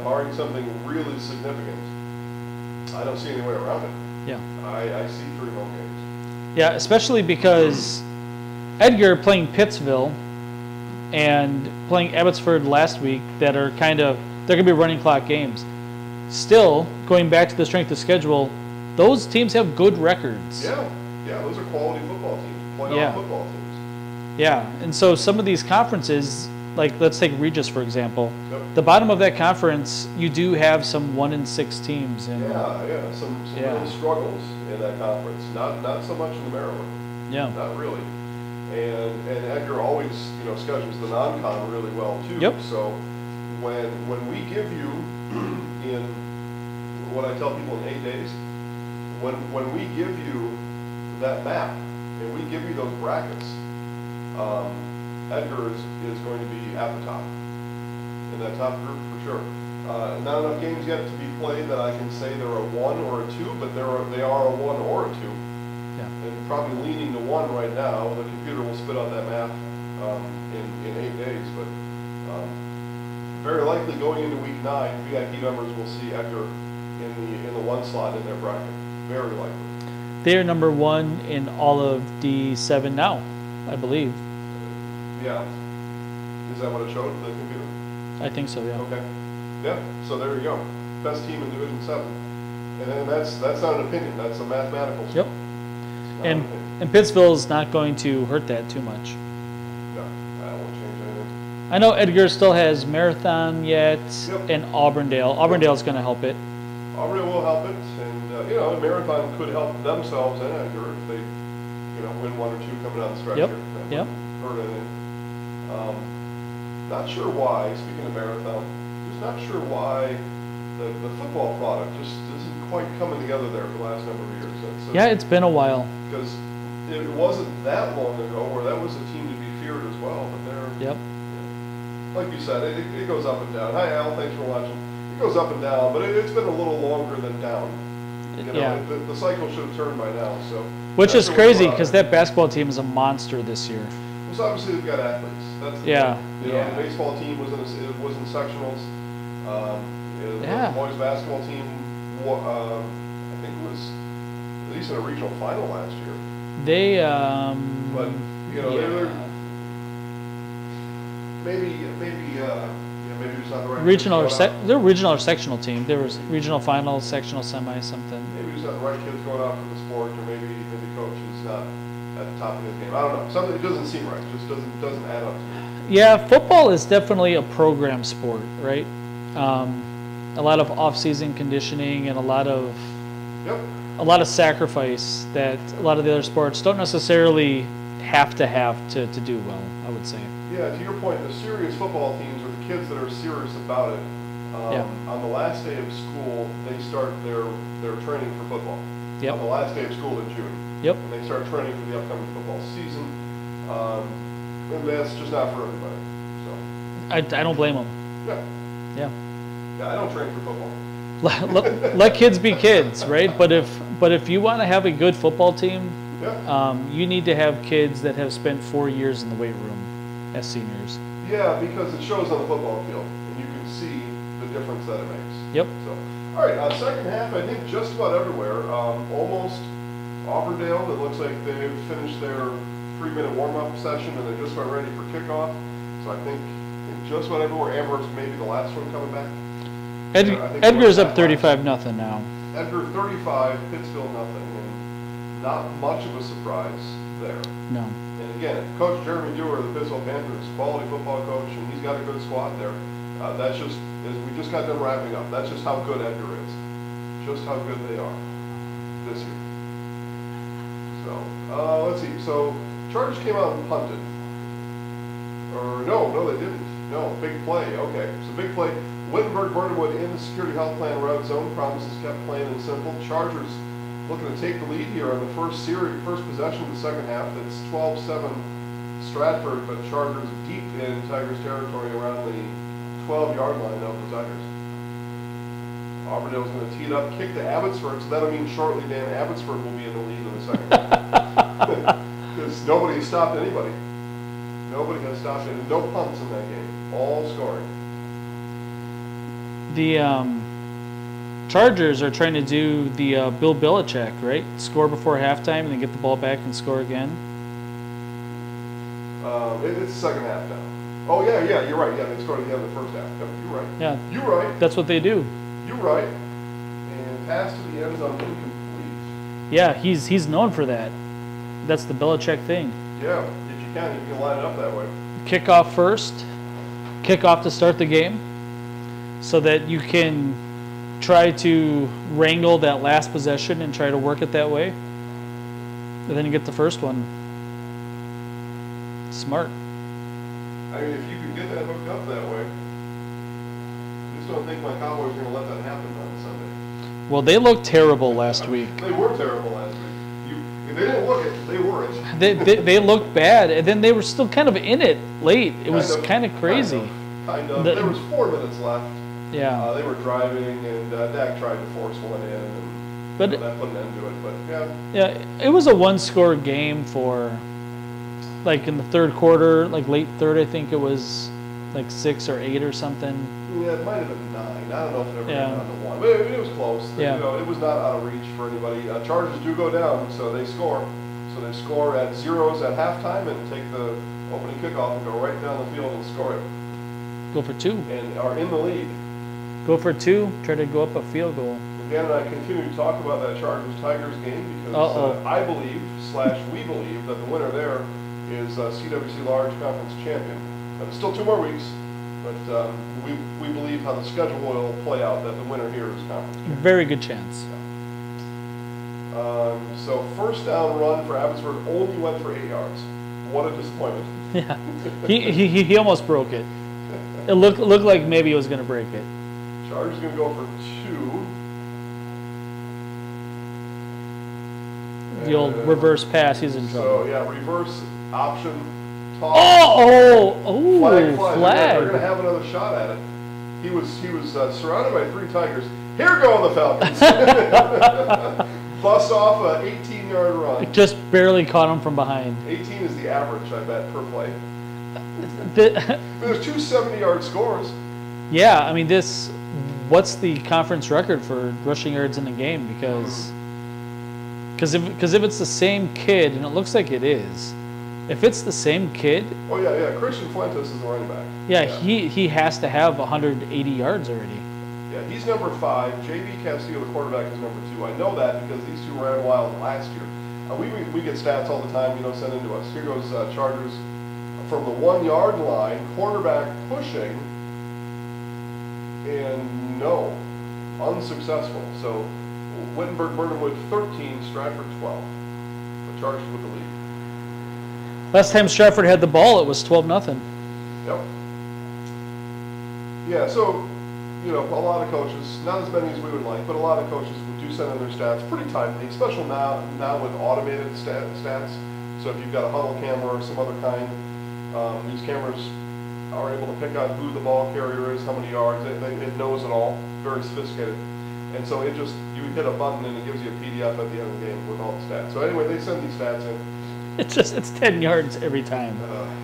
Barring something really significant, I don't see any way around it. Yeah. I see 3 home games. Yeah, especially because Edgar playing Pittsville and playing Abbotsford last week that are they're going to be running clock games. Still, going back to the strength of schedule, those teams have good records. Yeah, those are quality football teams, playoff football teams. Yeah, and so some of these conferences, like let's take Regis for example. Yep. The bottom of that conference, you do have some 1-6 teams, and some real struggles in that conference. Not so much in Maryland. Yeah. Not really. And Edgar always schedules the non-con really well too. Yep. So when we give you in what I tell people in 8 days, when we give you that map and we give you those brackets, Edgar is going to be at the top in that top group for sure. Not enough games yet to be played that I can say they're a 1 or a 2, but they are a 1 or a 2. Yeah. And probably leaning to 1 right now. The computer will spit out that map in 8 days, but very likely going into week 9, VIP members will see Edgar in the 1 slot in their bracket. Very likely. They are number 1 in all of D7 now, I believe. Yeah. Is that what it showed, the computer? I think so, yeah. Okay. Yeah, so there you go. Best team in Division 7. And then that's not an opinion, that's a mathematical score. Yep. And Pittsville's not going to hurt that too much. No, that won't change anything. I know Edgar still has Marathon yet, Yep. and Auburndale. Auburndale's going to help it. Auburndale will help it, and Marathon could help themselves and Edgar if they win 1 or 2 coming down the stretch Yep. here. That Yep. wouldn't hurt anything. Not sure why, speaking of Marathon, just not sure why the football product just isn't quite coming together there for the last number of years. Yeah, it's been a while. Because it wasn't that long ago where that was a team to be feared as well, but they're, Yep. like you said, it goes up and down. Hi Al, thanks for watching. It goes up and down, but it's been a little longer than down. Yeah. The cycle should have turned by now. So Which is crazy because that basketball team is a monster this year. Well, so obviously they've got athletes. That's the Yeah. thing. The baseball team was in sectionals. The boys basketball team, I think was at least in a regional final last year. They, But they're maybe it's not the right regional or kids they're regional or sectional team. There was regional final, sectional semi, something. maybe it's not the right kids going out for the sport, or maybe coach is not at the top of his game. I don't know. Something, it doesn't seem right. It just doesn't add up to me. Yeah, football is definitely a program sport, right? A lot of off-season conditioning and a lot of sacrifice that a lot of the other sports don't necessarily have to do well, I would say. Yeah, to your point, the serious football teams are the kids that are serious about it. On the last day of school, they start their training for football. Yep. On the last day of school in June. Yep. And they start training for the upcoming football season. And that's just not for everybody. So. I don't blame them. Yeah. Yeah. Yeah, I don't train for football. Let kids be kids, right? But if you want to have a good football team, you need to have kids that have spent 4 years in the weight room as seniors. Yeah, because it shows on the football field, and you can see the difference that it makes. Yep. So, all right, second half, I think just about everywhere. Almost Auburndale, it looks like they've finished their 3-minute warm-up session, and they're just about ready for kickoff. So I think just about everywhere. Amherst maybe the last one coming back. Edgar's up 35-0 now. Edgar 35, Pittsville nothing, and not much of a surprise there. No. And again, Coach Jeremy Dewar, the Pittsville Panthers, quality football coach, and he's got a good squad there. That's just, as we just got done wrapping up, that's just how good Edgar is. Just how good they are this year. So, let's see. So, Chargers came out and punted. Or, no, they didn't. No, big play. Okay, so big play. Wittenberg, Verderwood in the security health plan red zone. Promises kept plain and simple. Chargers looking to take the lead here on the first possession of the second half. That's 12-7 Stratford, but Chargers deep in Tigers territory around the 12-yard line of the Tigers. Auburndale's going to tee it up, kick to Abbotsford, so that'll mean shortly Dan Abbotsford will be in the lead in the second half. Because nobody has stopped anybody. Nobody has stopped it. No punts in that game. All scoring. The Chargers are trying to do the Bill Belichick, right? Score before halftime and then get the ball back and score again. It's the second half now. Oh, yeah, you're right. Yeah, they scored at the end of the first half. Yep, you're right. Yeah. You're right. That's what they do. You're right. And pass to the end zone incomplete. Yeah, he's known for that. That's the Belichick thing. Yeah, if you can line it up that way. Kickoff first, kickoff to start the game so that you can try to wrangle that last possession and try to work it that way. And then you get the first one. Smart. I mean, if you can get that hooked up that way, I just don't think my Cowboys are going to let that happen on Sunday. Well, they looked terrible last week. They were terrible last week. If they didn't look it, they weren't. They looked bad, and then they were still kind of in it late. It was kind of crazy. Kind of. There was 4 minutes left. Yeah. They were driving, and Dak tried to force one in, and that put an end to it. But yeah. Yeah, it was a one-score game for, like in the third quarter, like late third, I think it was like 6 or 8 or something. Yeah, it might have been 9. I don't know if it ever Yeah. got down to 1, but it was close. Yeah. You know, it was not out of reach for anybody. Chargers do go down, so they score. So they score at zeros at halftime and take the opening kickoff and go right down the field and score it. Go for 2. And are in the lead. Go for 2. Try to go up a field goal. Dan and I continue to talk about that Chargers-Tigers game because I believe / we believe that the winner there is CWC Large Conference champion. There's still 2 more weeks, but we believe how the schedule will play out that the winner here is conference champion. Very good chance. So first down run for Abbotsford only went for 8 yards. What a disappointment. Yeah, he almost broke it. It looked like maybe he was going to break it. Chargers going to go for 2. The old reverse pass, he's in trouble. So yeah, reverse option toss. Flag. They're going to have another shot at it. He was surrounded by 3 Tigers. Here go the Falcons. Bust off an 18-yard run. It just barely caught him from behind. 18 is the average, I bet, per play. There's There's 2 70-yard scores. Yeah, I mean what's the conference record for rushing yards in a game? Because if it's the same kid, and it looks like it is, if it's the same kid. Oh yeah. Christian Fuentes is the running back. Yeah, he has to have 180 yards already. Yeah, he's number 5. J.B. Castillo, the quarterback, is number 2. I know that because these 2 ran wild last year. We get stats all the time, sent in to us. Here goes Chargers from the 1-yard line, quarterback pushing, and no, unsuccessful. So Wittenberg Burnham with 13, Stratford 12. The Chargers with the lead. Last time Stratford had the ball, it was 12-0. Yep. Yeah, so, a lot of coaches, not as many as we would like, but a lot of coaches do send in their stats pretty timely, especially now with automated stats. So if you've got a huddle camera or some other kind, these cameras are able to pick out who the ball carrier is, how many yards, it knows it all, very sophisticated. And so you hit a button and it gives you a PDF at the end of the game with all the stats. So anyway, they send these stats in. It's 10 yards every time,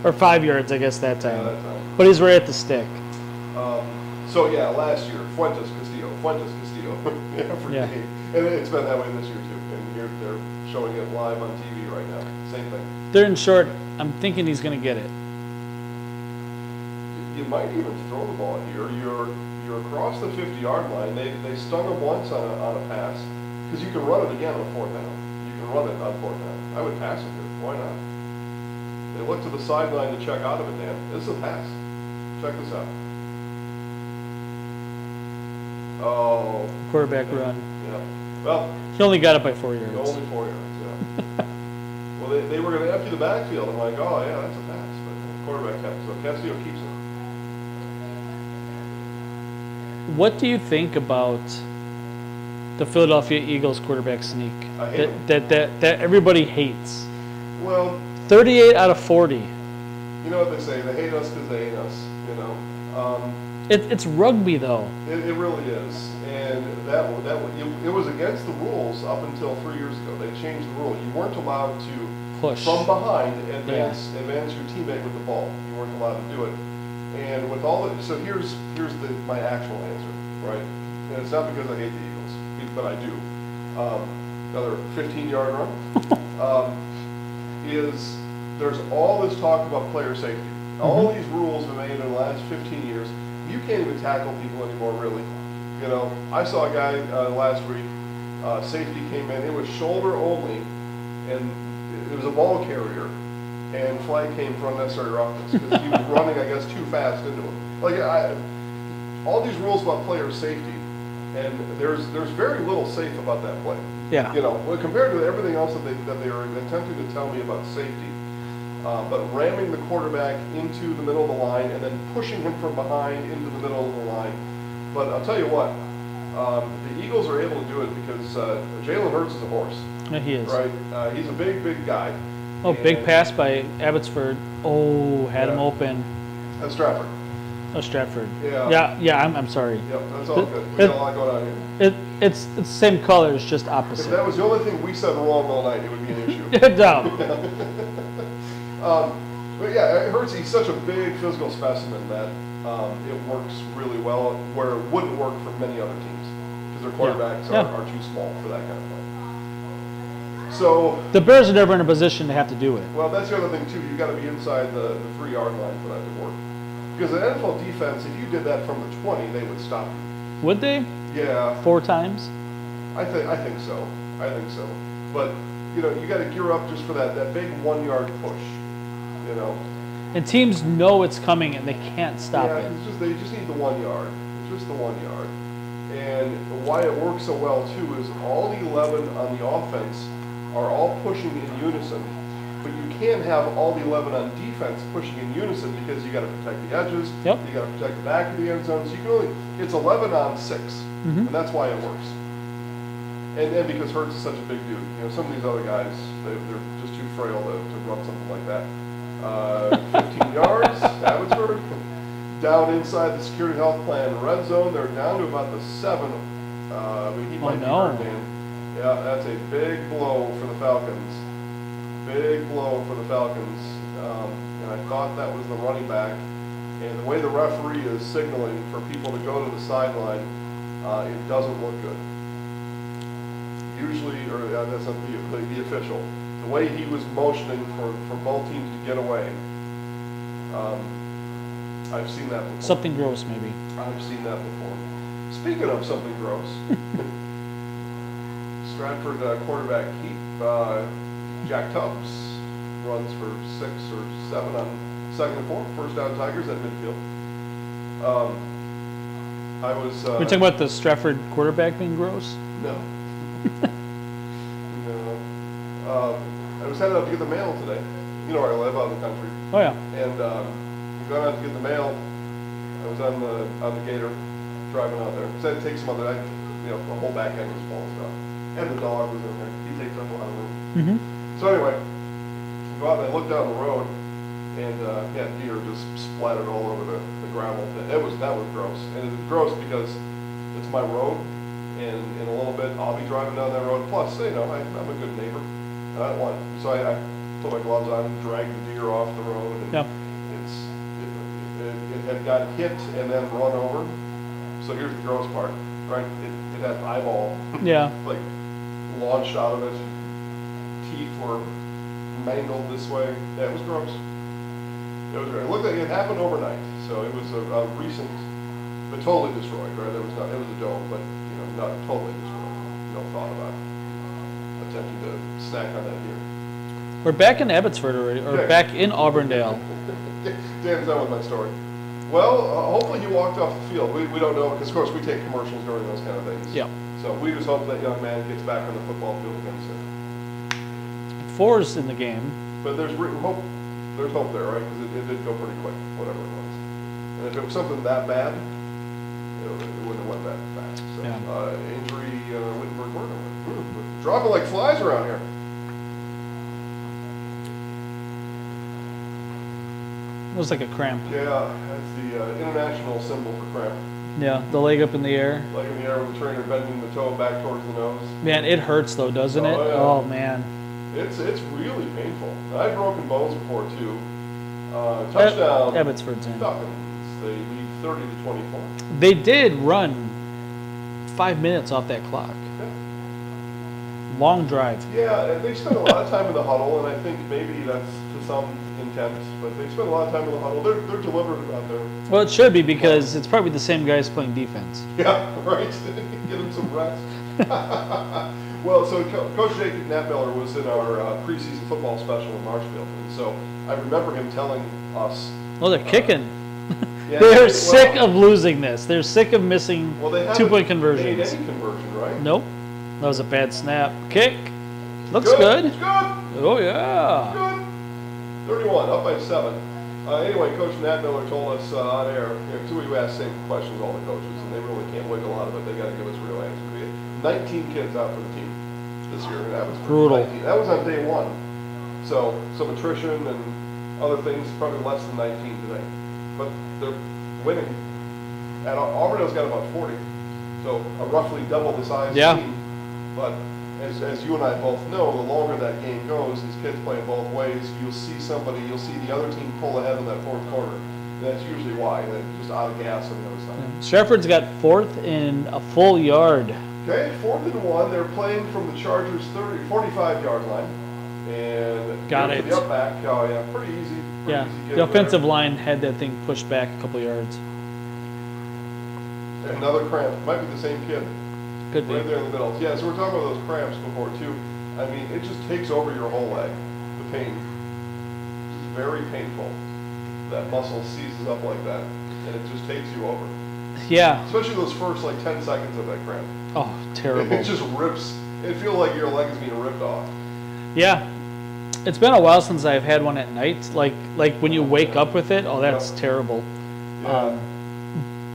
or 5 yards, I guess that time. Yeah, that time. But he's right at the stick. So yeah, last year, Fuentes Castillo, every Yeah. game. And it's been that way this year too. And they're showing it live on TV right now. Same thing. They're in short. I'm thinking he's going to get it. You might even throw the ball here. You're across the 50-yard line. They stung him once on a pass because you can run it again on 4th down. You can run it on 4th down. I would pass it here. Why not? They look to the sideline to check out of it, Dan. This is a pass. Check this out. Oh. Quarterback run. Yeah. Well, he only got it by 4 yards. Only 4 yards, yeah. Well, they were going to empty the backfield. I'm like, oh, yeah, that's a pass. But the quarterback kept it. So Castillo keeps it. What do you think about the Philadelphia Eagles quarterback sneak I hate that everybody hates? Well, 38 out of 40. You know what they say? They hate us because they hate us. It's rugby though. It really is, and it was against the rules up until 3 years ago. They changed the rule. You weren't allowed to push from behind advance your teammate with the ball. You weren't allowed to do it. And with all the, so here's my actual answer, right? And it's not because I hate the Eagles, but I do. Another 15-yard run is there's all this talk about player safety. All these rules have been made in the last 15 years. You can't even tackle people anymore, really. I saw a guy last week. Safety came in. It was shoulder only, and it was a ball carrier. and flag came for unnecessary roughness because he was running, I guess, too fast into him. Like all these rules about player safety, and there's very little safe about that play. Yeah. You know, compared to everything else that they are attempting to tell me about safety, but ramming the quarterback into the middle of the line and then pushing him from behind into the middle of the line. But I'll tell you what, the Eagles are able to do it because Jalen Hurts is a horse. Yeah, he is. Right? He's a big guy. Oh, big pass by Abbotsford. Oh, had him open. That's Stratford. Oh, Stratford. Yeah. Yeah. I'm sorry. Yep, that's all good. We got a lot going on here. It's the same color. It's just If opposite. that was the only thing we said wrong all night, it would be an issue. No. But yeah, Hurts, he's such a big physical specimen that it works really well where it wouldn't work for many other teams because their quarterbacks are too small for that kind of play. So the Bears are never in a position to have to do it. well, that's the other thing too. You got to be inside the 3-yard line for that to work. Because an NFL defense, if you did that from the 20, they would stop you. Would they? Yeah. 4 times? I think so. But you know, you got to gear up just for that big 1-yard push. You know. And teams know it's coming and they can't stop it. They just need the 1 yard. It's just the 1 yard. And why it works so well too is all 11 on the offense are all pushing in unison. But you can't have all 11 on defense pushing in unison because you got to protect the edges. Yep. You got to protect the back of the end zone. So you can only it's 11 on 6, and that's why it works. And because Hurts is such a big dude, you know, some of these other guys they're just too frail to run something like that. 15 yards, Abbotsford. Down inside the security health plan red zone, they're down to about the 7. He might be hurt, man. Yeah, that's a big blow for the Falcons. Big blow for the Falcons. And I thought that was the running back. And the way the referee is signaling for people to go to the sideline, it doesn't look good. Usually, or that's not the official. The way he was motioning for both teams to get away, I've seen that before. Something gross, maybe. I've seen that before. Speaking of something gross, Stratford quarterback Jack Tubbs runs for 6 or 7 on 2nd and 4, first down Tigers at midfield. I was. We're talking about the Stratford quarterback being gross? No. I was headed out to get the mail today. You know where I live, out in the country. Oh yeah. And going out to get the mail. I was on the gator, driving out there. So I had to take some other, the whole back end was full of stuff. And the dog was in there. He takes up a lot of room. So anyway, I go out and I look down the road, and deer just splattered all over the gravel. That was gross. And it's gross because it's my road, and in a little bit I'll be driving down that road. Plus, I'm a good neighbor. And I don't want, so I put my gloves on and dragged the deer off the road. And it had got hit and then run over. So here's the gross part, right? It had an eyeball, like launched out of it. Teeth were mangled this way. Yeah, it was gross. It was great. It looked like it happened overnight, so it was a recent, but totally destroyed. Right? It was a doe, but not totally destroyed. No thought about attempting to snack on that deer. We're back in Abbotsford already, or back in Auburndale. Dan's done with my story. Well, hopefully he walked off the field. We don't know, because of course we take commercials during those kind of things. Yeah. So we just hope that young man gets back on the football field again soon. 4's in the game. But there's hope. There's hope there, right? Because it did go pretty quick, whatever it was. And if it was something that bad, it wouldn't have went that fast. So injury, Wittenberg, we're dropping like flies around here. It was like a cramp. Yeah, that's the international symbol for cramp. Yeah, the leg up in the air. Leg in the air with the trainer bending the toe back towards the nose. Man, it hurts though, doesn't it? Yeah. Oh man. It's really painful. I've broken bones before too. Touchdown. Abbotsford's in. Falcons. They lead 30-24. They did run 5 minutes off that clock. Yeah. Long drive. Yeah, and they spent a lot of time in the huddle, and I think maybe that's to some intent, but they spent a lot of time in the huddle. They're deliberate about their. Well, it should be because it's probably the same guys playing defense. Yeah, right. Get them some rest. Well, so Coach Jake Natmiller was in our preseason football special in Marshfield, and so I remember him telling us. Well, they're kicking. Yeah, They're sick of losing this. They're sick of missing they 2-point conversions. Made any conversion, right? Nope. That was a bad snap. Kick. Looks It's good. It's good. Oh, yeah. Good. 31, up by 7. Anyway, Coach Natmiller told us on air, we asked the same questions to all the coaches, and they really can't wiggle out of it. They got to give us real answers. We had 19 kids out for the team this year, and that was brutal. 19. That was on day 1. So some attrition and other things, probably less than 19 today. But they're winning. And Auburndale's got about 40, so a roughly double the size team. But as you and I both know, the longer that game goes, these kids play both ways. You'll see the other team pull ahead in that fourth quarter. And that's usually why. They're just out of gas on the other side. Stratford's got 4th in a full yard. Okay, 4th and 1. They're playing from the Chargers' 45-yard line. And got it. The up back, oh yeah, pretty easy. Easy the offensive line had that thing pushed back a couple yards. Another cramp. Might be the same kid. Could be. Right there in the middle. Yeah, so we're talking about those cramps before too. I mean, it just takes over your whole leg. The pain. It's very painful. That muscle seizes up like that, and it just takes you over. Yeah. Especially those first 10 seconds of that cramp. Oh, terrible. It just rips. It feels like your leg is being ripped off. Yeah. It's been a while since I've had one at night. Like when you wake up with it, oh, that's terrible. Yeah.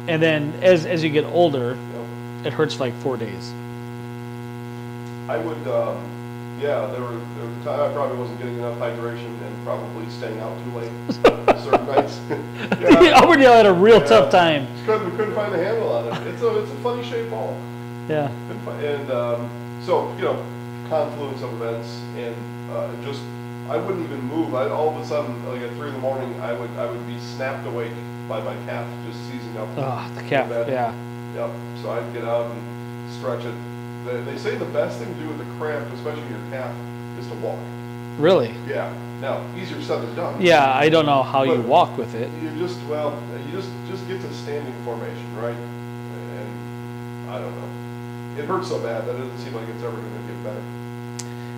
And then as you get older, it hurts for 4 days. I would, there were times I probably wasn't getting enough hydration and probably staying out too late certain nights. Auburndale had a real tough time. We couldn't find the handle on it. It's a funny shaped ball. Yeah. And so, confluence of events, and I wouldn't even move. All of a sudden, at 3 in the morning, I would be snapped awake by my calf just seizing up. Oh, the calf, yeah. Yep. So I'd get out and stretch it. They say the best thing to do with the cramp, especially your calf, is to walk. Really? Yeah. Now, easier said than done. Yeah, I don't know how you walk with it. You just get to standing formation, right? And I don't know. It hurts so bad that it doesn't seem like it's ever going to get better.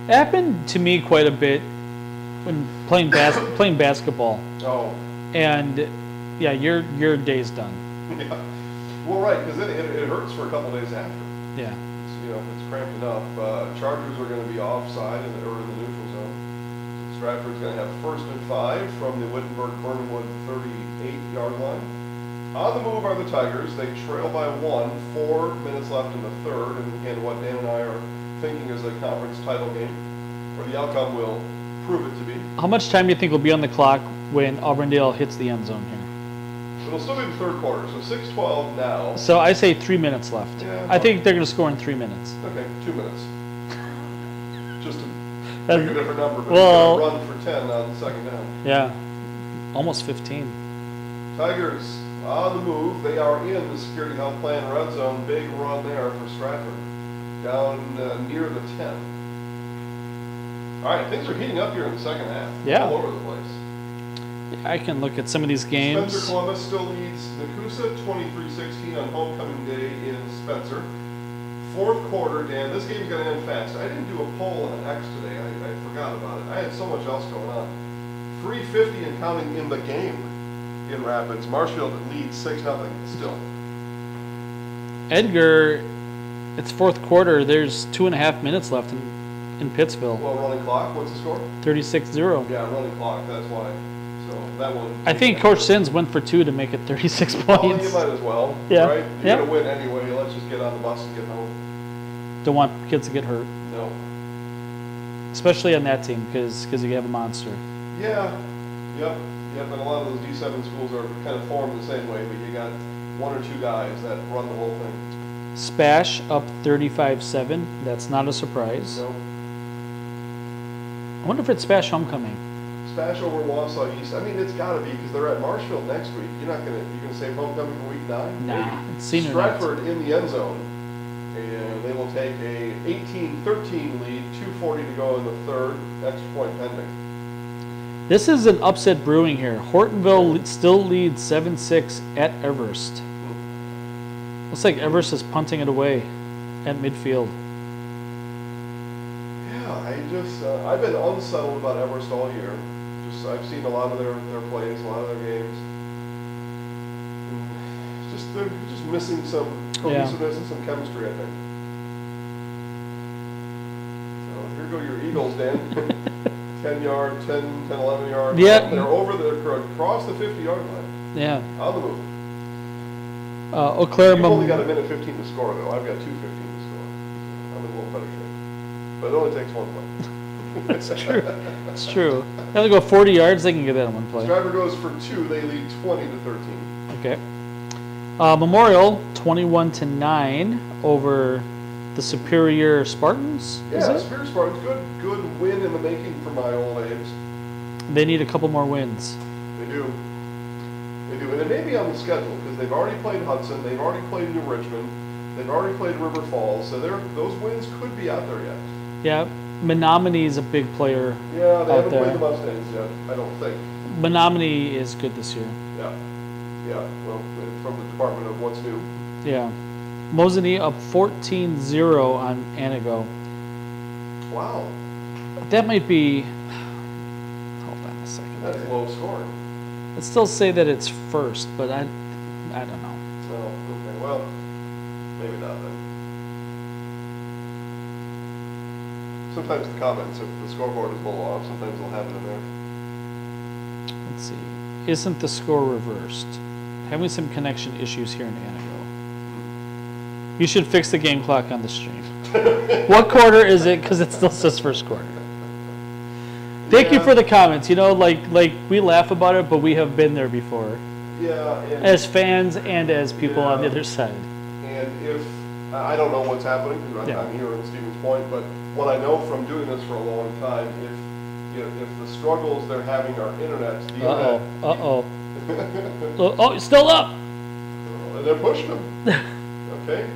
It happened to me quite a bit when playing basketball. Oh. And yeah, your day's done. Yeah. Well, right, because it hurts for a couple days after. Yeah. It's cramped enough. Chargers are going to be offside or in the neutral zone. Stratford's going to have 1st and 5 from the Wittenberg-Burnwood 38-yard line. On the move are the Tigers. They trail by 1, 4 minutes left in the third. And again, what Dan and I are thinking is a conference title game, where the outcome will prove it to be. How much time do you think will be on the clock when Auburndale hits the end zone here? It'll still be the third quarter, so 6:12 now. So I say 3 minutes left. Yeah, I think they're going to score in 3 minutes. Okay, 2 minutes. Just to pick a different number, but well, run for 10 on the second down. Yeah, almost 15. Tigers on the move. They are in the security health plan red zone. Big run there for Stratford. Down near the 10. All right, things are heating up here in the second half. Yeah. All over the place. I can look at some of these games. Spencer Columbus still leads Nakusa 23-16 on homecoming day in Spencer. Fourth quarter, Dan, this game's going to end fast. I didn't do a poll on X today. I forgot about it. I had so much else going on. 3:50 and counting in the game in Rapids. Marshfield leads 6-0 still. Edgar, it's fourth quarter. There's 2.5 minutes left in Pittsville. Well, running clock, what's the score? 36-0. Yeah, running clock, that's why. So that one. I think Coach Sins went for 2 to make it 36 points. Well, you might as well. Yeah. Right? You're going to win anyway. Let's just get on the bus and get home. Don't want kids to get hurt. No. Especially on that team, because you have a monster. Yeah. Yep. And a lot of those D7 schools are kind of formed the same way, but you got 1 or 2 guys that run the whole thing. Spash up 35-7. That's not a surprise. No. I wonder if it's Spash homecoming. Spash over Wausau East. I mean, it's got to be because they're at Marshfield next week. You're gonna save homecoming for week 9? Nah, it's senior night. Stratford in the end zone, and they will take a 18-13 lead. 2:40 to go in the third. Extra point pending. This is an upset brewing here. Hortonville still leads 7-6 at Everest. Looks like Everest is punting it away at midfield. Yeah, I've been unsettled about Everest all year. I've seen a lot of their plays, a lot of their games. They're just missing some cohesiveness and some chemistry, I think. So here go your Eagles, Dan. 10 yard, 10, 11 yard. Yeah. They're across the 50-yard line. Yeah. On the move. Eau Claire. You've only got a minute 15 to score, though. I've got 2:15 to score. I'm in a little better shape. But it only takes one play. That's true. It's true. They have to go 40 yards. They can get that in one play. Driver goes for 2. They lead 20-13. Okay. Memorial 21-9 over the Superior Spartans. Yeah, Superior Spartans. Good win in the making for my old age. They need a couple more wins. They do. They do. And it may be on the schedule because they've already played Hudson. They've already played New Richmond. They've already played River Falls. So those wins could be out there yet. Yeah. Menominee is a big player. Yeah, they haven't there. played the Mustangs yet, I don't think. Menominee is good this year. Yeah. Yeah. Well, from the Department of What's New. Yeah. Mosinee up 14-0 on Anago. Wow. That might be... Hold on a second. That's low scoring. I'd still say that it's first, but I don't know. Oh, okay. Well, maybe not then. Sometimes the comments, if the scoreboard is a little off, sometimes they'll have it in there. Let's see. Isn't the score reversed? Having some connection issues here in Anago. You should fix the game clock on the stream. What quarter is it? Because it still says first quarter. Thank you for the comments. You know, like we laugh about it, but we have been there before. Yeah. As fans and as people on the other side. And if, I don't know what's happening, because I'm here in Stevens Point, but what I know from doing this for a long time, if the struggles they're having are internet, the internet. Oh, it's still up. And they're pushing them. Okay.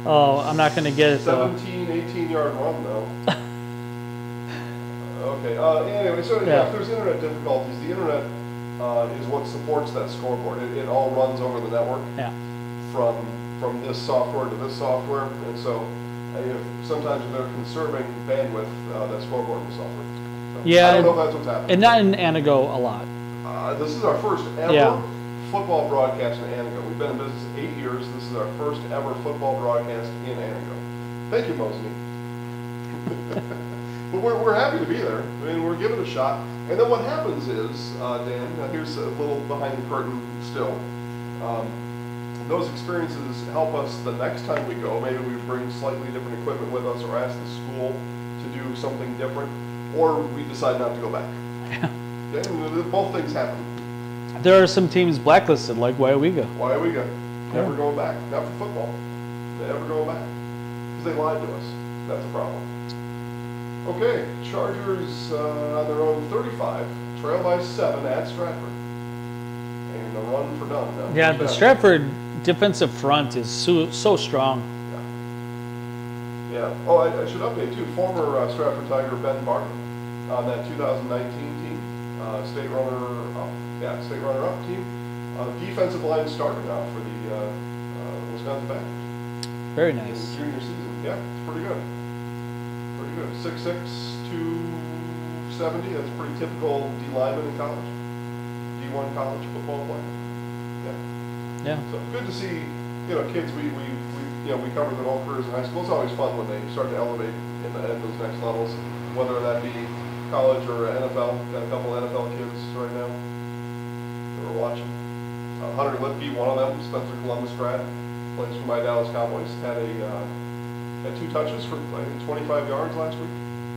Oh, I'm not going to get it 17, 18-yard run though. Okay. Anyway, so if there's internet difficulties, the internet is what supports that scoreboard. It all runs over the network. Yeah. From this software to this software, and so sometimes if they're conserving bandwidth, that scoreboard will suffer. So, yeah. I don't know if that's what's happening. And not in Anago a lot. This is our first ever football broadcast in Anago. We've been in business 8 years. This is our first ever football broadcast in Anago. Thank you, Mosinee. But we're happy to be there. I mean, we're giving it a shot. And then what happens is, Dan, here's a little behind the curtain still. Those experiences help us the next time we go. Maybe we bring slightly different equipment with us or ask the school to do something different, or we decide not to go back. Yeah. Okay? And both things happen. There are some teams blacklisted, like Wyowega. Wyowega, never going back. Not for football. Never going back. Because they lied to us. That's a problem. Okay, Chargers on their own 35, trail by 7 at Stratford. And a run for none. Yeah, the Stratford defensive front is so strong. Yeah. Oh, I should update too. Former Stratford Tiger Ben Barton on that 2019 team, state runner-up. Yeah, state runner-up team. Defensive line starting out for the Wisconsin Badgers. Very nice. In junior season. Yeah, it's pretty good. Pretty good. 6'6", 270. That's pretty typical D lineman in college. D1 college football player. Yeah. Yeah. So good to see, kids we cover their whole careers in high school. It's always fun when they start to elevate at those next levels, whether that be college or NFL. Got a couple NFL kids right now that we're watching. Hunter Lipke, one of them, Spencer Columbus grad, plays for my Dallas Cowboys. Had 2 touches for I think 25 yards last week.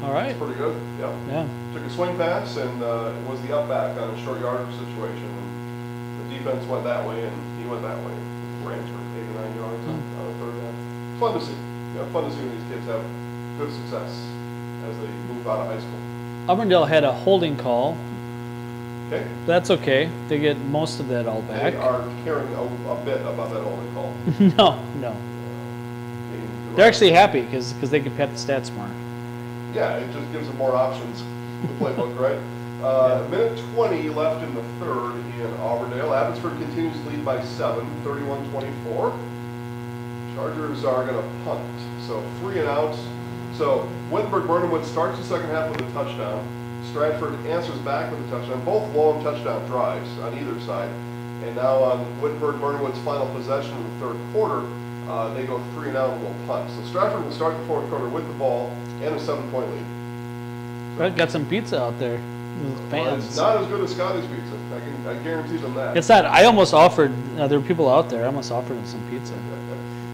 All right. That's pretty good. Yeah. Yeah. Took a swing pass and it was the up back on a short yardage situation. And the defense went that way and he went that way. Ran for 8 or 9 yards on a third down. Fun to see. Fun to see when these kids have good success as they move out of high school. Auburndale had a holding call. Okay. That's okay. They get most of that all back. They are caring a bit about that holding call. No. They're actually happy because they can pat the stats more. Yeah, it just gives them more options. The playbook, right? Minute 20 left in the third in Auburndale. Abbotsford continues to lead by 7, 31-24. Chargers are going to punt. So 3 and out So Wittenberg-Burnhamwood starts the second half with a touchdown. Stratford answers back with a touchdown. Both long touchdown drives on either side. And now on Wittenberg-Burnhamwood's final possession in the third quarter, they go 3-and-out and will punt. So Stratford will start the fourth quarter with the ball and a 7-point lead. Brett got some pizza out there. Well, it's not as good as Scotty's pizza. I guarantee them that. It's not. I almost offered. There were people out there. I almost offered them some pizza.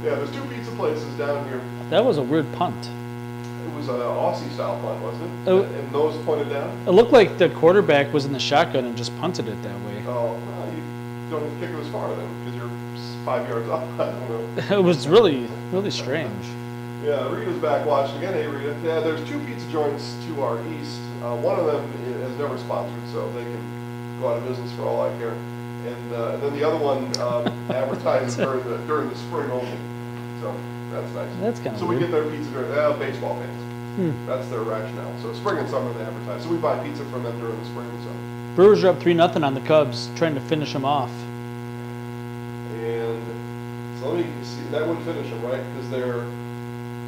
Yeah, there's 2 pizza places down here. That was a weird punt. It was an Aussie-style punt, wasn't it? Oh. And nose pointed down? It looked like the quarterback was in the shotgun and just punted it that way. Oh, well, you don't have to kick it as far then, because you're 5 yards off. I don't know. It was really, really strange. Yeah, Rita's back watching again. Hey, Rita. Yeah, there's 2 pizza joints to our east. One of them has never sponsored, so they can go out of business for all I care. And then the other one advertises during the spring only. So that's nice. That's kind of So weird. we get their pizza during baseball fans. That's their rationale. So spring and summer they advertise. So we buy pizza from them during the spring and summer. Brewers are up 3-0 on the Cubs, trying to finish them off. And so let me see. That wouldn't finish them, right? Because they're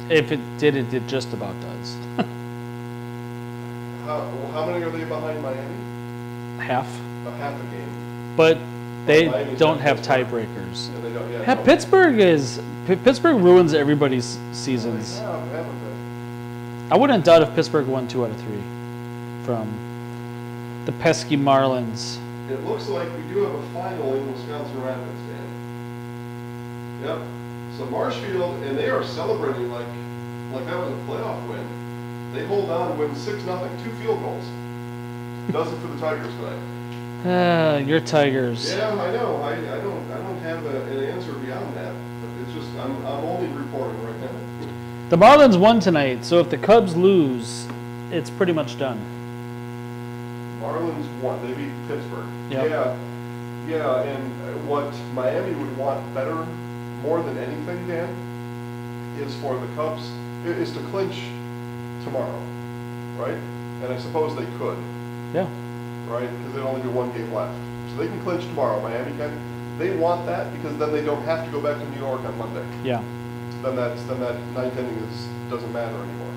If it did, it just about does. how many are they behind Miami? Half. Half a game. But they Miami's don't got have Pittsburgh. tiebreakers. And they don't. Yeah. Yeah, Pittsburgh ruins everybody's seasons. Yeah, haven't they? I wouldn't doubt if Pittsburgh won 2 out of 3 from the pesky Marlins. It looks like we do have a final in Wisconsin Rapids, Dan. Yep. So Marshfield, and they are celebrating like that was a playoff win. They hold on, win 6-0, 2 field goals. Does it for the Tigers tonight. Your Tigers. Yeah, I know. I don't have an answer beyond that. But it's just I'm only reporting right now. The Marlins won tonight, so if the Cubs lose, it's pretty much done. Marlins won. They beat Pittsburgh. Yep. Yeah. And what Miami would want better, more than anything, Dan, is for the Cubs is to clinch tomorrow, right? And I suppose they could. Yeah. Right? Because there'd only be 1 game left. So they can clinch tomorrow. Miami can. They want that because then they don't have to go back to New York on Monday. Yeah. Then that 9th inning doesn't matter anymore.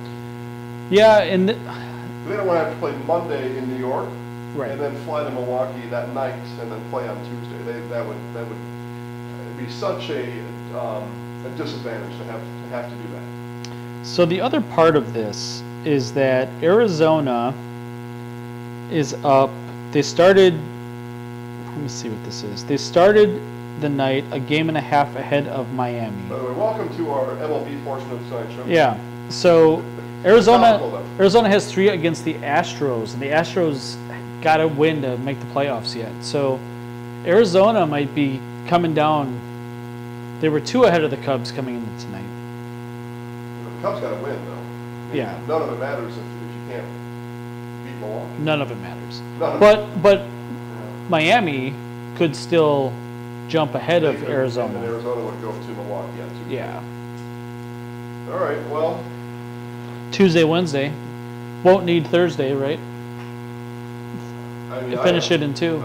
Yeah, and They don't want to have to play Monday in New York, right. and then fly to Milwaukee that night and then play on Tuesday. That would be such a disadvantage to have to do that. So the other part of this is that Arizona is up. They started, let me see what this is. They started the night a game and a half ahead of Miami. By the way, welcome to our MLB portion of tonight's show. Yeah. So Arizona has 3 against the Astros, and the Astros got to win to make the playoffs yet. So Arizona might be coming down. They were 2 ahead of the Cubs coming into tonight. The Cubs got to win, though. Yeah. None of it matters if you can't beat Milwaukee. None of it matters. None of But Miami could still jump ahead of Arizona. And Arizona would go to Milwaukee on Tuesday. Yeah. All right, well. Tuesday, Wednesday. Won't need Thursday, right? I mean, You finish it in 2.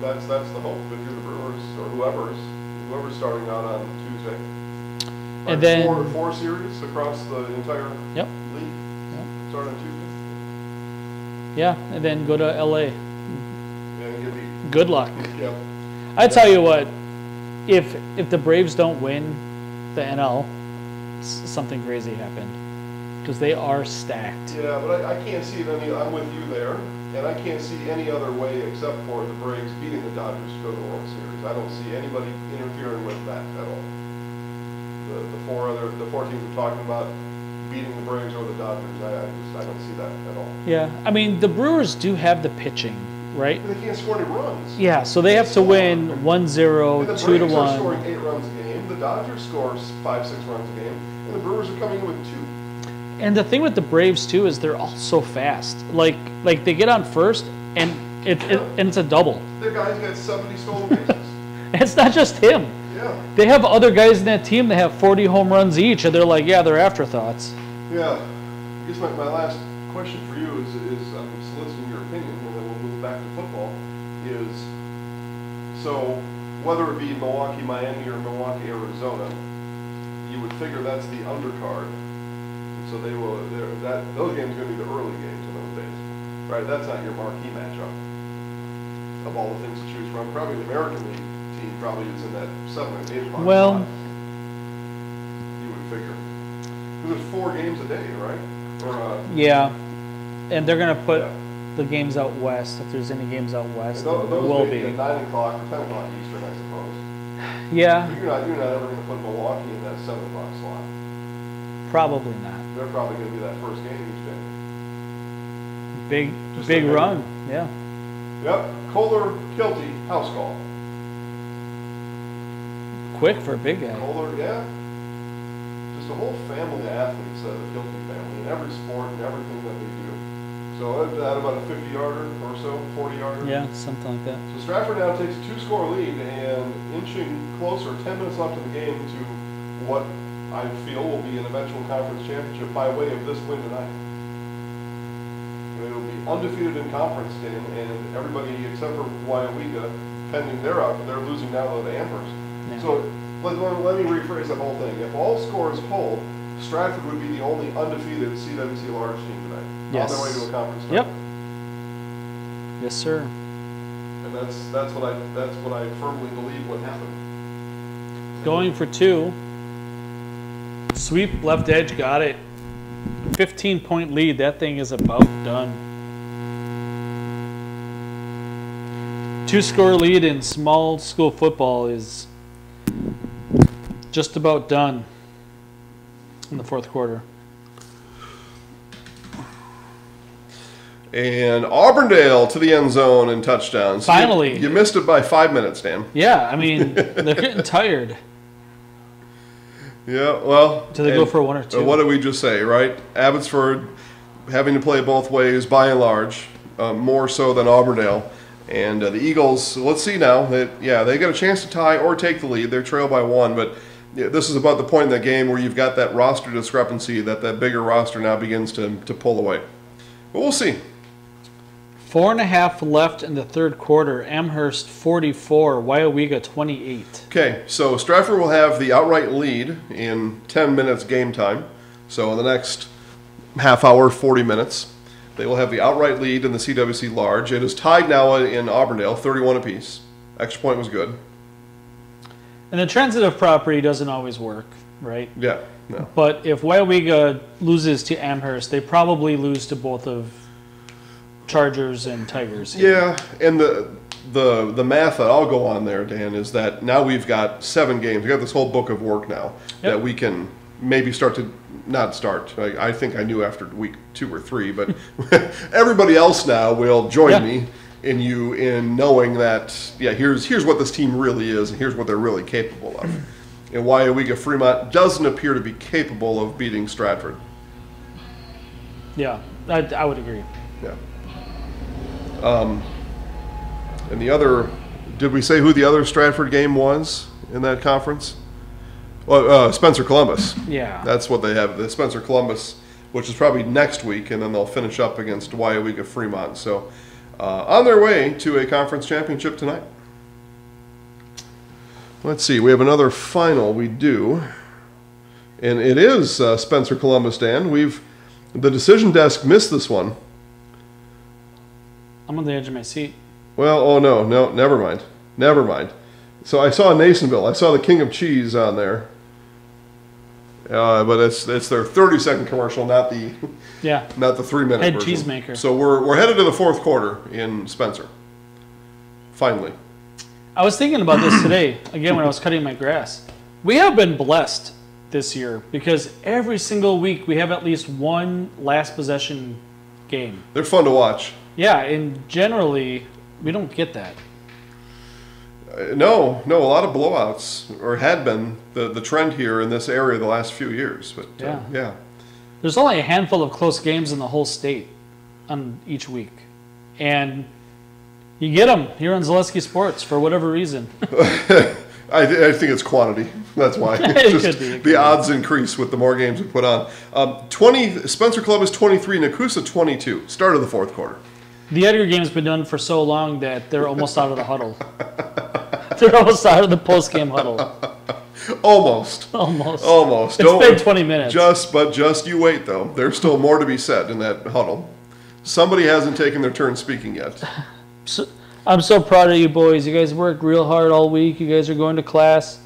That's the hope if you're the Brewers or whoever's starting out on Tuesday. And then 4 series across the entire league. Yep. Start on Tuesday. Yeah, and then go to LA. And get beat. Good luck. Yep. I tell you what, if the Braves don't win the NL, something crazy happened because they are stacked. Yeah, but I can't see it I'm with you there, and I can't see any other way except for the Braves beating the Dodgers to go to the World Series. I don't see anybody interfering with that at all. The 4 teams we're talking about beating the Braves or the Dodgers, I don't see that at all. Yeah, I mean the Brewers do have the pitching, right? And they can't score any runs. Yeah, so they have to win 1-0, And the 2-1. Braves are scoring 8 runs a game. The Dodgers scores 5-6 runs a game, and the Brewers are coming in with 2. And the thing with the Braves too is they're all so fast. Like they get on first, and it's a double. Their guys got 70 stolen bases. It's not just him. Yeah. They have other guys in that team that have 40 home runs each, and they're like, yeah, they're afterthoughts. Yeah. I guess my last question for you is I'm soliciting your opinion, and then we'll move back to football, is so whether it be Milwaukee, Miami, or Milwaukee, Arizona, you would figure that's the undercard. So they will. Those games are going to be the early games in those days, right? That's not your marquee matchup. Of all the things to choose from, probably the American League team probably is in that 7 or 8 o'clock Well, slot. You would figure. Because there's 4 games a day, right? Or, yeah, and they're gonna put yeah. the games out west. If there's any games out west, Those there will may be. at 9 o'clock or 10 o'clock Eastern, I suppose. Yeah, But you're not ever going to put Milwaukee in that 7 o'clock slot. probably not. They're probably going to be that first game each day. Just Big like run. Yeah. Yep. Kohler Kilty house call. Quick for a big guy. Kohler, yeah. Just a whole family of athletes, the Kilty family, in every sport and everything that they do. So that about a 50-yarder or so, 40-yarder. Yeah, something like that. So Stratford now takes a 2-score lead and inching closer, 10 minutes left in the game, to what I feel will be an eventual conference championship by way of this win tonight. It will be undefeated in conference, Dan, and everybody except for Wyomega, pending they're losing now to Amherst. Yeah. So let me rephrase that whole thing. If all scores hold, Stratford would be the only undefeated CWC large team tonight. Yes. On their way to a conference Yep. title. Yes, sir. And that's what I firmly believe would happen. Going for 2. Sweep left edge, got it. 15-point lead. That thing is about done. 2-score lead in small school football is just about done in the 4th quarter. And Auburndale to the end zone and touchdowns. Finally. You missed it by 5 minutes, Dan. Yeah, I mean, they're getting tired. Yeah, well. Do they go for 1 or 2? What did we just say, right? Abbotsford having to play both ways by and large, more so than Auburndale. And the Eagles, let's see now. They got a chance to tie or take the lead. They're trailed by 1, but this is about the point in the game where you've got that roster discrepancy that bigger roster now begins to pull away. But we'll see. 4.5 left in the 3rd quarter. Amherst 44, Wyomega 28. Okay, so Stratford will have the outright lead in 10 minutes game time. So in the next half hour, 40 minutes, they will have the outright lead in the CWC large. It is tied now in Auburndale, 31 apiece. Extra point was good. And the transitive property doesn't always work, right? Yeah, no. But if Wyomega loses to Amherst, they probably lose to both of Chargers and Tigers. Yeah, and the math that I'll go on there, Dan, is that now we've got 7 games. We've got this whole book of work now that we can maybe start to not start. I think I knew after week 2 or 3, but everybody else now will join me in knowing that, here's what this team really is, and here's what they're really capable of. And Wyomega Fremont doesn't appear to be capable of beating Stratford. Yeah, I would agree. Yeah. And the other, did we say who the other Stratford game was in that conference? Well, Spencer Columbus. Yeah. That's what they have. The Spencer Columbus, which is probably next week, and then they'll finish up against Wyomega Fremont. So on their way to a conference championship tonight. Let's see. We have another final. We do. And it is Spencer Columbus, Dan. The decision desk missed this one. I'm on the edge of my seat. Well, oh no, never mind. So I saw Nasonville. I saw the King of Cheese on there. But it's their 30-second commercial, not the 3-minute Head version. cheesemaker. So we're headed to the 4th quarter in Spencer. Finally. I was thinking about this today, again, when I was cutting my grass. We have been blessed this year because every single week we have at least one last possession game. They're fun to watch. Yeah, and generally we don't get that. No, a lot of blowouts, or had been the trend here in this area the last few years. But yeah. There's only a handful of close games in the whole state on each week. And you get them here on Zaleski Sports for whatever reason. I think it's quantity. That's why. It's just the odds increase with the more games we put on. 20 Spencer Columbus 23, Nakusa 22. Start of the 4th quarter. The Edgar game's been done for so long that they're almost out of the huddle. They're almost out of the post-game huddle. Almost. Almost. Almost. It's been 20 minutes. Just you wait, though. There's still more to be said in that huddle. Somebody hasn't taken their turn speaking yet. So, I'm so proud of you boys. You guys worked real hard all week. You guys are going to class.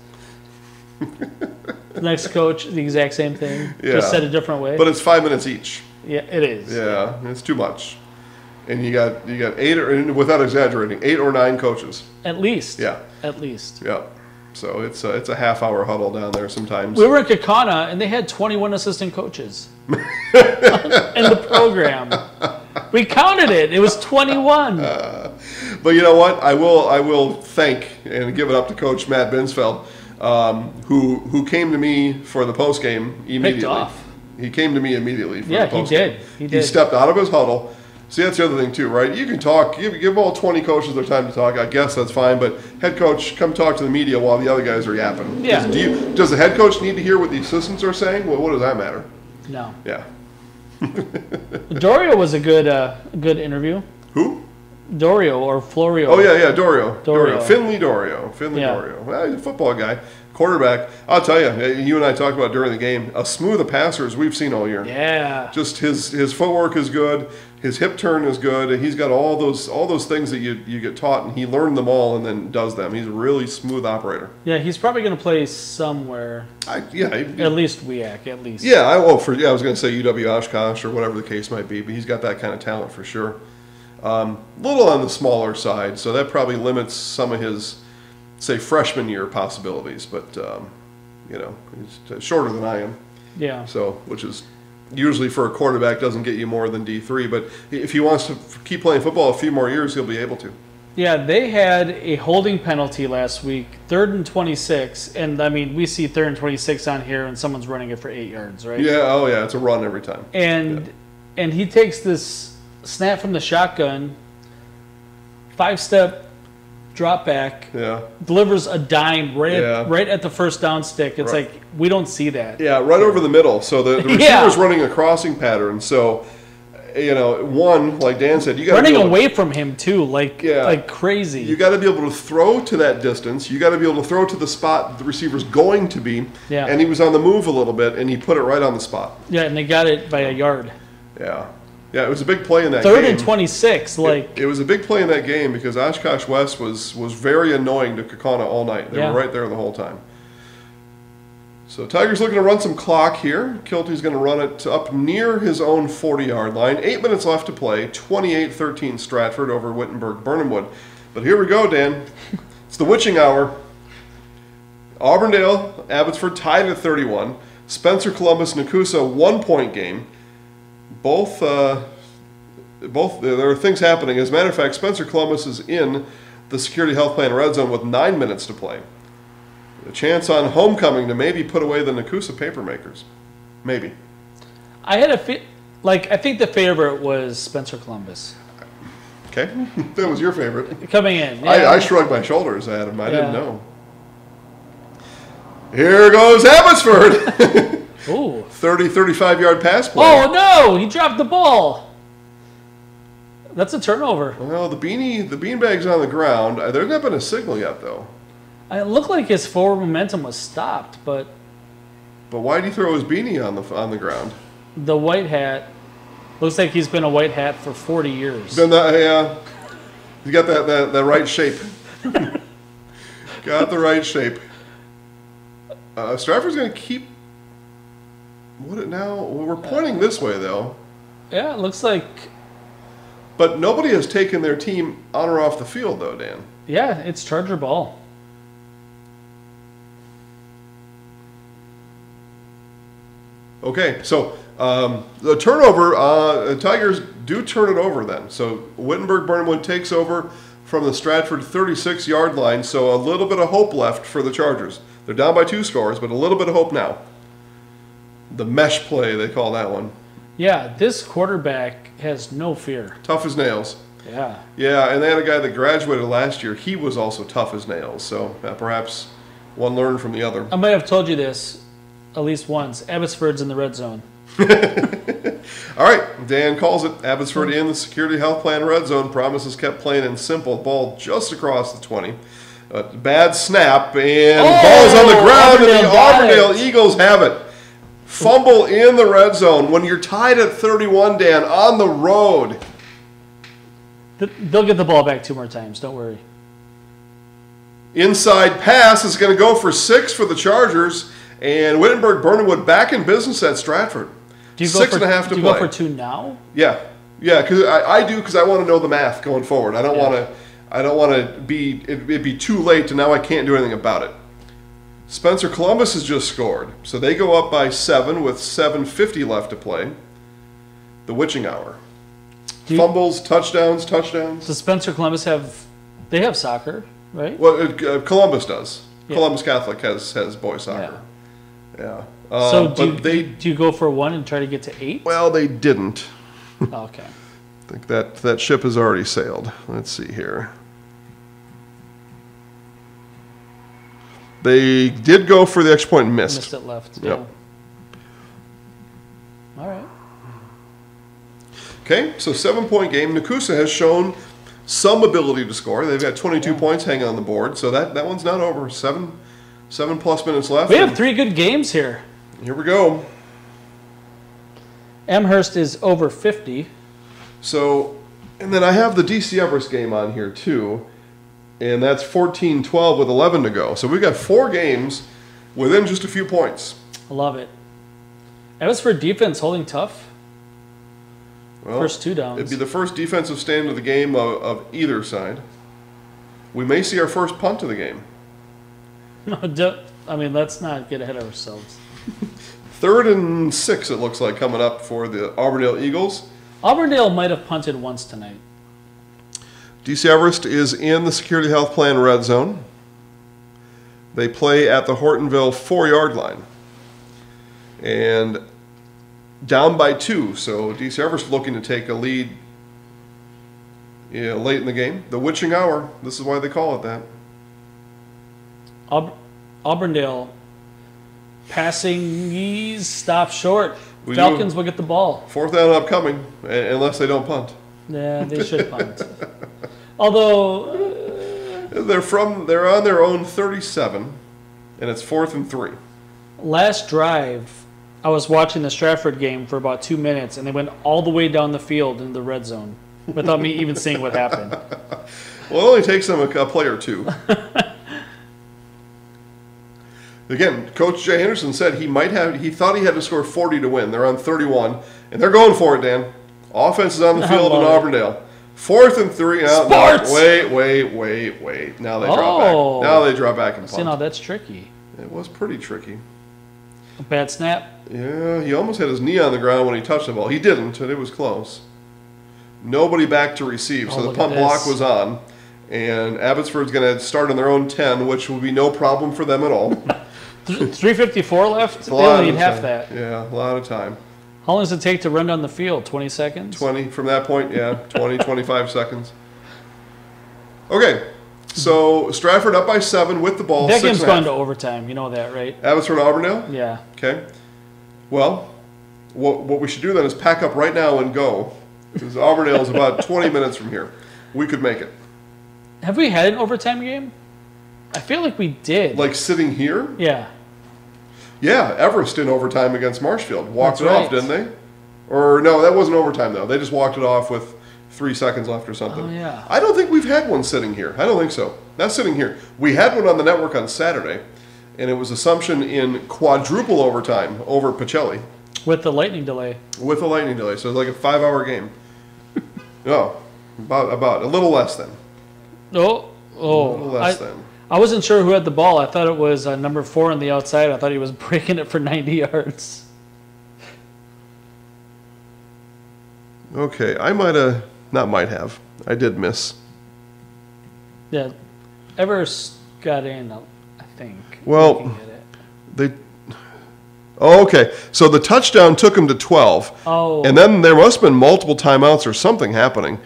The next coach, the exact same thing. Yeah. Just said a different way. But it's 5 minutes each. Yeah, it is. Yeah, it's too much. And you got 8, or, without exaggerating, 8 or 9 coaches. At least. Yeah. At least. Yeah. So it's a half-hour huddle down there sometimes. We were at Kakana, and they had 21 assistant coaches in the program. We counted it. It was 21. But you know what? I will thank and give it up to Coach Matt Binsfeld, who came to me for the post game immediately. Picked off. He came to me immediately for the post game. He did. He stepped out of his huddle. See, that's the other thing too, right? You can talk. Give all 20 coaches their time to talk. I guess that's fine. But head coach, come talk to the media while the other guys are yapping. Yeah. Does the head coach need to hear what the assistants are saying? Well, what does that matter? No. Yeah. Dorio was a good interview. Who? Dorio or Florio. Oh yeah, Dorio. Dorio. Finley Dorio. Well, he's a football guy, quarterback. I'll tell you, you and I talked about during the game, as smooth a passer as we've seen all year. Yeah. Just his footwork is good, his hip turn is good. He's got all those things that you get taught, and he learned them all and then does them. He's a really smooth operator. Yeah, he's probably going to play somewhere. At least WEAC, at least. Yeah, I was going to say UW Oshkosh or whatever the case might be, but he's got that kind of talent for sure. Little on the smaller side, so that probably limits some of his, say, freshman year possibilities. But he's shorter than I am. Yeah. So, which is usually for a quarterback doesn't get you more than D3. But if he wants to keep playing football a few more years, he'll be able to. Yeah, they had a holding penalty last week, 3rd and 26, and I mean we see 3rd and 26 on here, and someone's running it for 8 yards, right? Yeah. Oh yeah, it's a run every time. And he takes this snap from the shotgun, 5-step drop back, delivers a dime right at the first down stick. It's like, we don't see that. Yeah, right over the middle. So the receiver's running a crossing pattern. So, one, like Dan said, you got running away from him too, like crazy. You got to be able to throw to that distance. You got to be able to throw to the spot the receiver's going to be. Yeah. And he was on the move a little bit, and he put it right on the spot. Yeah, and they got it by a yard. Yeah. Yeah, it was a big play in that game. 3rd and 26, It was a big play in that game because Oshkosh West was very annoying to Kakana all night. They were right there the whole time. So Tigers looking to run some clock here. Kilty's going to run it up near his own 40-yard line. 8 minutes left to play. 28-13 Stratford over Wittenberg-Burnhamwood. But here we go, Dan. It's the witching hour. Auburndale, Abbotsford tied at 31. Spencer Columbus, Nakusa, 1-point game. Both there are things happening. As a matter of fact, Spencer Columbus is in the Security Health Plan red zone with 9 minutes to play. A chance on homecoming to maybe put away the Nakusa Papermakers. Maybe. I had I think the favorite was Spencer Columbus. Okay, that was your favorite. Coming in. Yeah. I shrugged my shoulders at him. I didn't know. Here goes Abbotsford. Ooh. 35-yard pass play. Oh, no! He dropped the ball. That's a turnover. Well, the beanbag's on the ground. There's not been a signal yet, though. It looked like his forward momentum was stopped, but... But why did he throw his beanie on the ground? The white hat. Looks like he's been a white hat for 40 years. Been that, yeah. He's got that right shape. Got the right shape. Stratford's going to keep... What now? Well, we're pointing this way, though. Yeah, it looks like... But nobody has taken their team on or off the field, though, Dan. Yeah, it's Charger ball. Okay, so the turnover, Tigers do turn it over then. So Wittenberg-Burnhamwood takes over from the Stratford 36-yard line, so a little bit of hope left for the Chargers. They're down by 2 scores, but a little bit of hope now. The mesh play, they call that one. Yeah, this quarterback has no fear. Tough as nails. Yeah. Yeah, and they had a guy that graduated last year. He was also tough as nails, so perhaps one learned from the other. I might have told you this at least once. Abbotsford's in the red zone. All right, Dan calls it. Abbotsford in the Security Health Plan red zone. Promises kept plain and simple. Ball just across the 20. A bad snap, and the ball's on the ground, and the Auburndale Eagles have it. Fumble in the red zone when you're tied at 31, Dan, on the road. They'll get the ball back 2 more times. Don't worry. Inside pass is going to go for 6 for the Chargers, and Wittenberg-Burnwood back in business at Stratford. 6.5 to play. Do you go for 2 now? Yeah, because I do, because I want to know the math going forward. I don't want to. I don't want to be. It'd be too late, and now I can't do anything about it. Spencer Columbus has just scored, so they go up by 7 with 7:50 left to play. The witching hour. Fumbles, touchdowns. Does Spencer Columbus have? They have soccer, right? Well, Columbus does. Yeah. Columbus Catholic has boys soccer. Yeah. So do you go for 1 and try to get to 8? Well, they didn't. Okay. I think that ship has already sailed. Let's see here. They did go for the extra point and missed. Missed it left. Yep. Yeah. All right. Okay, so 7-point game. Nakusa has shown some ability to score. They've got 22 points hanging on the board, so that one's not over. 7+ minutes left. We have 3 good games here. Here we go. Amherst is over 50. So, and then I have the DC Everest game on here too, and that's 14-12 with 11 to go. So we've got 4 games within just a few points. I love it. Abbotsford defense holding tough. Well, first 2 downs. It'd be the first defensive stand of the game of either side. We may see our first punt of the game. No, I mean, let's not get ahead of ourselves. 3rd and 6, it looks like, coming up for the Auburndale Eagles. Auburndale might have punted once tonight. DC Everest is in the Security Health Plan red zone. They play at the Hortonville 4-yard line. And down by 2, so DC Everest looking to take a lead late in the game. The witching hour, this is why they call it that. Auburndale passing stop short. Falcons will get the ball. 4th down upcoming, unless they don't punt. Yeah, they should punt. Although they're on their own 37, and it's 4th and 3. Last drive, I was watching the Stratford game for about 2 minutes, and they went all the way down the field into the red zone without me even seeing what happened. Well, it only takes them a play or 2. Again, Coach Jay Henderson said he thought he had to score 40 to win. They're on 31, and they're going for it, Dan. Offense is on the field in Auburndale. 4th and 3. Sports! Wait. Now they drop back. Now they drop back and punt. See, now that's tricky. It was pretty tricky. A bad snap. Yeah, he almost had his knee on the ground when he touched the ball. He didn't, but it was close. Nobody back to receive, so the punt block was on. And Abbotsford's going to start on their own 10, which will be no problem for them at all. 3:54 left? They only need half that. Yeah, a lot of time. How long does it take to run down the field? 20 seconds? 20 from that point, yeah. 20, 25 seconds. Okay, so Stratford up by 7 with the ball. That game's gone to overtime. You know that, right? Abbotsford Auburndale? Yeah. Okay. Well, what we should do then is pack up right now and go. Because Auburndale is about 20 minutes from here. We could make it. Have we had an overtime game? I feel like we did. Like sitting here? Yeah. Yeah, Everest in overtime against Marshfield. Walked That's it right. off, didn't they? Or no, that wasn't overtime, though. They just walked it off with 3 seconds left or something. Oh, yeah. I don't think we've had one sitting here. I don't think so. Not sitting here. We had one on the network on Saturday, and it was Assumption in quadruple overtime over Pacelli. With the lightning delay. With a lightning delay, so it's like a 5-hour game. No, about a little less than. A little less than. I wasn't sure who had the ball. I thought it was number 4 on the outside. I thought he was breaking it for 90 yards. Okay, I I did miss. Yeah, Everest got in, I think. Well, okay. So the touchdown took him to 12. Oh. And then there must have been multiple timeouts or something happening,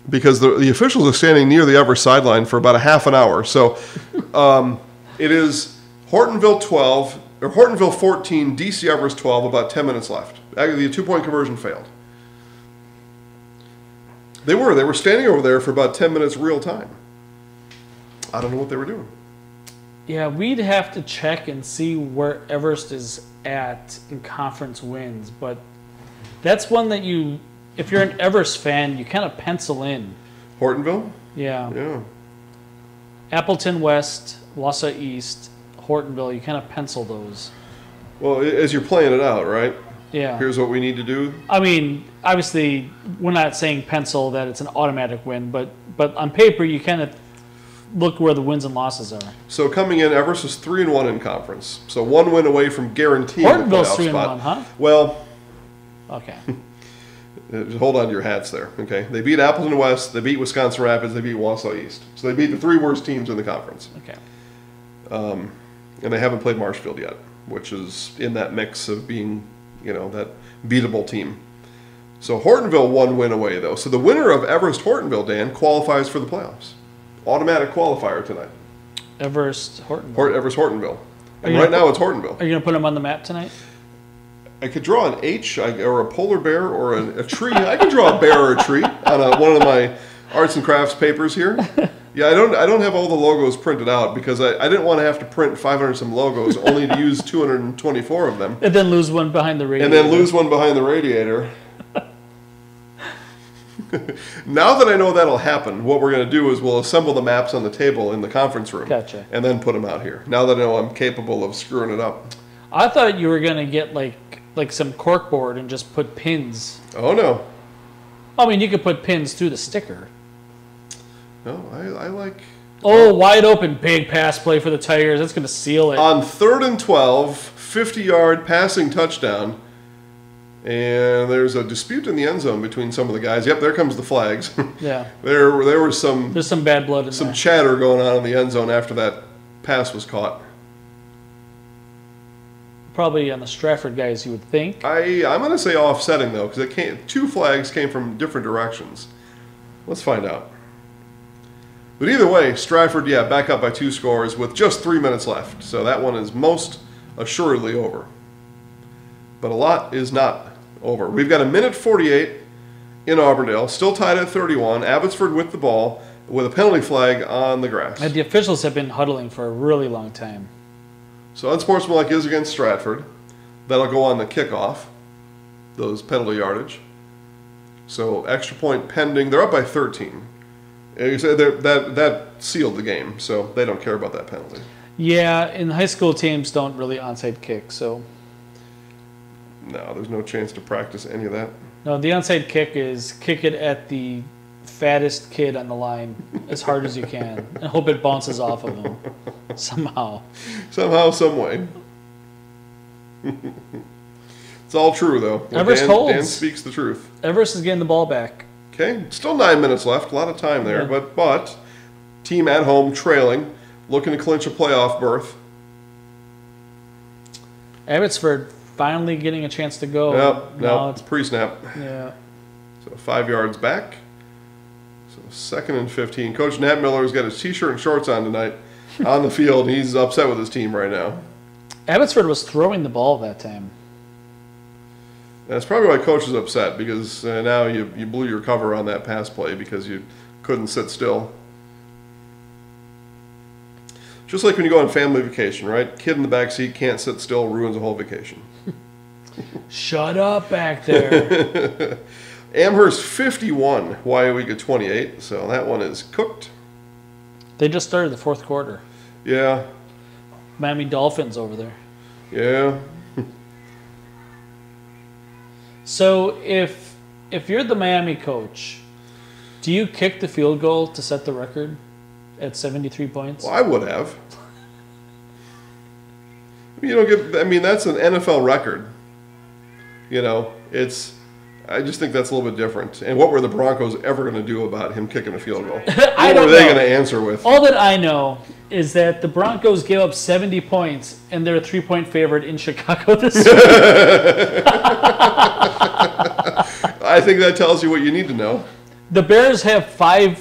because the officials are standing near the Everest sideline for about a half an hour. So it is Hortonville 14, DC Everest 12, about 10 minutes left. Actually, the 2-point conversion failed. They were standing over there for about 10 minutes real time. I don't know what they were doing. Yeah, we'd have to check and see where Everest is at in conference wins, but that's one that if you're an Everest fan, you kind of pencil in. Hortonville? Yeah. Yeah. Appleton West, Wausau East, Hortonville, you kind of pencil those. Well, as you're playing it out, right? Yeah. Here's what we need to do. I mean, obviously, we're not saying pencil that it's an automatic win, but on paper, you kind of look where the wins and losses are. So coming in, Everest is 3-1 in conference. So 1 win away from guaranteeing the Hortonville's playoff 3-1, spot. huh? Well, Okay. just hold on to your hats there. Okay, they beat Appleton West, they beat Wisconsin Rapids, they beat Wausau East. So they beat the 3 worst teams in the conference. Okay. And they haven't played Marshfield yet, which is in that mix of being, that beatable team. So Hortonville 1 win away though. So the winner of Everest Hortonville, Dan, qualifies for the playoffs. Automatic qualifier tonight. Everest Hortonville. Everest Hortonville. And right now it's Hortonville. Are you going to put them on the map tonight? I could draw an H or a polar bear or a tree. I could draw a bear or a tree on one of my arts and crafts papers here. Yeah, I don't have all the logos printed out because I didn't want to have to print 500 some logos only to use 224 of them. And then lose one behind the radiator. And then lose one behind the radiator. Now that I know that'll happen, what we're going to do is we'll assemble the maps on the table in the conference room. Gotcha. And then put them out here. Now that I know I'm capable of screwing it up. I thought you were going to get like some corkboard and just put pins. Oh, no. I mean, you could put pins through the sticker. No, I like... Oh, wide open, big pass play for the Tigers. That's going to seal it. On 3rd and 12, 50-yard passing touchdown. And there's a dispute in the end zone between some of the guys. Yep, there comes the flags. Yeah. There was some... There's some bad blood in there. Some chatter going on in the end zone after that pass was caught. Probably on the Stratford guys, you would think. I'm going to say offsetting, though, because 2 flags came from different directions. Let's find out. But either way, Stratford, back up by 2 scores with just 3 minutes left. So that one is most assuredly over. But a lot is not over. We've got 1:48 in Auburndale, still tied at 31. Abbotsford with the ball with a penalty flag on the grass. And the officials have been huddling for a really long time. So unsportsmanlike is against Stratford. That'll go on the kickoff, those penalty yardage. So extra point pending. They're up by 13. That sealed the game, so they don't care about that penalty. Yeah, and high school teams don't really onside kick, so... No, there's no chance to practice any of that. No, the onside kick is kick it at the fattest kid on the line as hard as you can and hope it bounces off of him somehow. Somehow, some way. It's all true, though. Everest holds. Dan speaks the truth. Everest is getting the ball back. Okay, still 9 minutes left. A lot of time there, but team at home trailing, looking to clinch a playoff berth. Abbotsford finally getting a chance to go. No, it's pre-snap. Yeah. So 5 yards back. So 2nd and 15. Coach Nat Miller's got his T-shirt and shorts on tonight on the field. He's upset with his team right now. Abbotsford was throwing the ball that time. That's probably why Coach is upset, because now you blew your cover on that pass play because you couldn't sit still. Just like when you go on family vacation, right? Kid in the back seat can't sit still, ruins the whole vacation. Shut up back there. Amherst 51, Wyoming 28. So that one is cooked. They just started the 4th quarter. Yeah. Miami Dolphins over there. Yeah. So if you're the Miami coach, do you kick the field goal to set the record at 73 points? Well, I would have. That's an NFL record. I just think that's a little bit different. And what were the Broncos ever going to do about him kicking a field goal? What were they going to answer with? All that I know is that the Broncos gave up 70 points, and they're a 3-point favorite in Chicago this week. I think that tells you what you need to know. The Bears have five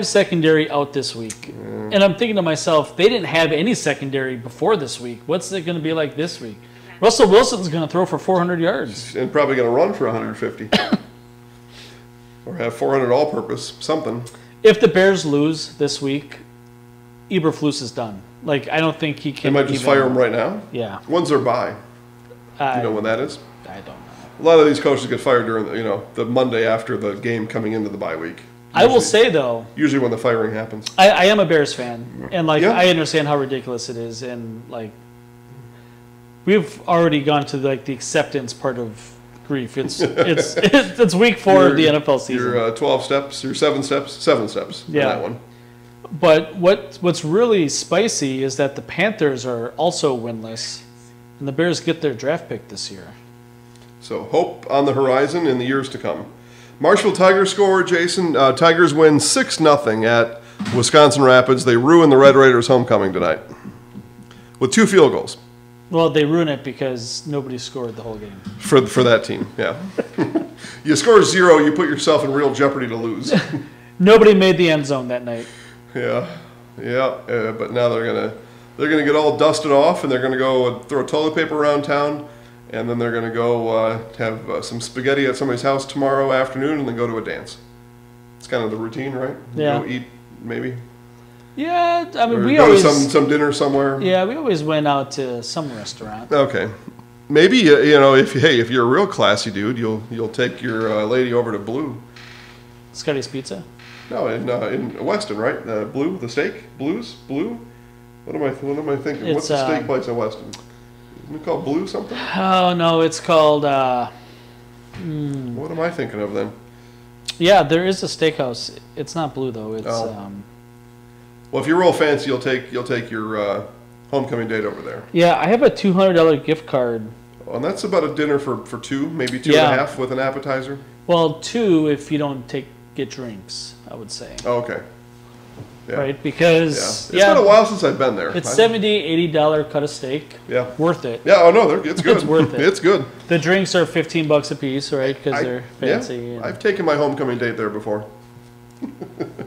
secondary out this week. And I'm thinking to myself, they didn't have any secondary before this week. What's it going to be like this week? Russell Wilson's going to throw for 400 yards. And probably going to run for 150. Or have 400 all-purpose, something. If the Bears lose this week, Eberflus is done. Like, I don't think he They can. might just fire him right now. Yeah. When's their bye? You know when that is? I don't know. A lot of these coaches get fired during the Monday after the game coming into the bye week. I will say though, usually when the firing happens. I am a Bears fan, and like Yeah. I understand how ridiculous it is, and like we've already gone to like the acceptance part of grief. It's week 4 of the NFL season. Your 12 steps, your 7 steps in that one. But what's really spicy is that the Panthers are also winless, and the Bears get their draft pick this year. So hope on the horizon in the years to come. Marshville Tigers score, Jason. Tigers win 6-0 at Wisconsin Rapids. They ruin the Red Raiders' homecoming tonight with 2 field goals. Well, they ruin it because nobody scored the whole game. For that team, yeah. You score 0, you put yourself in real jeopardy to lose. Nobody made the end zone that night. Yeah. But now they're gonna get all dusted off, and they're gonna go throw toilet paper around town, and then they're gonna go have some spaghetti at somebody's house tomorrow afternoon, and then go to a dance. It's kind of the routine, right? Yeah. Go eat maybe. Yeah, I mean, Or we go always to some dinner somewhere. Yeah, we always went out to some restaurant. Okay. Maybe if you're a real classy dude, you'll take your lady over to Blue. Scotty's Pizza. No, in Weston, right? Blue, the steak, Blue. What am I thinking? What's the steak place in Weston? Isn't it called Blue something? Oh no, it's called. What am I thinking of then? Yeah, there is a steakhouse. It's not Blue though. It's. Well, if you're real fancy, you'll take your homecoming date over there. Yeah, I have a $200 gift card. Well, and that's about a dinner for 2, maybe 2.5 with an appetizer. Well, 2 if you don't get drinks, I would say. Oh, okay. Yeah. Right, because it's been a while since I've been there. It's $70-$80 cut of steak. Yeah, worth it. Yeah, oh no, it's good. It's worth it. It's good. The drinks are $15 a piece, right? Because they're fancy. Yeah, and... I've taken my homecoming date there before.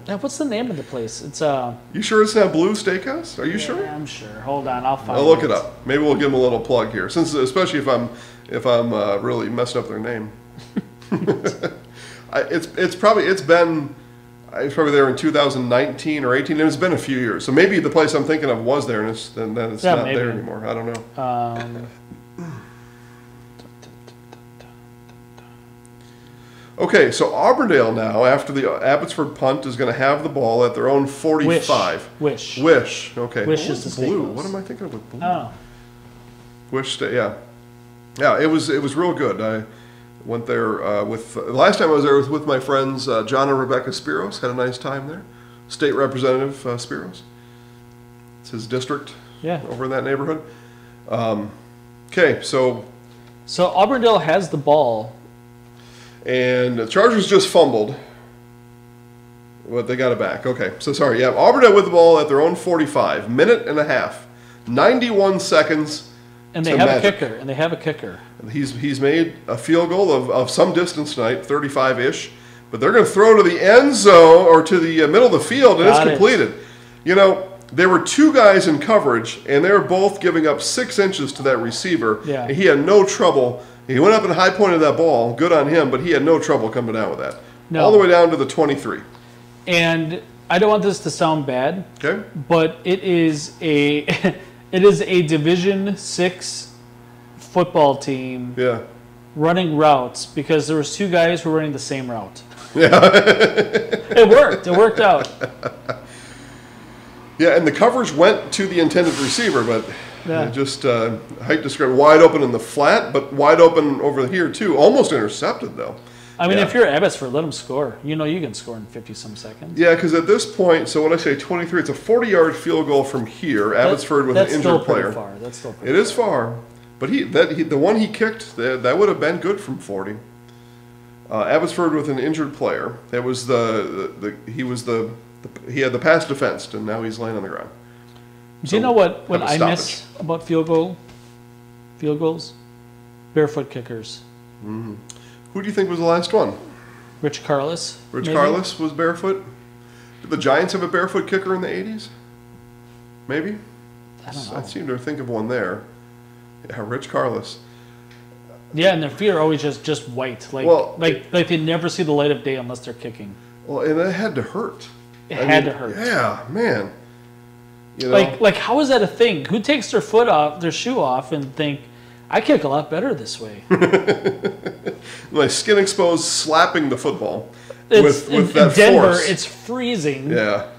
Now, what's the name of the place? It's You sure it's not Blue Steakhouse? Are you sure? Yeah, I'm sure. Hold on, I'll find it. I'll look it up. Maybe we'll give them a little plug here, especially if I'm really messing up their name. I was probably there in 2019 or 18. It's been a few years, so maybe the place I'm thinking of was there, and then it's not there anymore. I don't know. Okay, so Auburndale now, after the Abbotsford punt, is going to have the ball at their own 45. Wish. Okay. Wish is the Blue. steakhouse. What am I thinking of with Blue? Oh. Wish. Yeah. It was real good. I went there with last time I was there was with my friends John and Rebecca Spiros. Had a nice time there. State Representative Spiros. It's his district. Yeah. Over in that neighborhood. Okay, so Auburndale has the ball. And the Chargers just fumbled. But they got it back. Okay, so sorry. Yeah, Auburndale with the ball at their own 45. Minute and a half. 91 seconds. And they have a kicker. He's made a field goal of some distance tonight, 35-ish. But they're going to throw to the end zone or to the middle of the field, and it's completed. There were 2 guys in coverage, and they were both giving up 6 inches to that receiver. Yeah. And he had no trouble. He went up and high pointed that ball. Good on him, but he had no trouble coming down with that. No. All the way down to the 23. And I don't want this to sound bad. Okay. But it is a Division 6 football team. Yeah. Running routes because there was 2 guys who were running the same route. Yeah. It worked. It worked out. Yeah, and the coverage went to the intended receiver, but just height discrepancy, wide open in the flat, but wide open over here too. Almost intercepted though. I mean, if you're Abbotsford, let them score. You can score in 50-some seconds. Yeah, because at this point, so when I say 23, it's a 40-yard field goal from here. Abbotsford with an injured player. That's still pretty far. It is far, but the one he kicked that would have been good from 40. Abbotsford with an injured player. That was he had the pass defensed, and now he's laying on the ground. Do you know what I miss about field goals? Barefoot kickers. Mm-hmm. Who do you think was the last one? Rich Carlis. Carlis was barefoot. Did the Giants have a barefoot kicker in the 80s? Maybe. I don't know. I seem to think of one there. Yeah, Rich Carlis. Yeah, and their feet are always just white, like they never see the light of day unless they're kicking. Well, and it had to hurt. It had to hurt. Yeah, man. You know? Like how is that a thing? Who takes their shoe off and think, I kick a lot better this way? My skin exposed slapping the football with in that Denver, force. it's freezing. Yeah.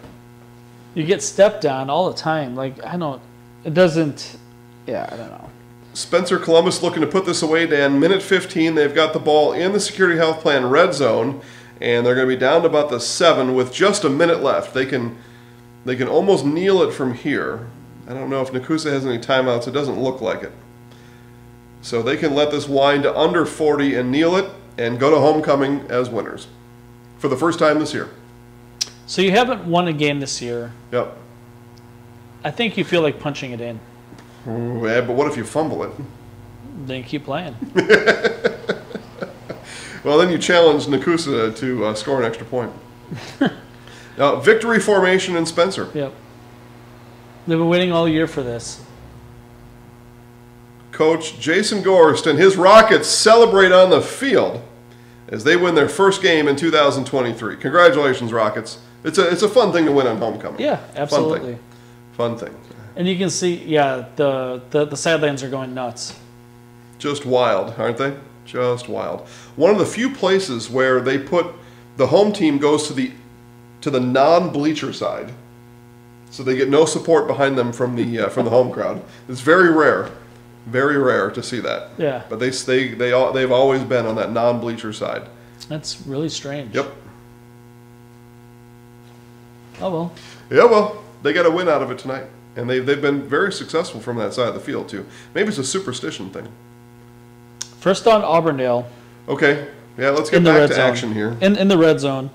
You get stepped on all the time. Like, I don't know. Spencer Columbus looking to put this away, Dan. Minute 15, they've got the ball in the security health plan red zone, and they're going to be down to about the 7 with just a minute left. They can almost kneel it from here. I don't know if Nakusa has any timeouts. It doesn't look like it. So they can let this wind to under 40 and kneel it and go to homecoming as winners for the first time this year. So you haven't won a game this year. Yep. I think you feel like punching it in. Yeah, but what if you fumble it? Then you keep playing. Well, then you challenge Nakusa to score an extra point. Now, victory formation in Spencer. Yep. They've been waiting all year for this. Coach Jason Gorst and his Rockets celebrate on the field as they win their first game in 2023. Congratulations, Rockets. It's a fun thing to win on homecoming. Yeah, absolutely. Fun thing. And you can see, the sidelines are going nuts. Just wild, aren't they? Just wild. One of the few places where they put the home team goes to the non-bleacher side, so they get no support behind them from the home crowd. It's very rare to see that. Yeah. But they've always been on that non-bleacher side. That's really strange. Yep. Oh well. Yeah, well, they got a win out of it tonight, and they've been very successful from that side of the field too. Maybe it's a superstition thing. First on Auburndale. Okay. Yeah, let's get back to action here. In the red zone.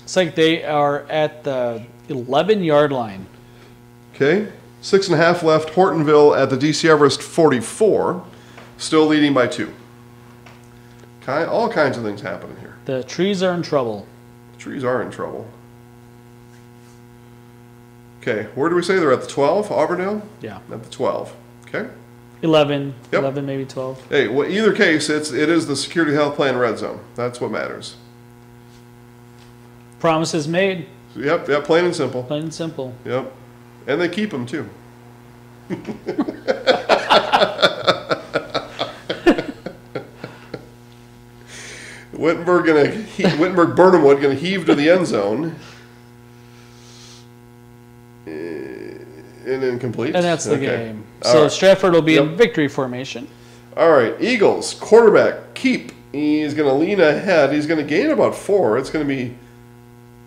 It's like they are at the 11-yard line. Okay. 6.5 left. Hortonville at the DC Everest 44. Still leading by 2. All kinds of things happening here. The trees are in trouble. The trees are in trouble. Okay. Where do we say they're at the 12? Auburndale? Yeah. At the 12. Okay. 11. Yep. 11, maybe 12. Hey, well, either case, it is the security health plan red zone. That's what matters. Promises made. Yep, plain and simple. Plain and simple. Yep. And they keep them, too. Wittenberg Burnhamwood going to heave to the end zone. And incomplete. And that's the game. All So right. Stratford will be in victory formation. All right, Eagles, quarterback, keep. He's going to lean ahead. He's going to gain about 4. It's going to be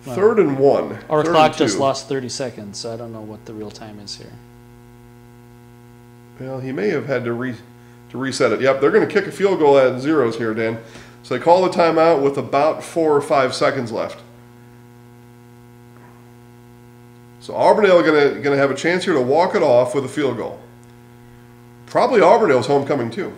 3rd and 1. Our 3rd clock and just 2. lost 30 seconds, so I don't know what the real time is here. Well, he may have had to reset it. Yep, they're going to kick a field goal at zeros here, Dan. So they call the timeout with about 4 or 5 seconds left. So Auburndale going to have a chance here to walk it off with a field goal. Probably Auburndale's homecoming too.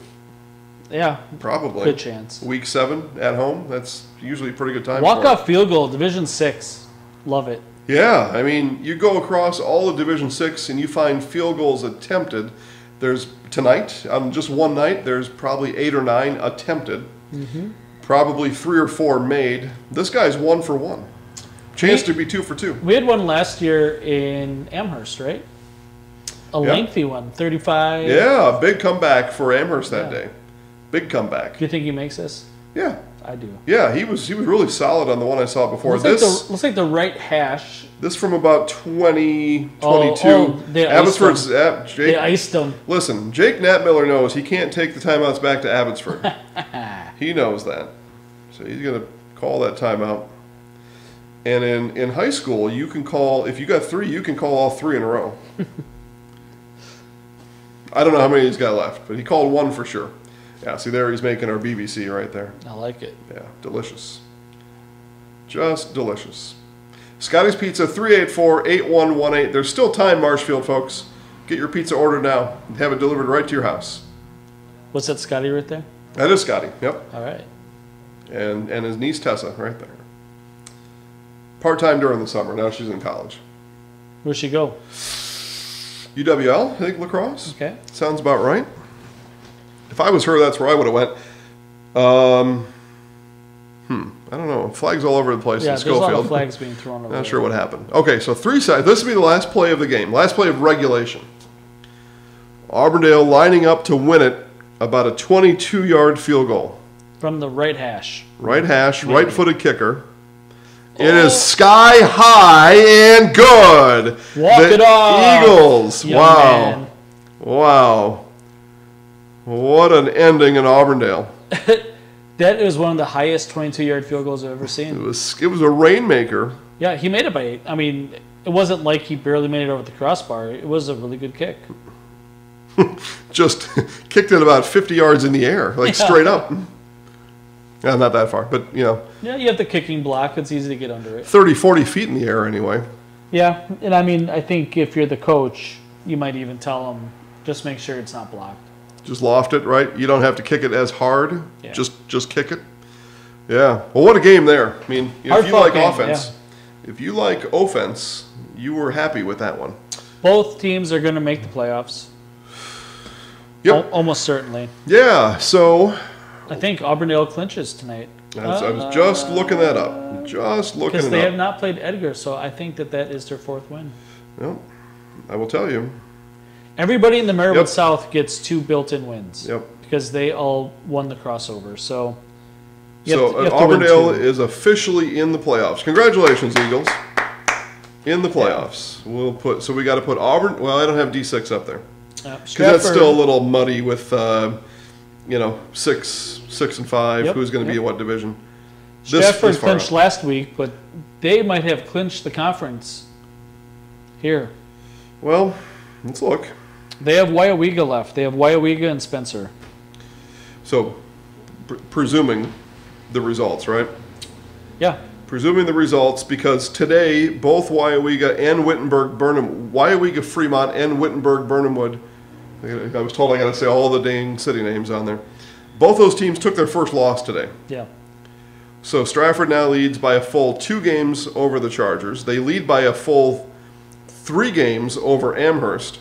Yeah. Probably. Good chance. Week 7 at home. That's usually a pretty good time. Walk-off field goal, Division 6. Love it. Yeah, I mean, you go across all of Division 6 and you find field goals attempted. There's tonight, on just one night, there's probably 8 or 9 attempted. Mm-hmm. Probably 3 or 4 made. This guy's 1 for 1. Chance to be 2 for 2. We had one last year in Amherst, right? A lengthy one, 35. Yeah, a big comeback for Amherst that day. Big comeback. Do you think he makes this? Yeah. I do. Yeah, he was really solid on the one I saw before. Looks like the right hash. This from about 2022. They Abbotsford's they iced him. Listen, Jake Natmiller knows he can't take the timeouts back to Abbotsford. He knows that. So he's going to call that timeout. And in high school, you can call, if you got 3, you can call all 3 in a row. I don't know how many he's got left, but he called 1 for sure. Yeah, see there he's making our BBC right there. I like it. Yeah, delicious. Just delicious. Scotty's Pizza, 384-8118. There's still time, Marshfield folks. Get your pizza ordered now and have it delivered right to your house. What's that, Scotty, right there? That is Scotty, yep. All right. And his niece Tessa right there. Part-time during the summer. Now she's in college. Where'd she go? UWL, I think, lacrosse. Okay. Sounds about right. If I was her, that's where I would have went. I don't know. Flags all over the place Yeah, in there's a lot Schofield. of flags being thrown over Not there. sure what happened. Okay, so 3 sides. This will be the last play of the game. Last play of regulation. Auburndale lining up to win it about a 22-yard field goal. From the right hash. Right hash, right-footed kicker. It is sky high and good. Walk the it off, Eagles. young Wow. man. Wow. What an ending in Auburndale. That is one of the highest 22-yard field goals I've ever It seen. was a rainmaker. Yeah, he made it by 8. I mean, it wasn't like he barely made it over the crossbar. It was a really good kick. Just kicked it about 50 yards in the air, like straight up. Not that far, but, Yeah, you have the kicking block. It's easy to get under it. 30, 40 feet in the air anyway. Yeah, and I mean, I think if you're the coach, you might even tell him, just make sure it's not blocked. Just loft it, right? You don't have to kick it as hard. Yeah. Just kick it. Yeah. Well, what a game there. I mean, if you Hard-fought like game, offense, if you like offense, you were happy with that one. Both teams are going to make the playoffs. Yep. Almost certainly. Yeah. So I think Auburndale clinches tonight. I was just looking that up. Just looking Because it they up. have not played Edgar, so I think that is their 4th win. Well, I will tell you. Everybody in the Marywood Yep. South gets 2 built-in wins. Yep. Because they all won the crossover. So, Auburndale is officially in the playoffs. Congratulations, Eagles. In the playoffs. We'll put. So we got to put Auburn. Well, I don't have D6 up there because that's still a little muddy with, 6 and 5. Yep, Who's going to be in what division? Stratford this far clinched out. last week, but they might have clinched the conference here. Well, let's look. They have Wyowega left. They have Wyowega and Spencer. So, presuming the results, right? Yeah. Presuming the results, because today both Wyowega and Wyowega Fremont and Wittenberg Burnhamwood, I was told I got to say all the dang city names on there. Both those teams took their first loss today. Yeah. So Stratford now leads by a full 2 games over the Chargers. They lead by a full 3 games over Amherst.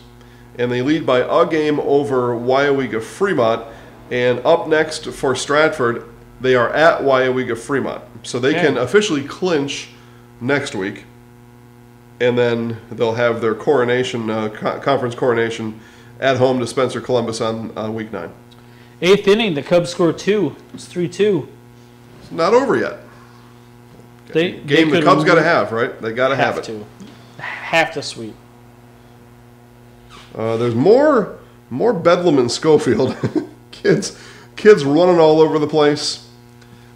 And they lead by a game over Wyowega Fremont. And up next for Stratford, they are at Wyowega Fremont. So they can officially clinch next week. And then they'll have their coronation, conference coronation at home to Spencer Columbus on week 9. 8th inning, the Cubs score 2. It's 3-2. It's not over yet. Game the Cubs got to have, right? They got to have it. Have to sweep. There's more bedlam in Schofield. kids running all over the place.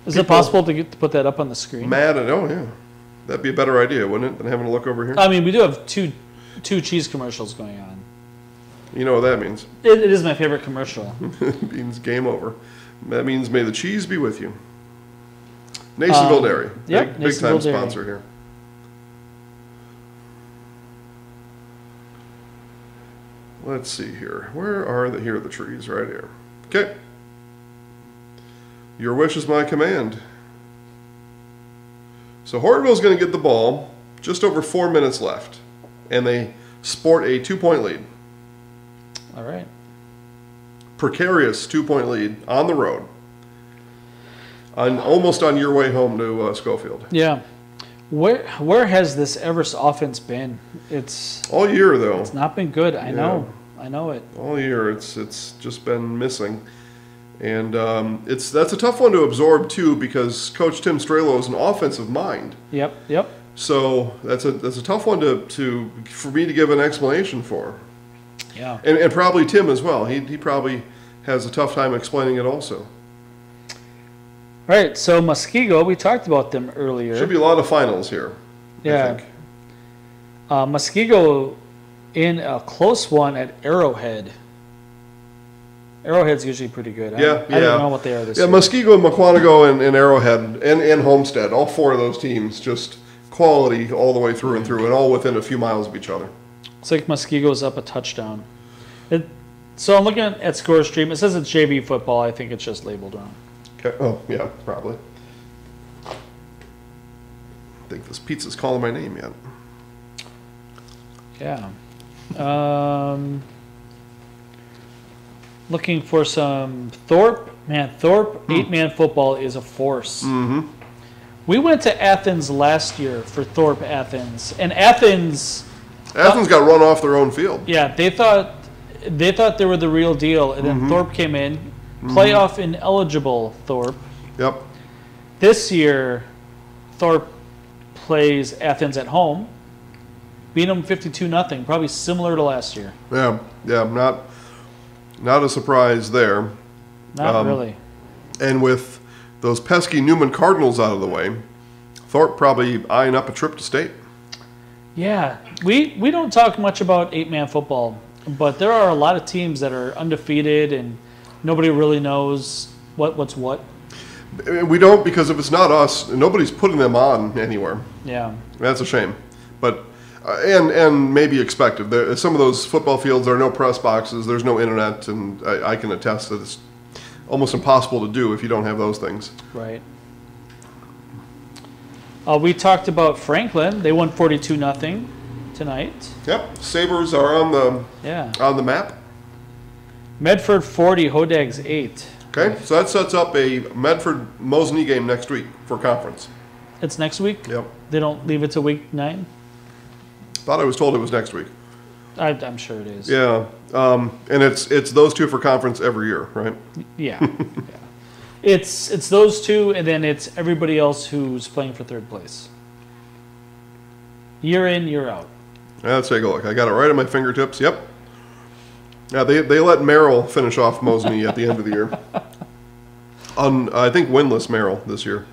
Is it possible to put that up on the screen? Mad and yeah, that'd be a better idea, wouldn't it, than having to look over here? I mean, we do have two cheese commercials going on. You know what that means? It is my favorite commercial. It means game over. That means may the cheese be with you. Nasonville Dairy, big time sponsor here. Let's see here. Where are here are the trees? Right here. Okay. Your wish is my command. So Hortonville's going to get the ball. Just over 4 minutes left, and they sport a 2-point lead. All right. Precarious 2-point lead on the road. Almost on your way home to Schofield. Yeah. Where has this Everest offense been? It's all year though. It's not been good. I know it. All year it's just been missing, and that's a tough one to absorb too because Coach Tim Strelo is an offensive mind. Yep. So that's a tough one for me to give an explanation for. Yeah. And probably Tim as well. He probably has a tough time explaining it also. All right, so Muskego, we talked about them earlier. Should be a lot of finals here. Yeah. I think. Muskego in a close one at Arrowhead. Arrowhead's usually pretty good. I don't know what they are this year. Yeah, Muskego, Mukwonago, and Arrowhead, and Homestead, all 4 of those teams, just quality all the way through and through, and all within a few miles of each other. It's like Muskego's up a touchdown. So I'm looking at Score Stream. It says it's JV football. I think it's just labeled wrong. Okay. Oh, yeah, probably. I think this pizza's calling my name yet. Yeah. Looking for some Thorpe. Man, Thorpe 8-man football is a force. Mm-hmm. We went to Athens last year for Thorpe Athens, and Athens got run off their own field. Yeah, they thought they were the real deal, and then Thorpe came in, playoff ineligible Thorpe. Yep. This year, Thorpe plays Athens at home, beat them 52-0, probably similar to last year. Yeah, not a surprise there. Not really. And with those pesky Newman Cardinals out of the way, Thorpe probably eyeing up a trip to state. Yeah, we don't talk much about 8-man football, but there are a lot of teams that are undefeated and nobody really knows what's what. We don't, because if it's not us, nobody's putting them on anywhere. Yeah. That's a shame. But and maybe expected. Some of those football fields, there are no press boxes, there's no internet, and I can attest that it's almost impossible to do if you don't have those things. Right. We talked about Franklin. They won 42-0 tonight. Yep. Sabres are on the map. Medford 40, Hodags 8. Okay, so that sets up a Medford-Mosney game next week for conference. It's next week? Yep. They don't leave it to week 9? Thought I was told it was next week. I'm sure it is. Yeah, and it's those two for conference every year, right? Yeah. Yeah. It's those two, and then it's everybody else who's playing for third place. Year in, year out. Let's take a look. I got it right at my fingertips. Yep. Yeah, they let Merrill finish off Mosney at the end of the year. I think winless Merrill this year.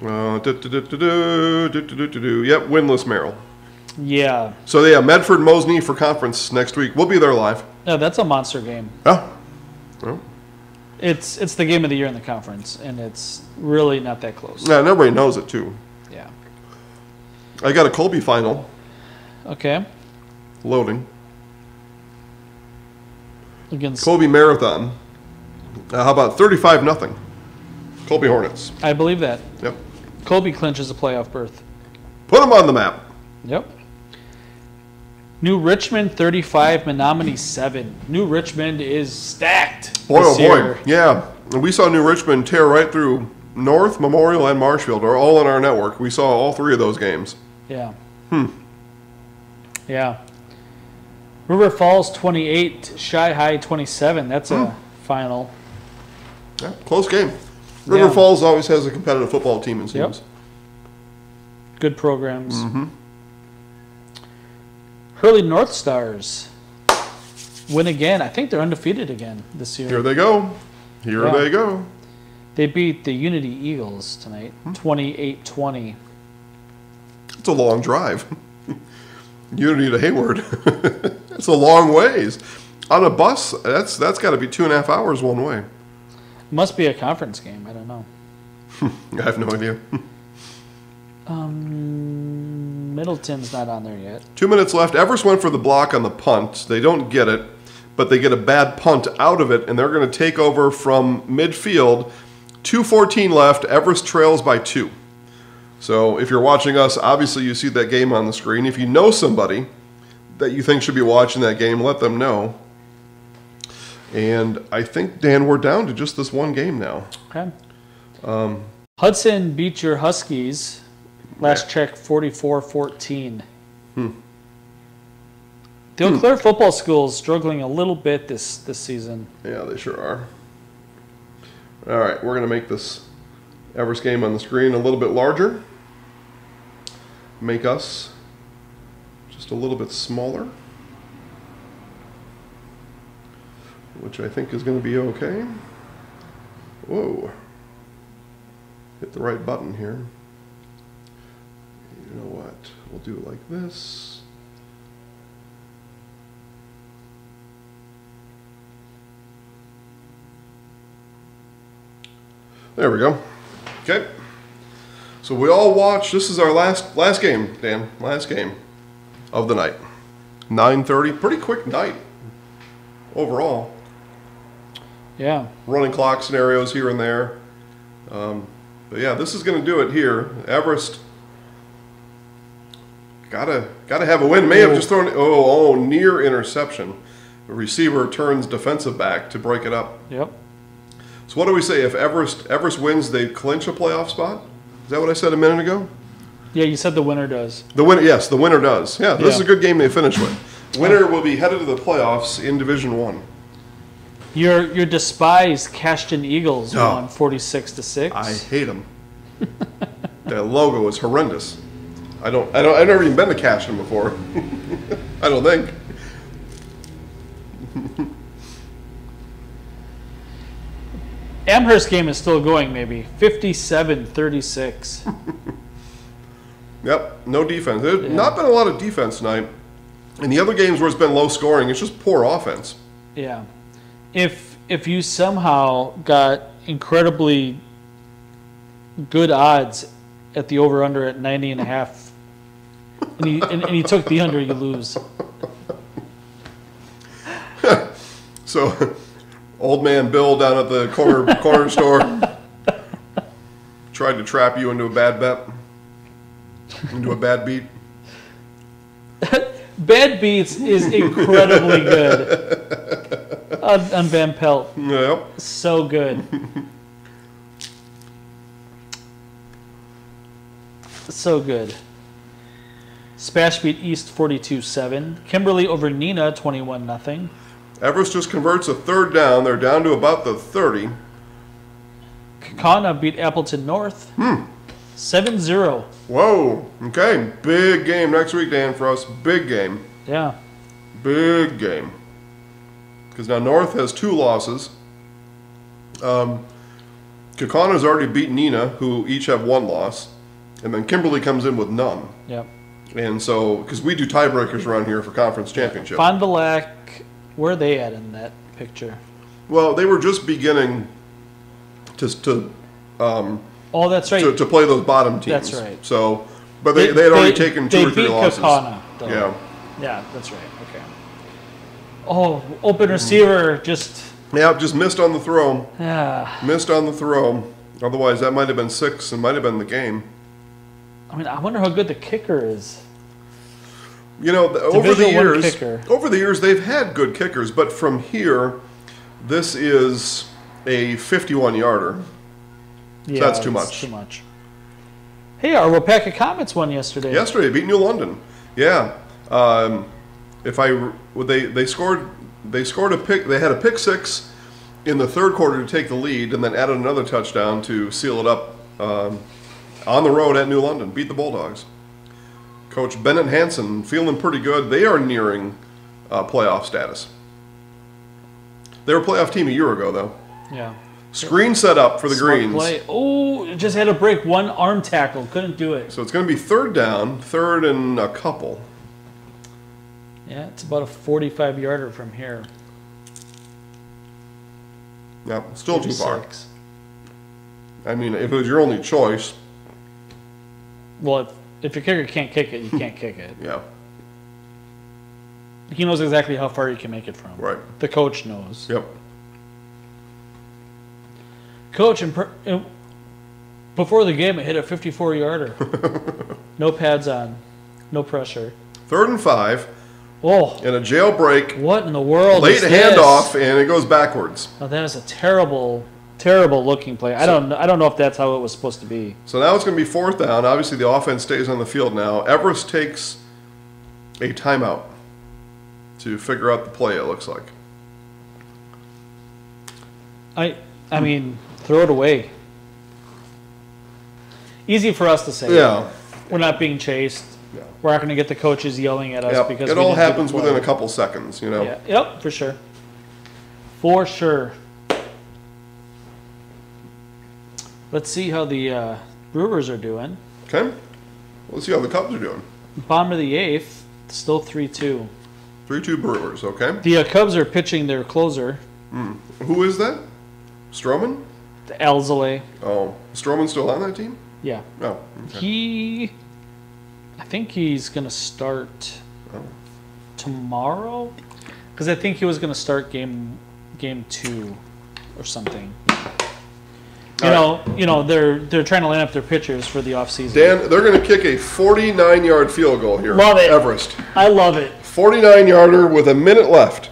Yep, winless Merrill. Yeah. So yeah, Medford Mosney for conference next week. We'll be there live. No, that's a monster game. Oh. Well. It's the game of the year in the conference, and it's really not that close. Yeah, nobody knows it too. Yeah. I got a Colby final. Okay. Loading. Against Colby Marathon. How about 35-0? Colby Hornets. I believe that. Yep. Colby clinches a playoff berth. Put them on the map. Yep. New Richmond 35, Menominee 7. New Richmond is stacked. Boy, this oh boy. year. Yeah. We saw New Richmond tear right through North, Memorial, and Marshfield, are all in our network. We saw all three of those games. Yeah. Yeah. River Falls 28, Shy High 27. That's a final. Yeah, close game. River Falls always has a competitive football team, it seems. Yep. Good programs. Hurley North Stars win again. I think they're undefeated again this year. Here they go. Here they go. They beat the Unity Eagles tonight, 28-20. It's a long drive. Unity to Hayward. It's a long ways. On a bus, that's got to be 2.5 hours one way. Must be a conference game. I don't know. I have no idea. Middleton's not on there yet. 2 minutes left. Everest went for the block on the punt. They don't get it, but they get a bad punt out of it, and they're going to take over from midfield. 2:14 left. Everest trails by 2. So if you're watching us, obviously you see that game on the screen. If you know somebody that you think should be watching that game, let them know. And I think, Dan, we're down to just this one game now. Okay. Hudson beat your Huskies. Last check, 44-14. The Eau Claire football school is struggling a little bit this season. Yeah, they sure are. All right, we're going to make this Everest game on the screen a little bit larger. Make us just a little bit smaller, which I think is going to be okay. Whoa. Hit the right button here. You know what? We'll do it like this. There we go. Okay. So we all watched. This is our last game, Dan. Last game of the night. 9:30. Pretty quick night overall. Yeah. Running clock scenarios here and there. But yeah, this is going to do it here. Everest gotta have a win. May have just thrown near interception. The receiver turns defensive back to break it up. Yep. So what do we say? If Everest wins, they clinch a playoff spot? Is that what I said a minute ago? Yeah, you said the winner does. The winner, yes, the winner does. Yeah, this Yeah. is a good game they finish with. Winner will be headed to the playoffs in Division 1. Your despised Cashton Eagles won 46-6. I hate them. That logo is horrendous. I've never even been to Cashton before. I don't think. Amherst game is still going, maybe 57-36. Yep, no defense. There's not been a lot of defense tonight. In the other games where it's been low scoring, it's just poor offense. Yeah. If you somehow got incredibly good odds at the over-under at 90.5, and you took the under, you lose. So, old man Bill down at the corner store tried to trap you into a bad bet, into a bad beat. Bad Beats is incredibly good on Van Pelt. Yep. So good. So good. Spash beat East 42-7. Kimberly over Neenah 21-0. Everest just converts a third down. They're down to about the 30. Kaukauna beat Appleton North 7-0. Whoa. Okay. Big game next week, Dan, for us. Big game. Yeah. Big game. Because now North has 2 losses. Kaukauna has already beaten Neenah, who each have 1 loss. And then Kimberly comes in with none. Yep. And so, because we do tiebreakers around here for conference championship. Fond du Lac, where are they at in that picture? Well, they were just beginning to Oh, that's right. to play those bottom teams. That's right. So, but they had already taken 2 or 3 losses. They beat Kaukauna, though. Yeah. Yeah, that's right. Okay. Oh, open receiver just... Yeah, just missed on the throw. Yeah. Missed on the throw. Otherwise, that might have been 6 and might have been the game. I mean, I wonder how good the kicker is. You know, over the kicker. years, they've had good kickers, but from here, this is a 51-yarder. Yeah, so that's too much. Too much. Hey, our Wapaka Comets won yesterday. Yesterday, beat New London. Yeah. They scored a pick. They had a pick 6 in the third quarter to take the lead, and then added another touchdown to seal it up on the road at New London. Beat the Bulldogs. Coach Bennett Hansen feeling pretty good. They are nearing playoff status. They were a playoff team a year ago, though. Yeah. Screen set up for the Smart Greens. Play. Oh, just had to break one arm tackle. Couldn't do it. So it's going to be third down, third and a couple. Yeah, it's about a 45-yarder from here. Yeah, still too far. 46. I mean, if it was your only choice. Well, if your kicker can't kick it, you can't kick it. Yeah. He knows exactly how far you can make it from. Right. The coach knows. Yep. Coach, before the game, it hit a 54-yarder. No pads on. No pressure. Third and 5. Oh. And a jailbreak. What in the world Late is this? handoff, and it goes backwards. Oh, that is a terrible, terrible looking play. I don't know if that's how it was supposed to be. So now it's going to be fourth down. Obviously, the offense stays on the field now. Everest takes a timeout to figure out the play, it looks like. I mean, throw it away. Easy for us to say. Yeah. We're not being chased. Yeah. We're not going to get the coaches yelling at us Yep. because it we all didn't do the happens play. within a couple seconds, you know. Yeah. Yep, for sure. For sure. Let's see how the Brewers are doing. Okay. Let's see how the Cubs are doing. Bottom of the 8th, still 3-2. 3-2 Brewers, okay. The Cubs are pitching their closer, Who is that? Stroman? Alzolay. Oh, is Stroman still on that team? Yeah. Oh, okay. I think he's going to start Oh. tomorrow, because I think he was going to start game 2 or something. You know, they're trying to line up their pitchers for the offseason. Dan, they're going to kick a 49-yard field goal here. Love it. Everest. I love it. 49-yarder with a minute left.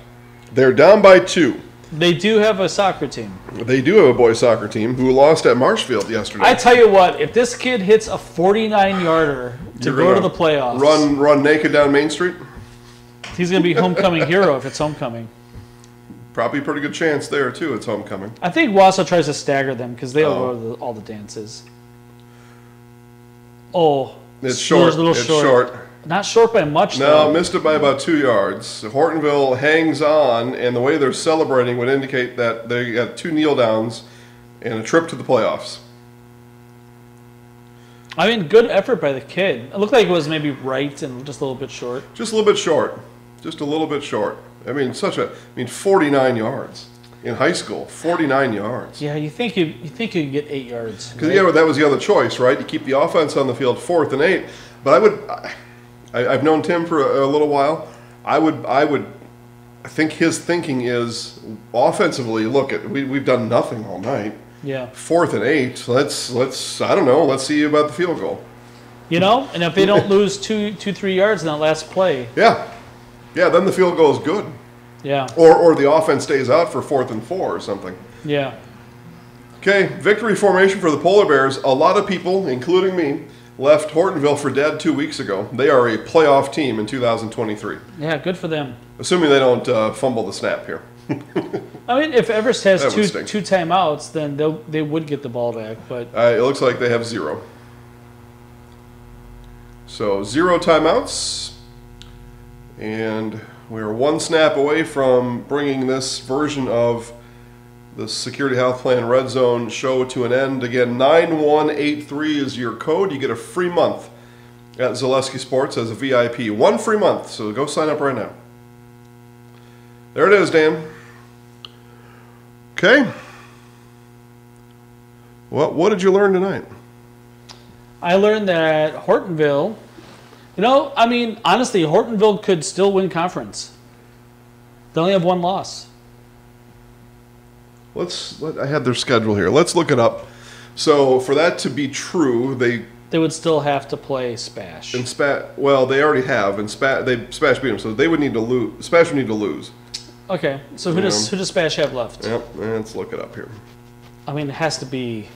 They're down by 2. They do have a soccer team. They do have a boys soccer team who lost at Marshfield yesterday. I tell you what, if this kid hits a 49-yarder to go to the playoffs, run naked down Main Street. He's going to be homecoming hero if it's homecoming. Probably a pretty good chance there too. It's homecoming. I think Wausau tries to stagger them because they'll go to all the dances. Oh, it's short. It's short. Not short by much, though. No, missed it by about 2 yards. Hortonville hangs on, and the way they're celebrating would indicate that they got 2 kneel downs and a trip to the playoffs. I mean, good effort by the kid. It looked like it was maybe right and just a little bit short. Just a little bit short. Just a little bit short. I mean, 49 yards in high school. 49 yards. Yeah, you think you could get 8 yards. Because right? That was the other choice, right? You keep the offense on the field 4th and 8. But I've known Tim for a little while. I think his thinking is offensively. Look, we've done nothing all night. Yeah. 4th and 8. Let's I don't know. Let's see about the field goal. And if they don't lose 3 yards in that last play. Yeah. Then the field goal is good. Yeah. Or the offense stays out for 4th and 4 or something. Yeah. Okay, victory formation for the Polar Bears. A lot of people, including me, left Hortonville for dead 2 weeks ago. They are a playoff team in 2023. Yeah, good for them. Assuming they don't fumble the snap here. I mean, if Everest has That two timeouts, then they would get the ball back. But it looks like they have 0. So 0 timeouts. And we're 1 snap away from bringing this version of the Security Health Plan Red Zone show to an end. Again, 9183 is your code. You get a free month at Zaleski Sports as a VIP. 1 free month, so go sign up right now. There it is, Dan. Okay. What did you learn tonight? I learned that Hortonville, honestly, Hortonville could still win conference. They only have 1 loss. I had their schedule here. Let's look it up. So for that to be true, they would still have to play Spash. And well, they already have, and Spash beat them, so they would need to lose. Spash would need to lose. Okay, so who does Spash have left? Yep, let's look it up here. I mean, it has to be.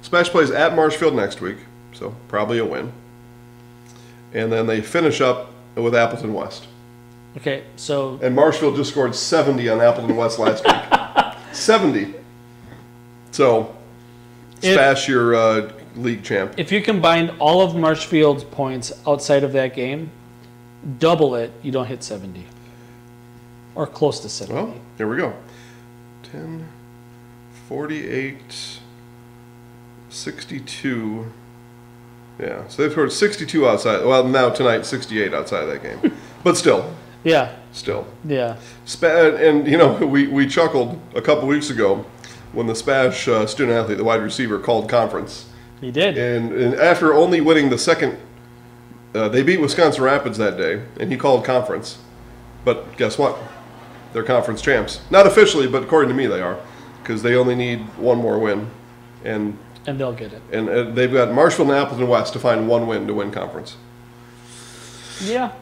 Spash plays at Marshfield next week, so probably a win. And then they finish up with Appleton West. Okay, so. And Marshfield just scored 70 on Appleton West last week. 70. So, Spash your league champ. If you combine all of Marshfield's points outside of that game, double it, you don't hit 70. Or close to 70. Well, here we go. 10, 48, 62. Yeah, so they've scored 62 outside. Well, now tonight, 68 outside of that game. But still. Yeah. Still. Yeah. And we chuckled a couple weeks ago when the Spash student athlete, the wide receiver, called conference. He did. And after only winning the second, they beat Wisconsin Rapids that day, and he called conference. But guess what? They're conference champs. Not officially, but according to me they are, because they only need 1 more win. And they'll get it. And they've got Marshfield and Appleton West to find 1 win to win conference. Yeah.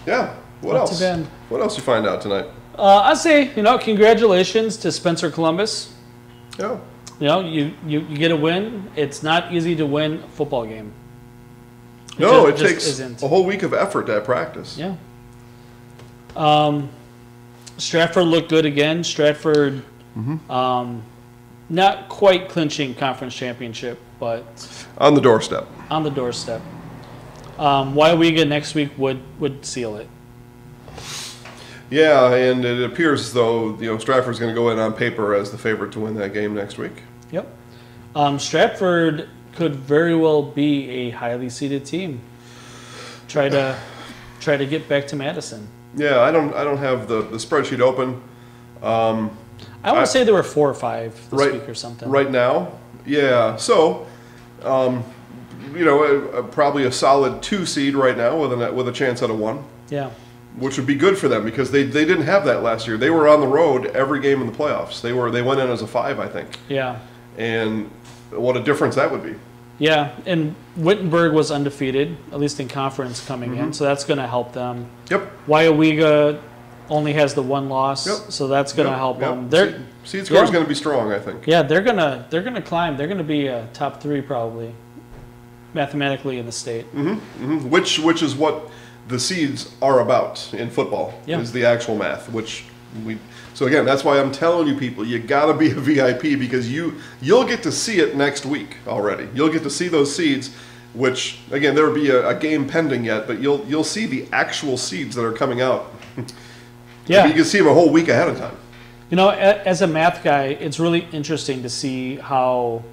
Yeah. What else? What else you find out tonight? I'd say, congratulations to Spencer Columbus. Yeah. You get a win. It's not easy to win a football game. It takes a whole week of effort at practice. Yeah. Stratford looked good again. Stratford, not quite clinching conference championship, but on the doorstep. On the doorstep. Waiwega next week would seal it. Yeah, and it appears as though Stratford's going to go in on paper as the favorite to win that game next week. Yep. Stratford could very well be a highly seeded team. Try to get back to Madison. Yeah, I don't have the spreadsheet open. I want to say there were 4 or 5 this week or something. Right now, yeah. So, probably a solid 2 seed right now with a chance at a 1. Yeah. Which would be good for them because they didn't have that last year. They were on the road every game in the playoffs. They went in as a 5, I think. Yeah. And what a difference that would be. Yeah, and Wittenberg was undefeated, at least in conference coming in, so that's going to help them. Yep. Waiwega only has the one loss, Yep. so that's going to Yep, help yep. them. They're Seed score is going to be strong, I think. yeah, they're gonna climb. They're gonna be a top 3 probably, mathematically in the state. Which is what the seeds are about in football, Yeah. is the actual math, so again, that's why I'm telling you people, you got to be a VIP, because you'll get to see it next week already. You'll get to see those seeds, which again, there will be a game pending yet, but you'll see the actual seeds that are coming out. Yeah, You can see them a whole week ahead of time. you know, as a math guy, it's really interesting to see how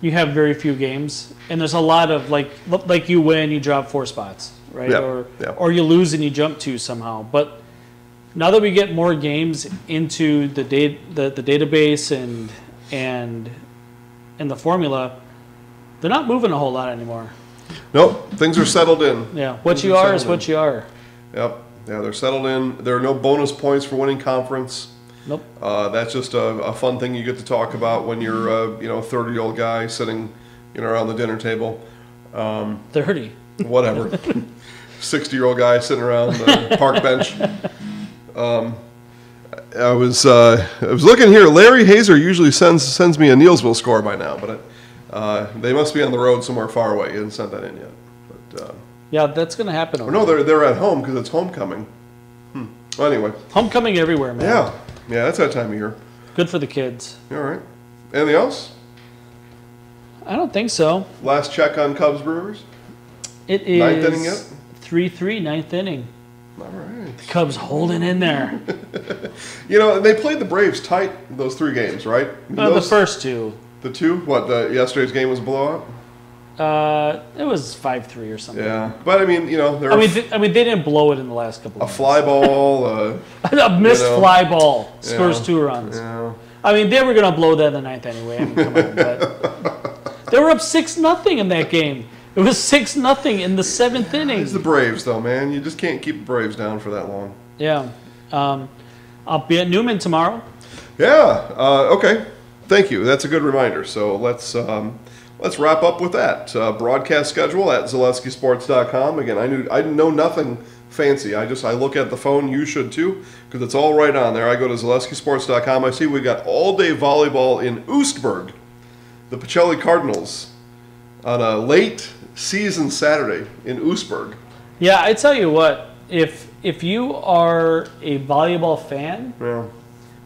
you have very few games, and there's a lot of like you win, you drop 4 spots, right? Yeah, Or you lose and you jump 2 somehow. But now that we get more games into the database and the formula, they're not moving a whole lot anymore. Nope, things are settled in. Yeah, what you are is what you are. Yep, yeah, they're settled in. There are no bonus points for winning conference. Nope. That's just a fun thing you get to talk about when you're a 30-year-old guy sitting around the dinner table. 30. Whatever. 60-year-old guy sitting around the park bench. I was looking here. Larry Hazer usually sends me a Neilsville score by now, but they must be on the road somewhere far away. He hasn't sent that in yet. But Yeah, that's going to happen. no, they're at home because it's homecoming. Well, anyway. Homecoming everywhere, man. Yeah, that's that time of year. Good for the kids. All right. Anything else? I don't think so. Last check on Cubs Brewers. It is Ninth inning yet? 3-3, ninth inning. All right. The Cubs holding in there. They played the Braves tight those 3 games, right? The first 2. The 2? What? Yesterday's game was a blowout. It was 5-3 or something. Yeah, but I mean, there. They didn't blow it in the last couple. A fly ball. A missed fly ball scores Yeah. 2 runs. Yeah. I mean, they were going to blow that in the ninth anyway. I mean, come on, but they were up 6-0 in that game. It was 6-0 in the 7th inning. It's the Braves, though, man. You just can't keep the Braves down for that long. Yeah. I'll be at Newman tomorrow. Yeah. Okay. Thank you. That's a good reminder. So let's wrap up with that. Broadcast schedule at ZaleskiSports.com. Again, I know nothing fancy. I look at the phone. You should too, because it's all right on there. I go to ZaleskiSports.com. I see we got all-day volleyball in Oostburg. The Pacelli Cardinals on a late season Saturday in Oostburg. Yeah, I tell you what, if you are a volleyball fan, Yeah.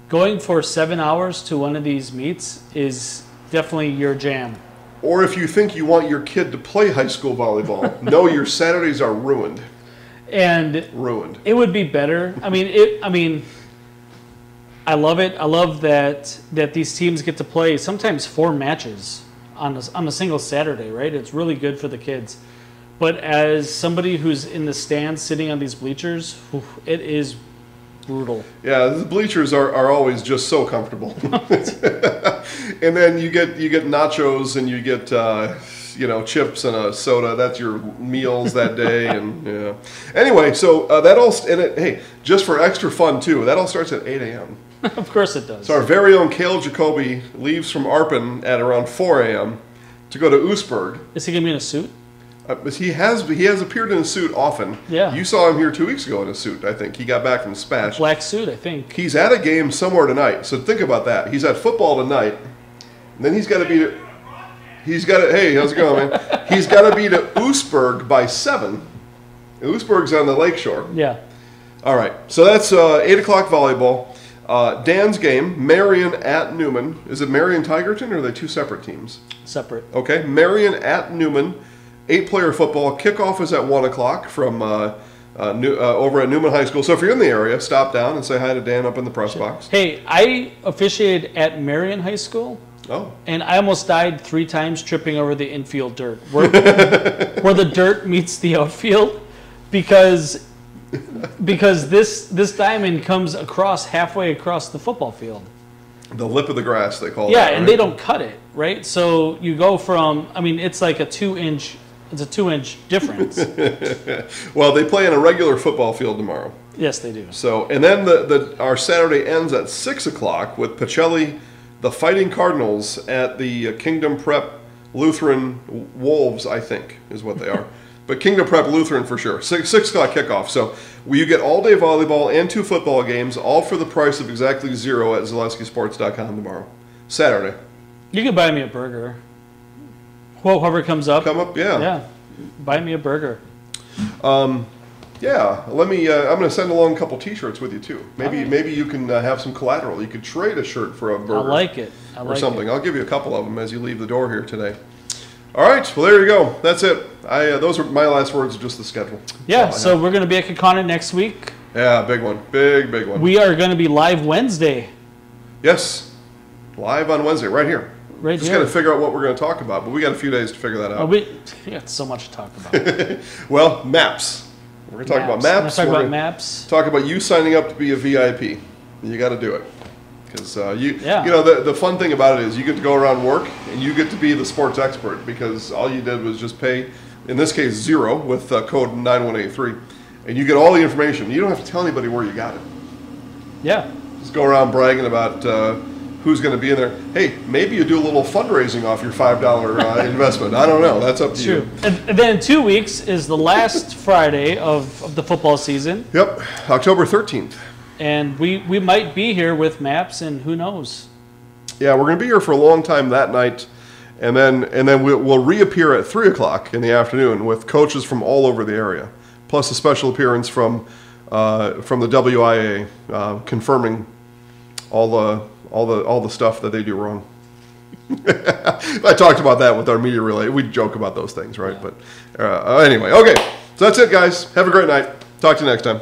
going for 7 hours to one of these meets is definitely your jam. Or if you think you want your kid to play high school volleyball, no, your Saturdays are ruined. And Ruined. it would be better. I love it. I love that these teams get to play sometimes 4 matches on a single Saturday, right? It's really good for the kids. But as somebody who's in the stands sitting on these bleachers, it is brutal. Yeah, the bleachers are always just so comfortable. And then you get nachos and you get chips and a soda. That's your meals that day. And yeah. Anyway, so hey, just for extra fun too, that all starts at 8 a.m. Of course it does. So our very own Cale Jacoby leaves from Arpin at around 4 a.m. to go to Oostburg. Is he going to be in a suit? But he has appeared in a suit often. Yeah. You saw him here 2 weeks ago in a suit, I think. He got back from Spash. Black suit, I think. He's at a game somewhere tonight. So think about that. He's at football tonight. And then hey, how's it going, man? He's got to be to Oostburg by 7. Oostburg's on the lakeshore. Yeah. All right. So that's 8 o'clock volleyball. Dan's game, Marion at Newman. Is it Marion Tigerton or are they 2 separate teams? Separate. Okay. Marion at Newman. 8-player football. Kickoff is at 1 o'clock from over at Newman High School. So if you're in the area, stop down and say hi to Dan up in the press box. Hey, I officiated at Marion High School. Oh. And I almost died 3 times tripping over the infield dirt, where the dirt meets the outfield, because this diamond comes halfway across the football field. The lip of the grass, they call it. Yeah, that, and right? they don't cut it, right? So you go from, it's like a 2-inch. It's a 2-inch difference. Well, they play in a regular football field tomorrow. Yes, they do. So, and then our Saturday ends at 6 o'clock with Pacelli, the Fighting Cardinals, at the Kingdom Prep Lutheran Wolves, I think, is what they are. But Kingdom Prep Lutheran for sure. 6 o'clock kickoff. So you get all day volleyball and 2 football games, all for the price of exactly 0 at ZaleskiSports.com tomorrow. Saturday. You can buy me a burger. Whoever comes up. Come up, yeah. Yeah. Buy me a burger. Yeah, let me. I'm going to send along a couple T-shirts with you too. Maybe right. maybe you can have some collateral. You could trade a shirt for a burger. I like it. Or something. I'll give you a couple of them as you leave the door here today. All right. Well, there you go. That's it. Those are my last words. Just the schedule. Yeah. So we're going to be at Kekana next week. Yeah, big one. Big one. We are going to be live Wednesday. Yes, live on Wednesday, right here. Right Just here. got to figure out what we're going to talk about, but we got a few days to figure that out. We got so much to talk about. Well, maps. We're going to talk about maps. We're going to talk about maps. Talk about you signing up to be a VIP. You got to do it. Because the fun thing about it is you get to go around work and you get to be the sports expert because all you did was just pay, in this case, 0 with code 9183. And you get all the information. You don't have to tell anybody where you got it. Yeah. Just go around bragging about who's going to be in there. Hey, maybe you do a little fundraising off your $5 investment. I don't know. That's up to you. And then in 2 weeks is the last Friday of the football season. Yep, October 13th. And we might be here with maps, and who knows? Yeah, we're going to be here for a long time that night, and then we'll reappear at 3 o'clock in the afternoon with coaches from all over the area, plus a special appearance from the WIA confirming all the stuff that they do wrong. I talked about that with our media relay. We joke about those things, right? Yeah. But anyway, okay. So that's it, guys. Have a great night. Talk to you next time.